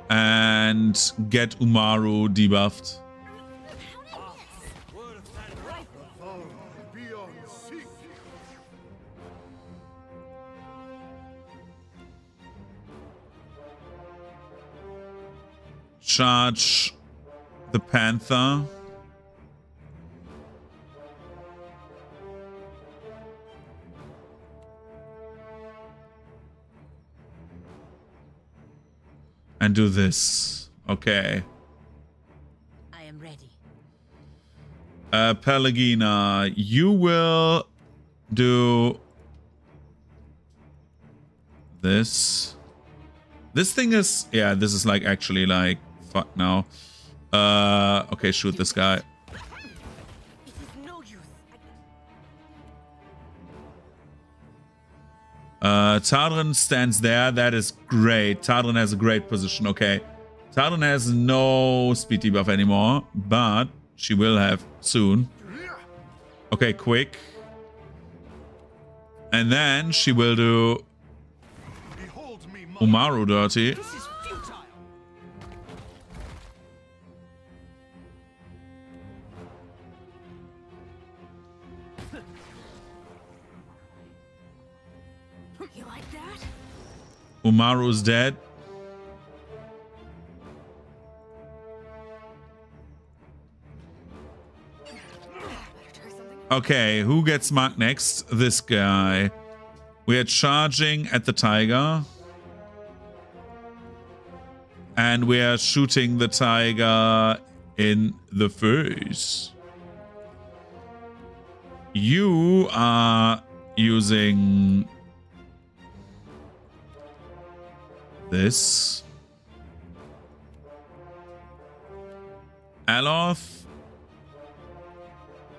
And get Umaru debuffed. Charge the Panther. And do this. Okay. I am ready. Pelagina, you will do this. This thing is, yeah, this is like actually like, fuck now. Okay, shoot this guy. Tadrin stands there. That is great. Tadrin has a great position. Okay. Tadrin has no speed debuff anymore, but she will have soon. Okay, quick. And then she will do Umaru dirty. You like that? Umaru's dead. Okay, who gets marked next? This guy. We are charging at the tiger. And we are shooting the tiger in the face. You are using this. Aloth.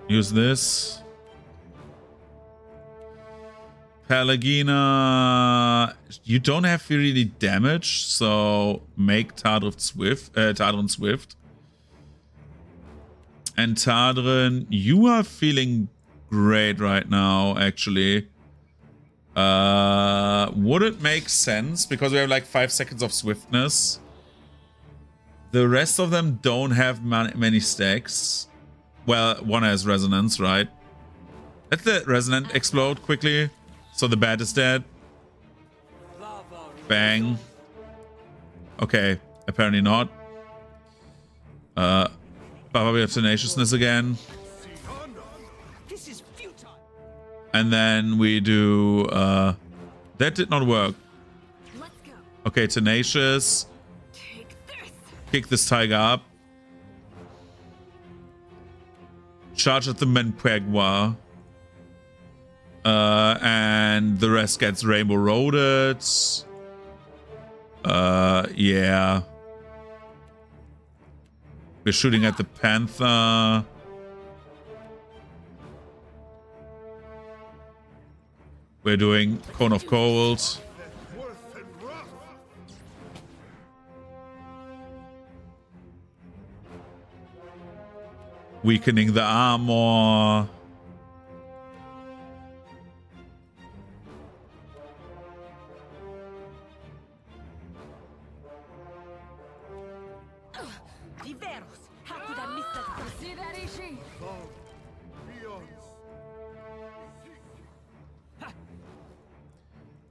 Use this. Pelagina, you don't have really damage, so make Tadrin swift. And Tadrin, you are feeling great right now, actually. Would it make sense? Because we have like 5 seconds of swiftness. The rest of them don't have many stacks. Well, one has resonance, right? Let the resonant explode quickly. So the bat is dead. Bang. Okay, apparently not. But we have tenaciousness again. And then we do that did not work. Okay, tenacious. Kick this tiger up. Charge at the Menpegwa. And the rest gets rainbow roaded. Yeah. We're shooting at the panther. We're doing Cone of Cold. Weakening the armor. How could I miss that? See that, Ishi?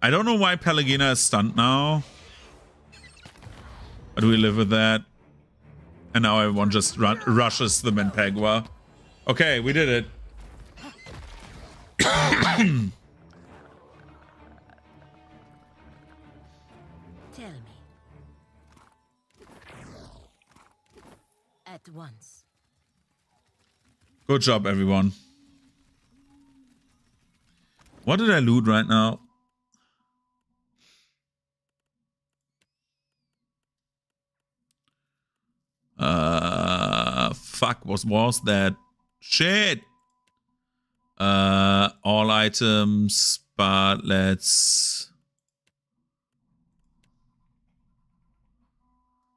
I don't know why Pelagina is stunned now. But we live with that. And now everyone just rushes the Menpegwa. Okay, we did it. Tell me. At once. Good job, everyone. What did I loot right now? Fuck, what was that? Shit! All items, but let's...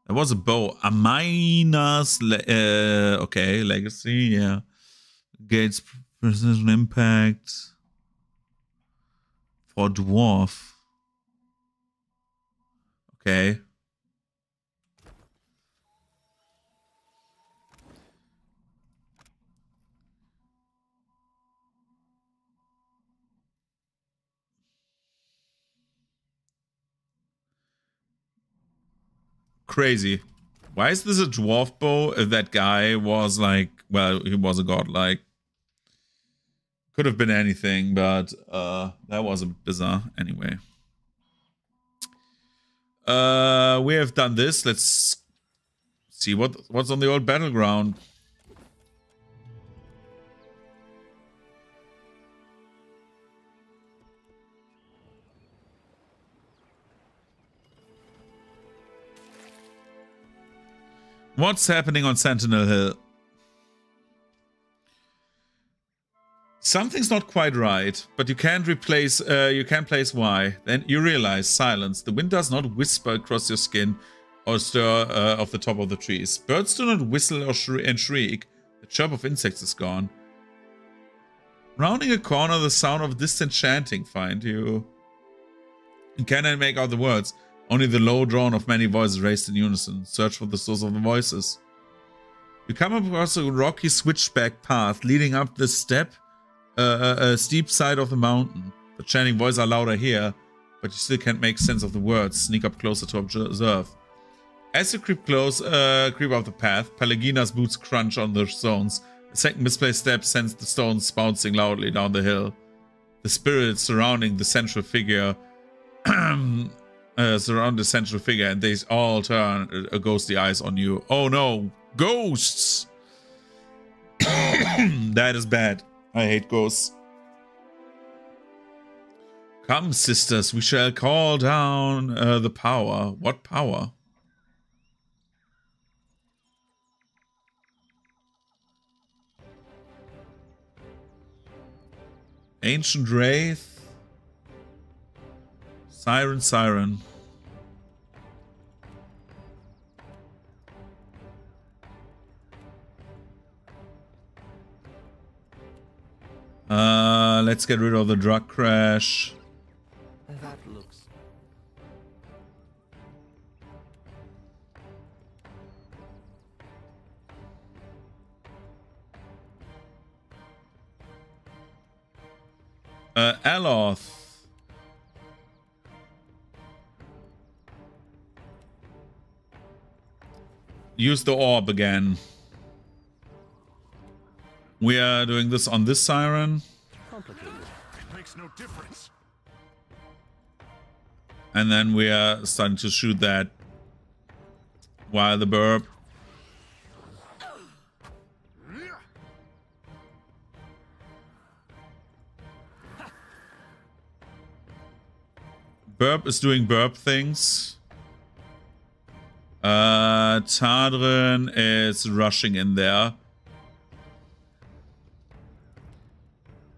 There was a bow. A minus... okay, legacy, yeah. Gates precision impact. For dwarf. Okay. Crazy. Why is this a dwarf bow if that guy was like, well, he was a godlike. Could have been anything, but that was a bizarre anyway. We have done this. Let's see what's on the old battleground. What's happening on Sentinel Hill? Something's not quite right, but you can't replace, you can't place Y. Then you realize, silence. The wind does not whisper across your skin or stir off the top of the trees. Birds do not whistle or shriek. The chirp of insects is gone. Rounding a corner, the sound of distant chanting find you. You cannot make out the words. Only the low drone of many voices raised in unison. Search for the source of the voices. You come across a rocky switchback path leading up the steep side of the mountain. The chanting voices are louder here, but you still can't make sense of the words. Sneak up closer to observe. As you creep up the path, Pelagina's boots crunch on the stones. A second misplaced step sends the stones bouncing loudly down the hill. The spirits surrounding the central figure and they all turn ghostly eyes on you. Oh no, ghosts! That is bad. I hate ghosts. Come, sisters, we shall call down the power. What power? Ancient Wraith. Siren. Let's get rid of the drug crash. That looks... Aloth. Use the orb again. We are doing this on this siren. complicated. It makes no difference. And then we are starting to shoot that while the burp. Burp is doing burp things. Tadrin is rushing in there.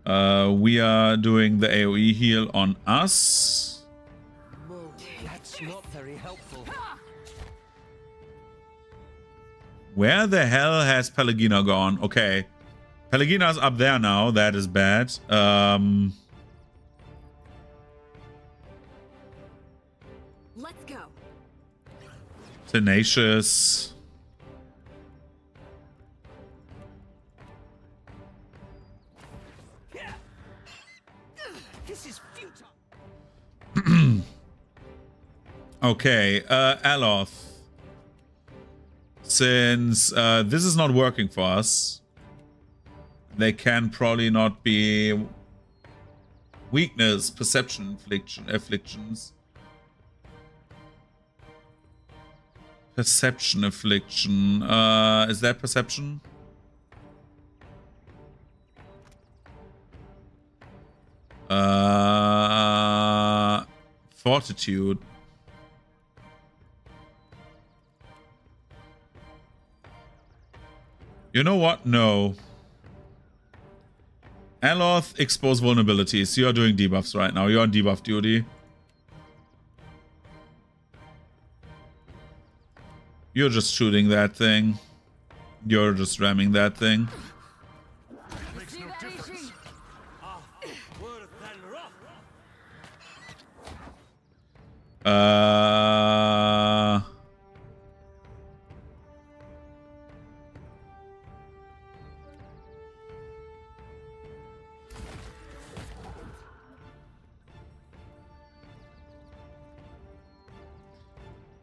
We are doing the AoE heal on us. That's not very helpful. Where the hell has Pelagina gone? Okay. Pelagina's up there now. That is bad. Let's go. Tenacious. This is futile. Okay, Aloth. Since this is not working for us, they can probably not be weakness, perception, afflictions. Perception affliction. Is that perception? Fortitude. You know what? No. Aloth, expose vulnerabilities. You are doing debuffs right now. You're on debuff duty. You're just shooting that thing. You're just ramming that thing. Makes no difference.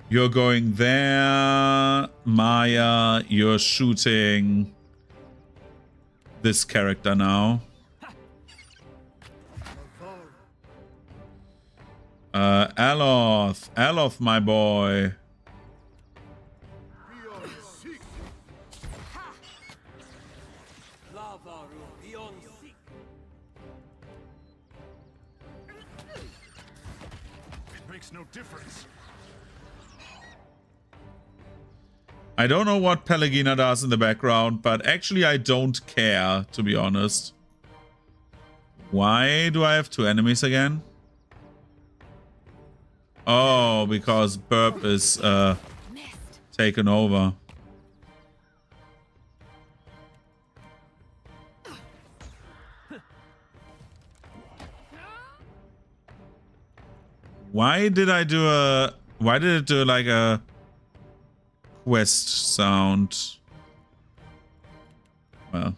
You're going there, Maya. You're shooting this character now. Aloth, my boy. It makes no difference. I don't know what Pelagina does in the background, but actually I don't care, to be honest. Why do I have two enemies again? Oh, because Burp is taken over. Why did it do like a quest sound? Well.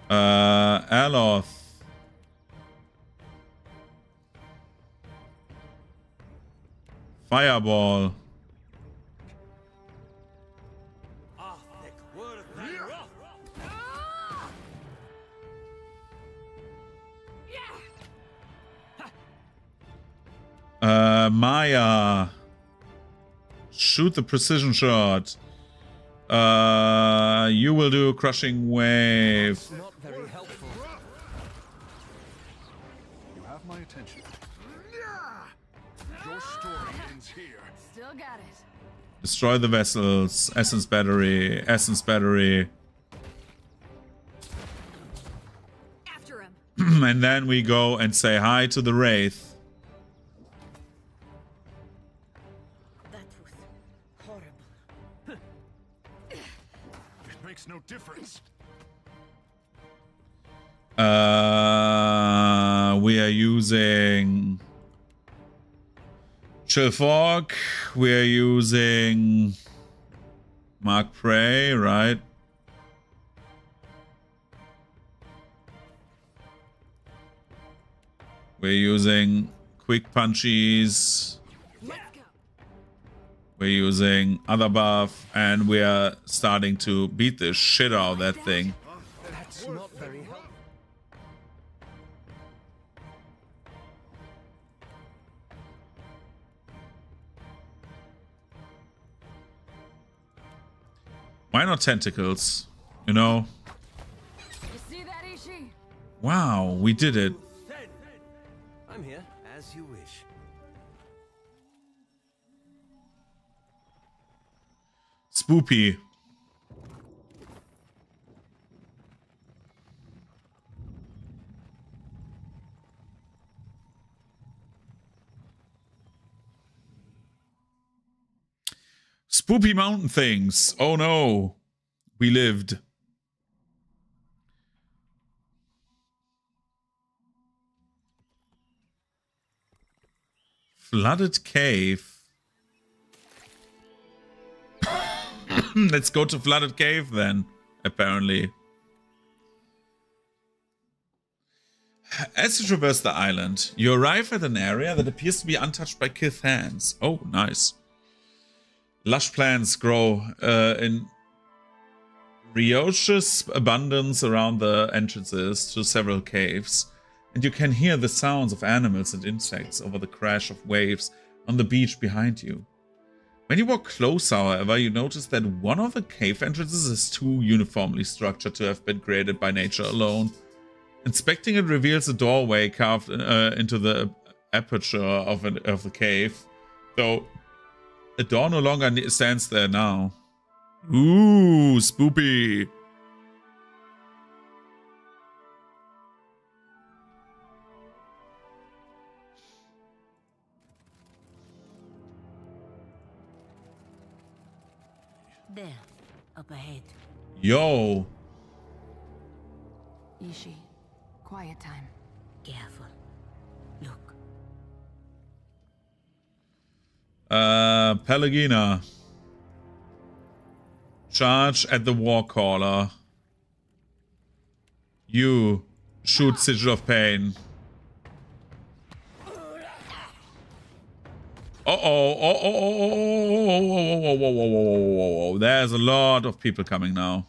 Aloth. Fireball. Maya. Shoot the precision shot. You will do crushing wave. Not very helpful. You have my attention. Your story ends here. Still got it. Destroy the vessels. Essence battery. Essence battery. After him. And then we go and say hi to the Wraith. That was horrible. difference. We are using Chill Fork. We are using Mark Prey, right? We're using Quick Punchies. We're using other buff, and we are starting to beat the shit out of that thing. That's not very helpful. Why not tentacles? You know? You see that, Ishi? Wow, we did it. I'm here, as you wish. Spoopy. Spoopy mountain things. Oh no. We lived. Flooded cave. Let's go to Flooded Cave then, apparently. As you traverse the island, you arrive at an area that appears to be untouched by Kith hands. Oh, nice. Lush plants grow in riotous abundance around the entrances to several caves, and you can hear the sounds of animals and insects over the crash of waves on the beach behind you. When you walk closer, however, you notice that one of the cave entrances is too uniformly structured to have been created by nature alone. Inspecting it reveals a doorway carved into the aperture of the cave, though a door no longer stands there now. Ooh, spoopy. There, up ahead. Yo. Ishi, quiet time. Careful. Look. Pelagina. Charge at the Warcaller. You shoot Sigil of Pain. There's a lot of people coming now.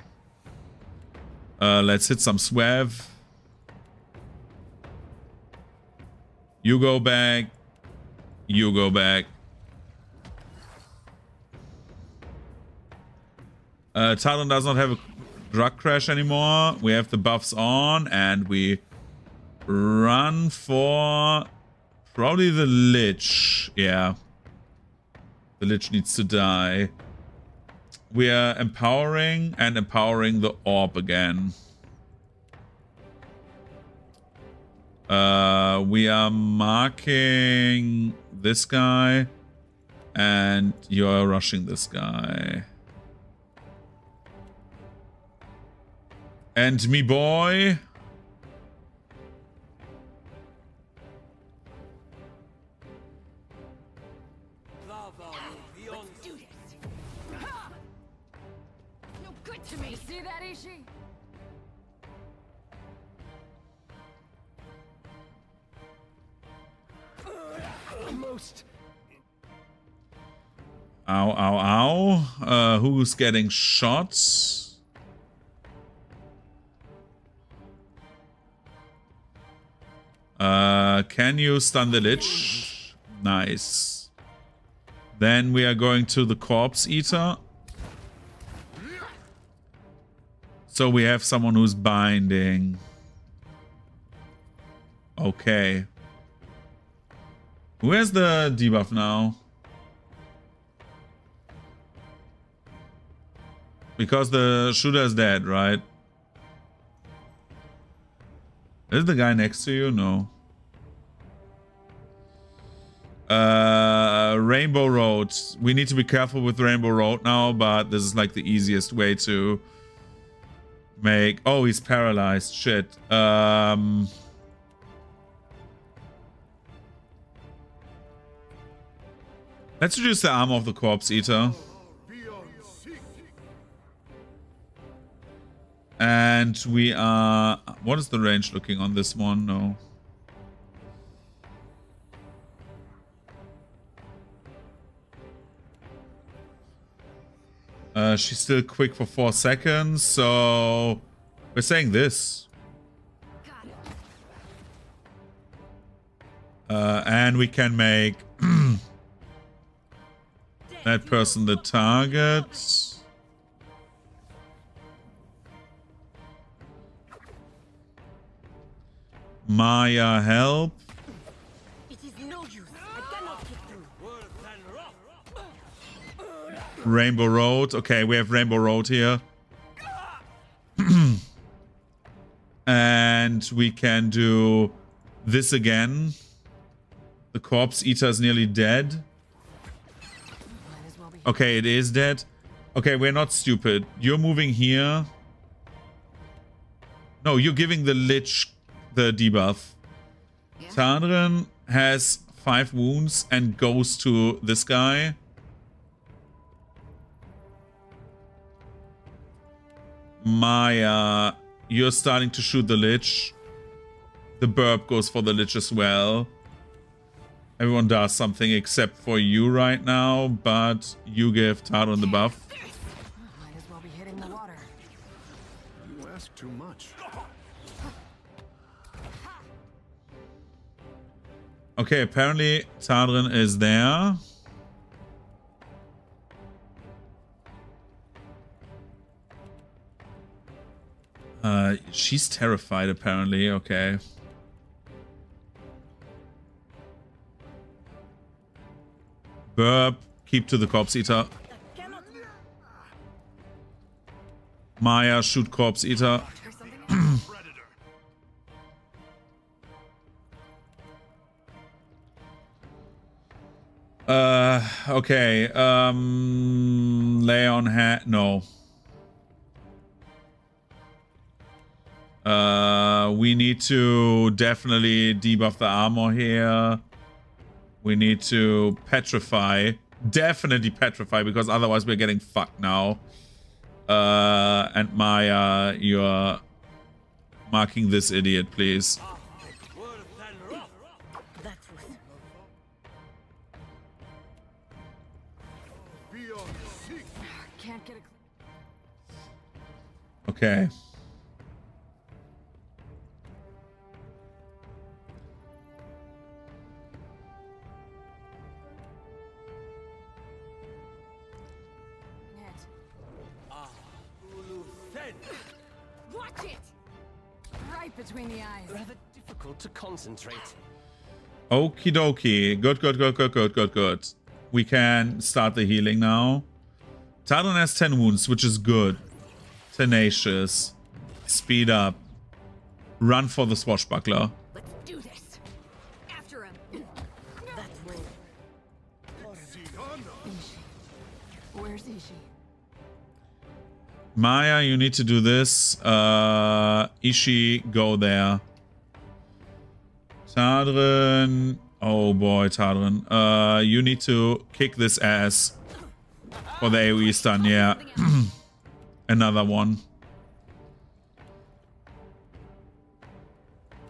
Let's hit some swav. You go back. You go back. Talon does not have a drug crash anymore. We have the buffs on, and we run for probably the Lich. Yeah. The Lich needs to die. We are empowering and empowering the orb again. We are marking this guy, and you're rushing this guy. And me boy. Let's do this. No good to me. See that, Ishi? Almost. Ow, ow, ow. Who's getting shots? Can you stun the Lich? Nice. Then we are going to the Corpse Eater. So we have someone who's binding. Okay. Who has the debuff now? Because the shooter is dead, right? Is the guy next to you? No. Rainbow Road. We need to be careful with Rainbow Road now, but this is like the easiest way to make... Oh, he's paralyzed. Shit. Let's reduce the armor of the Corpse Eater. And we are... What is the range looking on this one? No. She's still quick for 4 seconds, so... We're saying this. And we can make... that person the target. Maya, help. It is no use. I cannot get through. Rainbow Road. Okay, we have Rainbow Road here. And we can do this again. The Corpse Eater is nearly dead. Okay, it is dead. Okay, we're not stupid. You're moving here. No, you're giving the Lich the debuff. Yeah. Tadrin has 5 wounds and goes to this guy. Maya, you're starting to shoot the Lich. The Burp goes for the Lich as well. Everyone does something except for you right now, but you give Tadrin the buff. Might as well be hitting the water. You ask too much. Okay, apparently Tadrin is there. She's terrified apparently, okay. Burp, keep to the Corpse Eater. Maya, shoot Corpse Eater. Okay. Lay on hat. No. We need to definitely debuff the armor here. We need to petrify. Definitely petrify, because otherwise we're getting fucked now. And Maya, you're marking this idiot, please. Okay. Watch it! Right between the eyes. Rather difficult to concentrate. Okie dokie. Good, good, good, good, good, good, good. We can start the healing now. Tadrin has 10 wounds, which is good. Tenacious. Speed up. Run for the swashbuckler. Let's do this. After him. That's way. Where's Ishi? Maya, you need to do this. Ishi, go there. Tadrin. Oh boy, Tadrin. You need to kick this ass. For the AoE stun, yeah. Another one.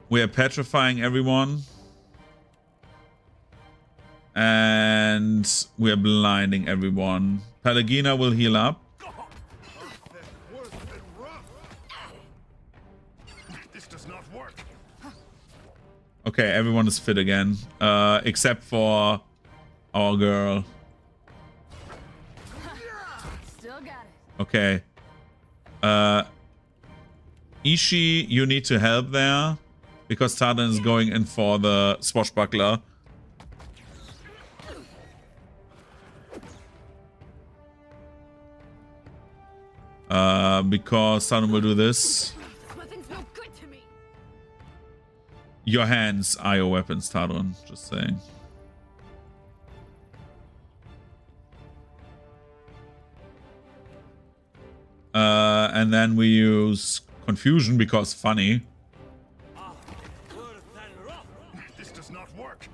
We are petrifying everyone. And we are blinding everyone. Pelagina will heal up. This does not work. Okay, everyone is fit again. Except for our girl. Still got it. Okay. Ishi, you need to help there. Because Tadrin is going in for the swashbuckler. Because Tadrin will do this. No good to me. Your hands are your weapons, Tadrin. Just saying. And then we use confusion because funny. This does not work.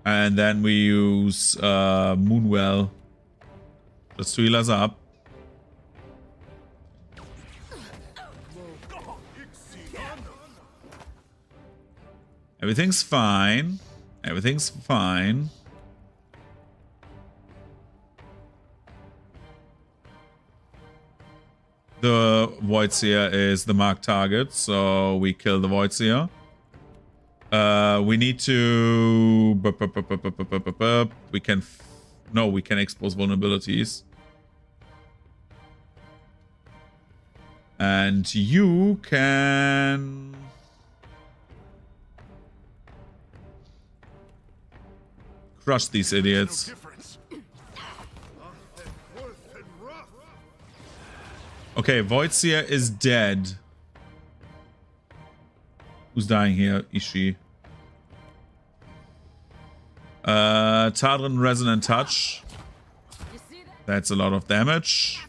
And then we use Moonwell just to heal us up. Everything's fine. Everything's fine. The Voidseer is the marked target, so we kill the Voidseer. We need to... We can... No, we can expose vulnerabilities. And you can... Crush these idiots. Okay, Voidseer is dead. Who's dying here? Ishii. Tadran Resonant Touch. That's a lot of damage.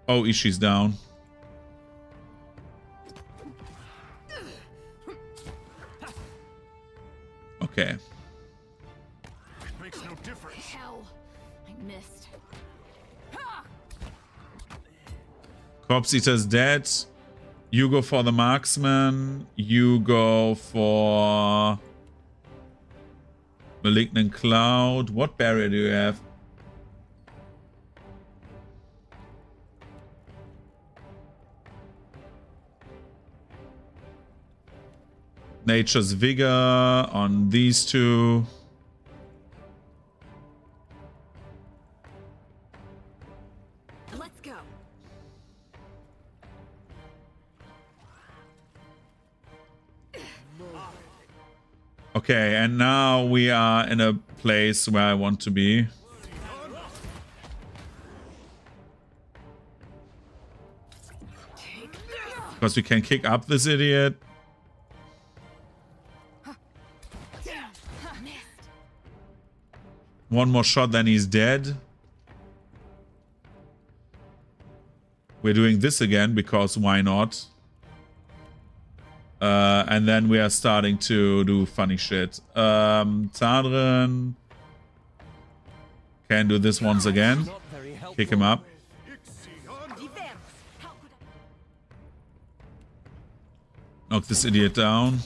Oh, Ishii's down. Okay. It makes no difference. Hell, I missed. Corpse Eater's dead. You go for the marksman. You go for Malignant Cloud. What barrier do you have? Nature's Vigor on these two. Let's go. Okay, and now we are in a place where I want to be. Because we can kick up this idiot. One more shot, then he's dead. We're doing this again, because why not? And then we are starting to do funny shit. Tadran can do this once again. Kick him up. Knock this idiot down.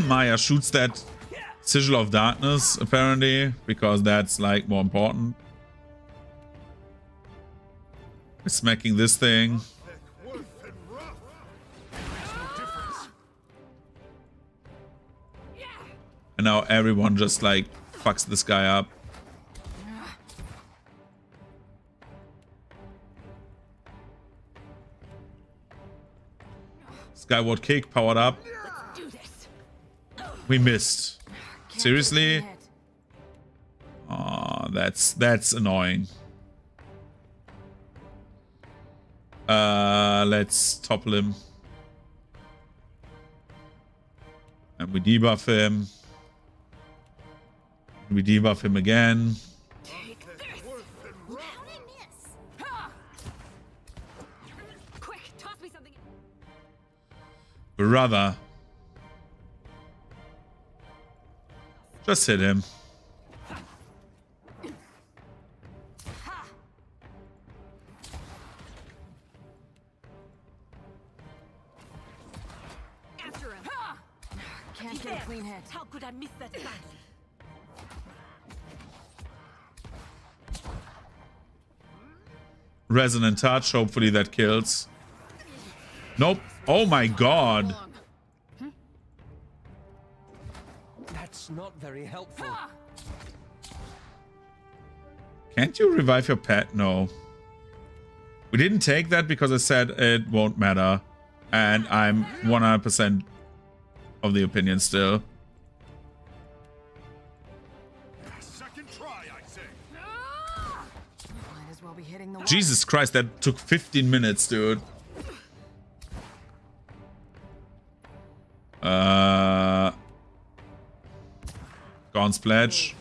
Maya shoots that Sigil of Darkness, apparently, because that's, like, more important. We're smacking this thing. And now everyone just, like, fucks this guy up. Skyward kick, powered up. We missed. Seriously? Aw, that's annoying. Let's topple him. And we debuff him. We debuff him again. Brother. Just hit him. After him. Can't get a clean head. How could I miss that badly? Resonant Touch. Hopefully that kills. Nope. Oh my god. That's not very helpful. Can't you revive your pet? No. We didn't take that because I said it won't matter. And I'm 100% of the opinion still. Second try, I say. Might as well be hitting the wall. Jesus Christ, that took 15 minutes, dude. down Splatch.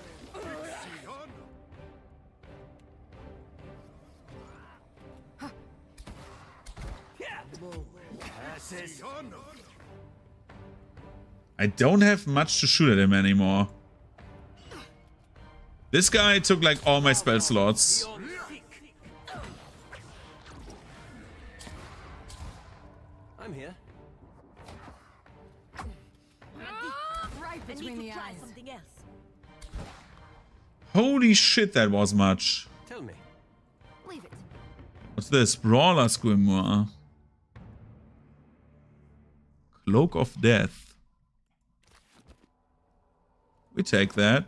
I don't have much to shoot at him anymore. This guy took like all my spell slots. I'm here. Right between the eyes. Holy shit, that was much. Tell me. Leave it. What's this? Brawler's Grimoire. Cloak of Death. We take that.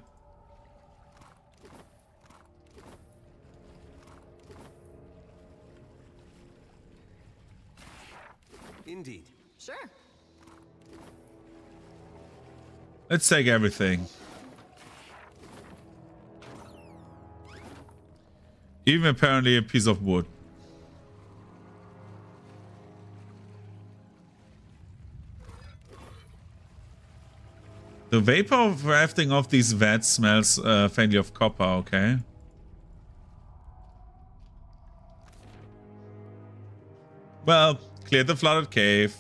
Indeed. Sure. Let's take everything. Even apparently a piece of wood. The vapor of rafting off these vats smells faintly of copper, okay. Well, clear the flooded cave.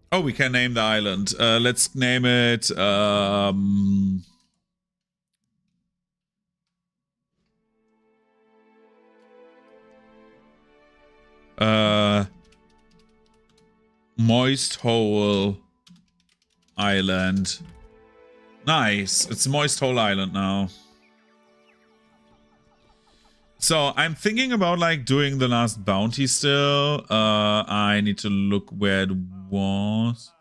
Oh, we can name the island. Let's name it Moist Hole Island. Nice. It's Moist Hole Island now. So I'm thinking about like doing the last bounty still. I need to look where it was.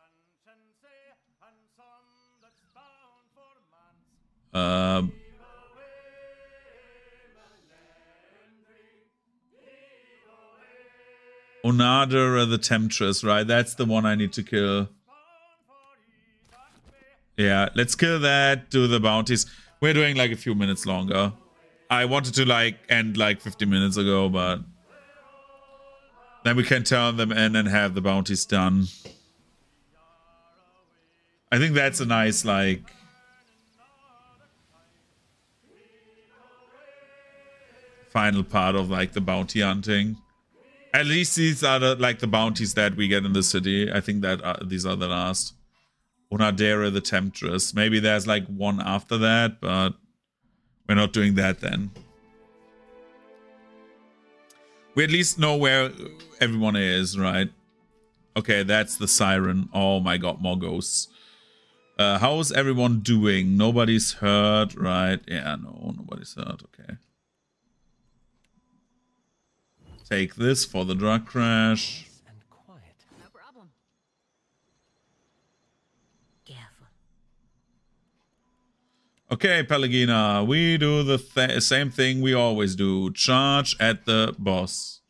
Onada the Temptress, right? That's the one I need to kill. Yeah, let's kill that, do the bounties. We're doing like a few minutes longer. I wanted to like end like 50 minutes ago, but then we can turn them in and have the bounties done. I think that's a nice like final part of like the bounty hunting. At least these are the, like the bounties that we get in the city. I think that these are the last. Onadera the Temptress. Maybe there's like one after that, but we're not doing that then. We at least know where everyone is, right? Okay, that's the siren. Oh my god, more ghosts. How's everyone doing? Nobody's hurt, right? Yeah, no, nobody's hurt. Okay. Take this for the drug crash. No problem. Okay, Pelagina, we do the same thing we always do. Charge at the boss.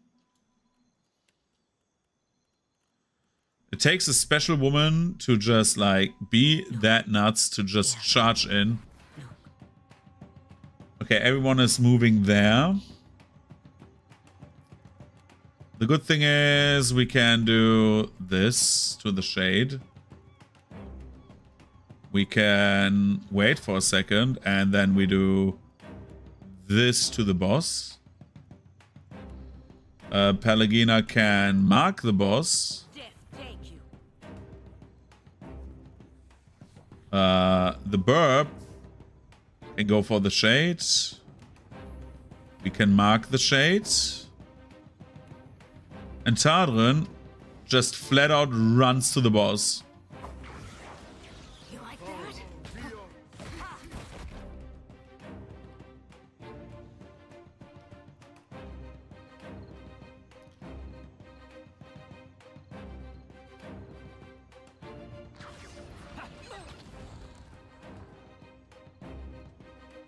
It takes a special woman to just like be that nuts to just charge in. Okay, everyone is moving there. The good thing is we can do this to the shade. We can wait for a second and then we do this to the boss. Pelagina can mark the boss. The burp can go for the shade. We can mark the shade. And Tadrin just flat out runs to the boss. You like that?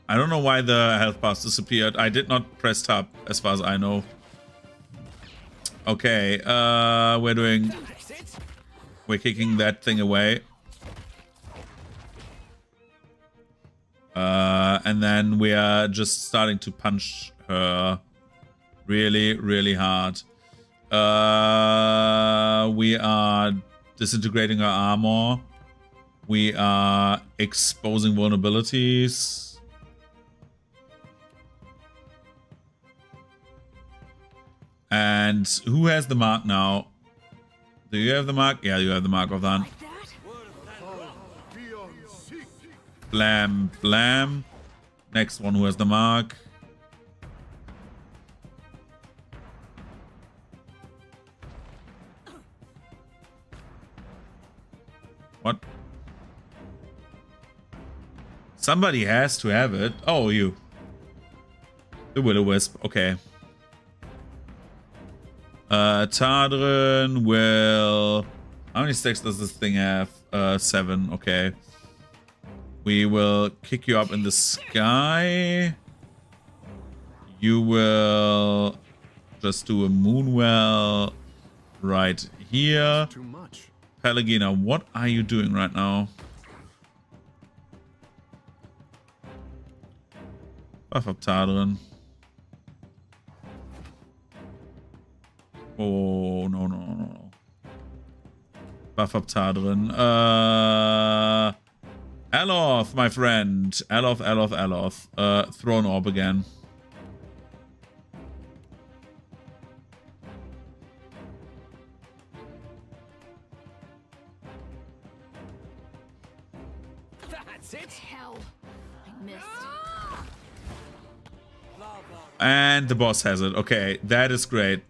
I don't know why the health bars disappeared. I did not press tab, as far as I know. Okay, we're kicking that thing away. And then we are just starting to punch her really, really hard. We are disintegrating her armor. We are exposing vulnerabilities. And who has the mark now? Do you have the mark? Yeah, you have the mark of that. Blam, blam. Next one who has the mark. What? Somebody has to have it. Oh, you. The Will-O-Wisp. Okay. Tadrin will... How many stacks does this thing have? 7. Okay. We will kick you up in the sky. You will just do a Moonwell right here. Too much. Pelagina, what are you doing right now? Buff up Tadrin. Oh, no, no, no, no. Buff up Tadrin. Aloth, my friend. Aloth, Aloth, Aloth. Throw an orb again. That's it. Hell, I missed. And the boss has it. Okay, that is great.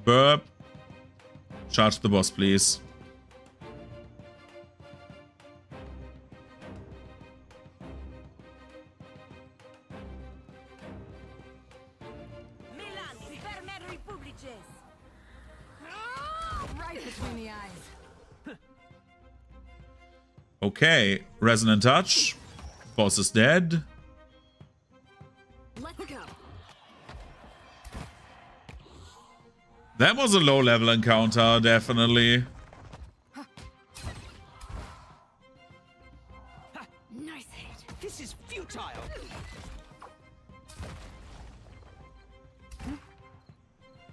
Burp. Charge the boss, please. Right between the eyes. Okay, Resonant Touch. Boss is dead. Let's go. That was a low-level encounter, definitely. Nice hit. This is futile.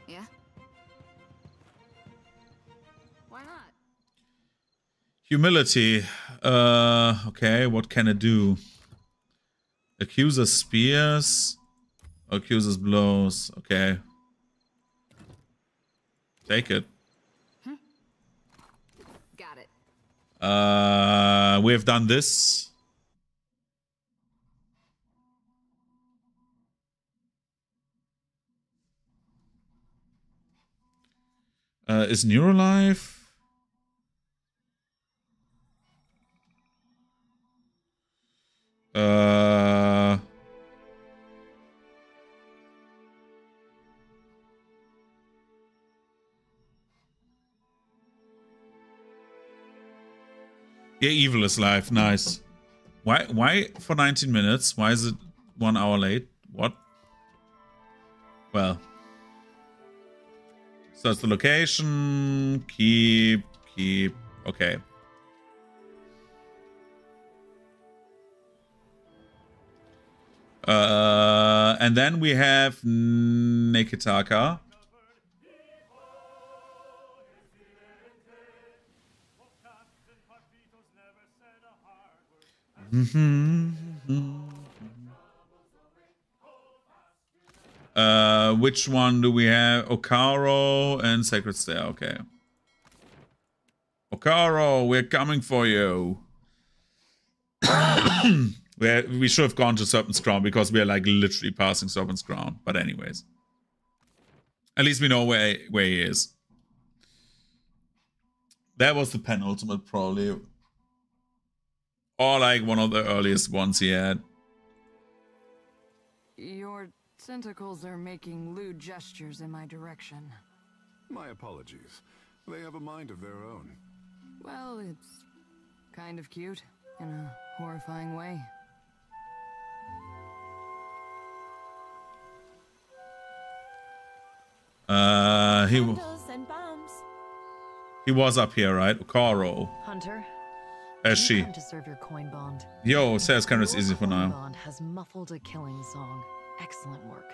Yeah? Why not? Humility. Okay, what can it do? Accuser spears. Accuser's blows. Okay. Take it. Got it. We have done this. Is Neurolife? Yeah, evil is life. Nice. Why for 19 minutes? Why is it 1 hour late? What? Well. Search the location. Keep. Okay. And then we have Nekitaka. Which one do we have? Okaro and Sacred Stair. Okay. Okaro, we're coming for you. We should have gone to Serpent's Crown because we are like literally passing Serpent's Crown. But anyways. At least we know where he is. That was the penultimate probably. Or like one of the earliest ones he had. Your tentacles are making lewd gestures in my direction. My apologies. They have a mind of their own. Well, it's kind of cute in a horrifying way. Candles and bombs. He was up here, right? Okaro. Hunter, As she. Come to serve your coin bond. Yo, sales camera is easy for Coin now. bond has muffled a killing song. Excellent work.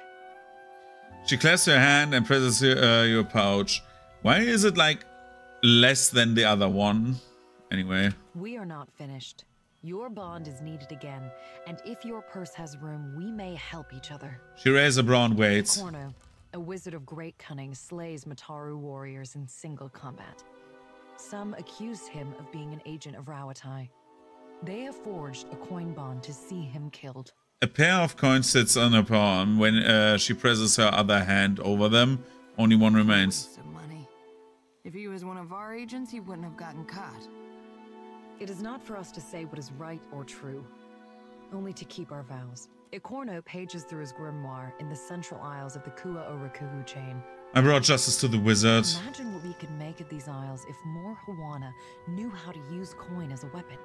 She clasps her hand and presses your pouch. Why is it like less than the other one? Anyway. We are not finished. Your bond is needed again, and if your purse has room, we may help each other. She raises a brown weight. Corno, a wizard of great cunning, slays Mataru warriors in single combat. Some accuse him of being an agent of Rawatai. They have forged a coin bond to see him killed. A pair of coins sits on her palm. When she presses her other hand over them, only one remains. Some money. If he was one of our agents, he wouldn't have gotten caught. It is not for us to say what is right or true, only to keep our vows. Ikorno pages through his grimoire in the central aisles of the Kua Orakuhu chain. I brought justice to the wizard. Imagine what we could make of these aisles if more Huana knew how to use coin as a weapon.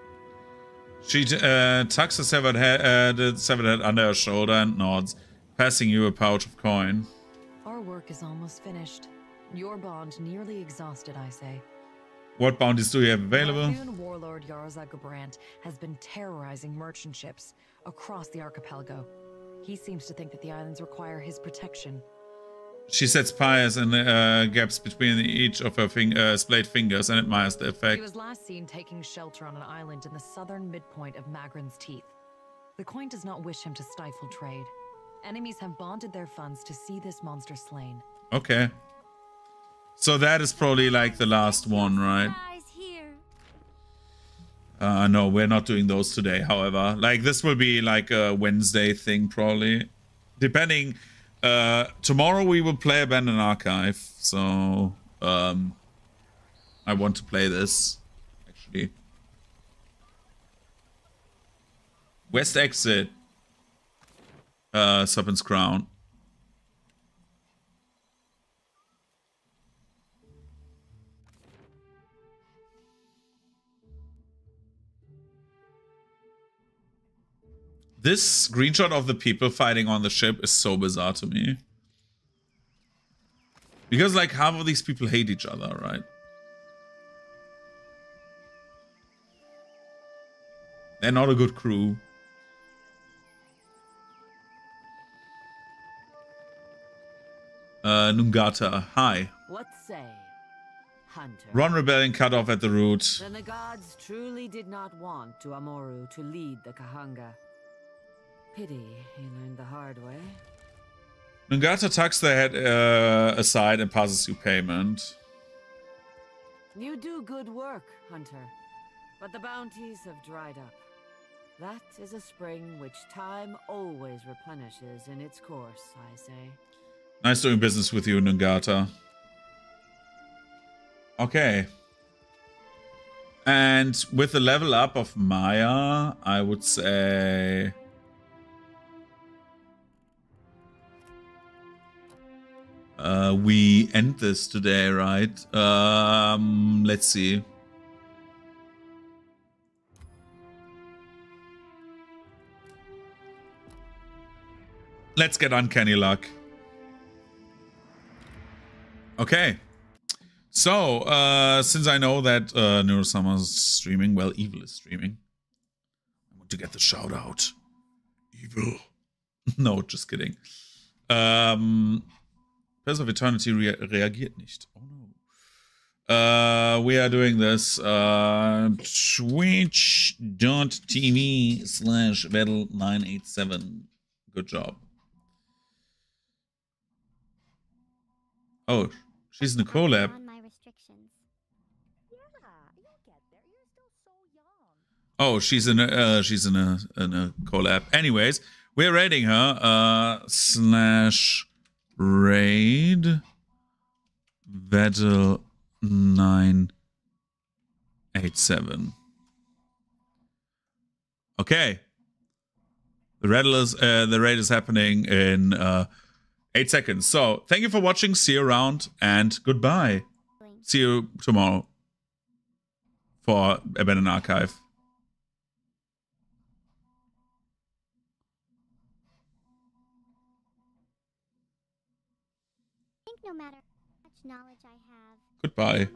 She tucks the severed head under her shoulder and nods, passing you a pouch of coin. Our work is almost finished. Your bond nearly exhausted, I say. What bounties do you have available? Typhoon warlord Yarza Gabrant has been terrorizing merchant ships across the archipelago. He seems to think that the islands require his protection. She sets pies in the gaps between each of her splayed fingers and admires the effect. He was last seen taking shelter on an island in the southern midpoint of Magran's Teeth. The coin does not wish him to stifle trade. Enemies have bonded their funds to see this monster slain. Okay. So that is probably like the last one, right? No, we're not doing those today, however. Like, this will be like a Wednesday thing, probably. Depending... tomorrow we will play Abandoned Archive, so... I want to play this, actually. West exit. Serpent's Crown. This screenshot of the people fighting on the ship is so bizarre to me. Because, like, half of these people hate each other, right? They're not a good crew. Nungata, hi. What say, Hunter? Ron Rebellion cut off at the root. Then the gods truly did not want Tuamoru to lead the Kahanga. Pity he learned the hard way. Nungata tucks the head aside and passes you payment. You do good work, Hunter, but the bounties have dried up. That is a spring which time always replenishes in its course, I say. Nice doing business with you, Nungata. Okay. And with the level up of Maya, I would say... we end this today, right? Let's see. Let's get Uncanny Luck. Okay. So, since I know that Neurosummer is streaming, well, Evil is streaming. I want to get the shout out. Evil. No, just kidding. Curse of Eternity reagiert nicht. Oh no. We are doing this. Twitch.tv/Vettel987. Good job. Oh, she's in a collab. Oh, she's in a collab. Anyways, we're raiding her. /raid Vettel987. Okay. The raid is happening in 8 seconds. So, thank you for watching. See you around and goodbye. See you tomorrow for Abandoned Archive. No matter how much knowledge I have. Goodbye.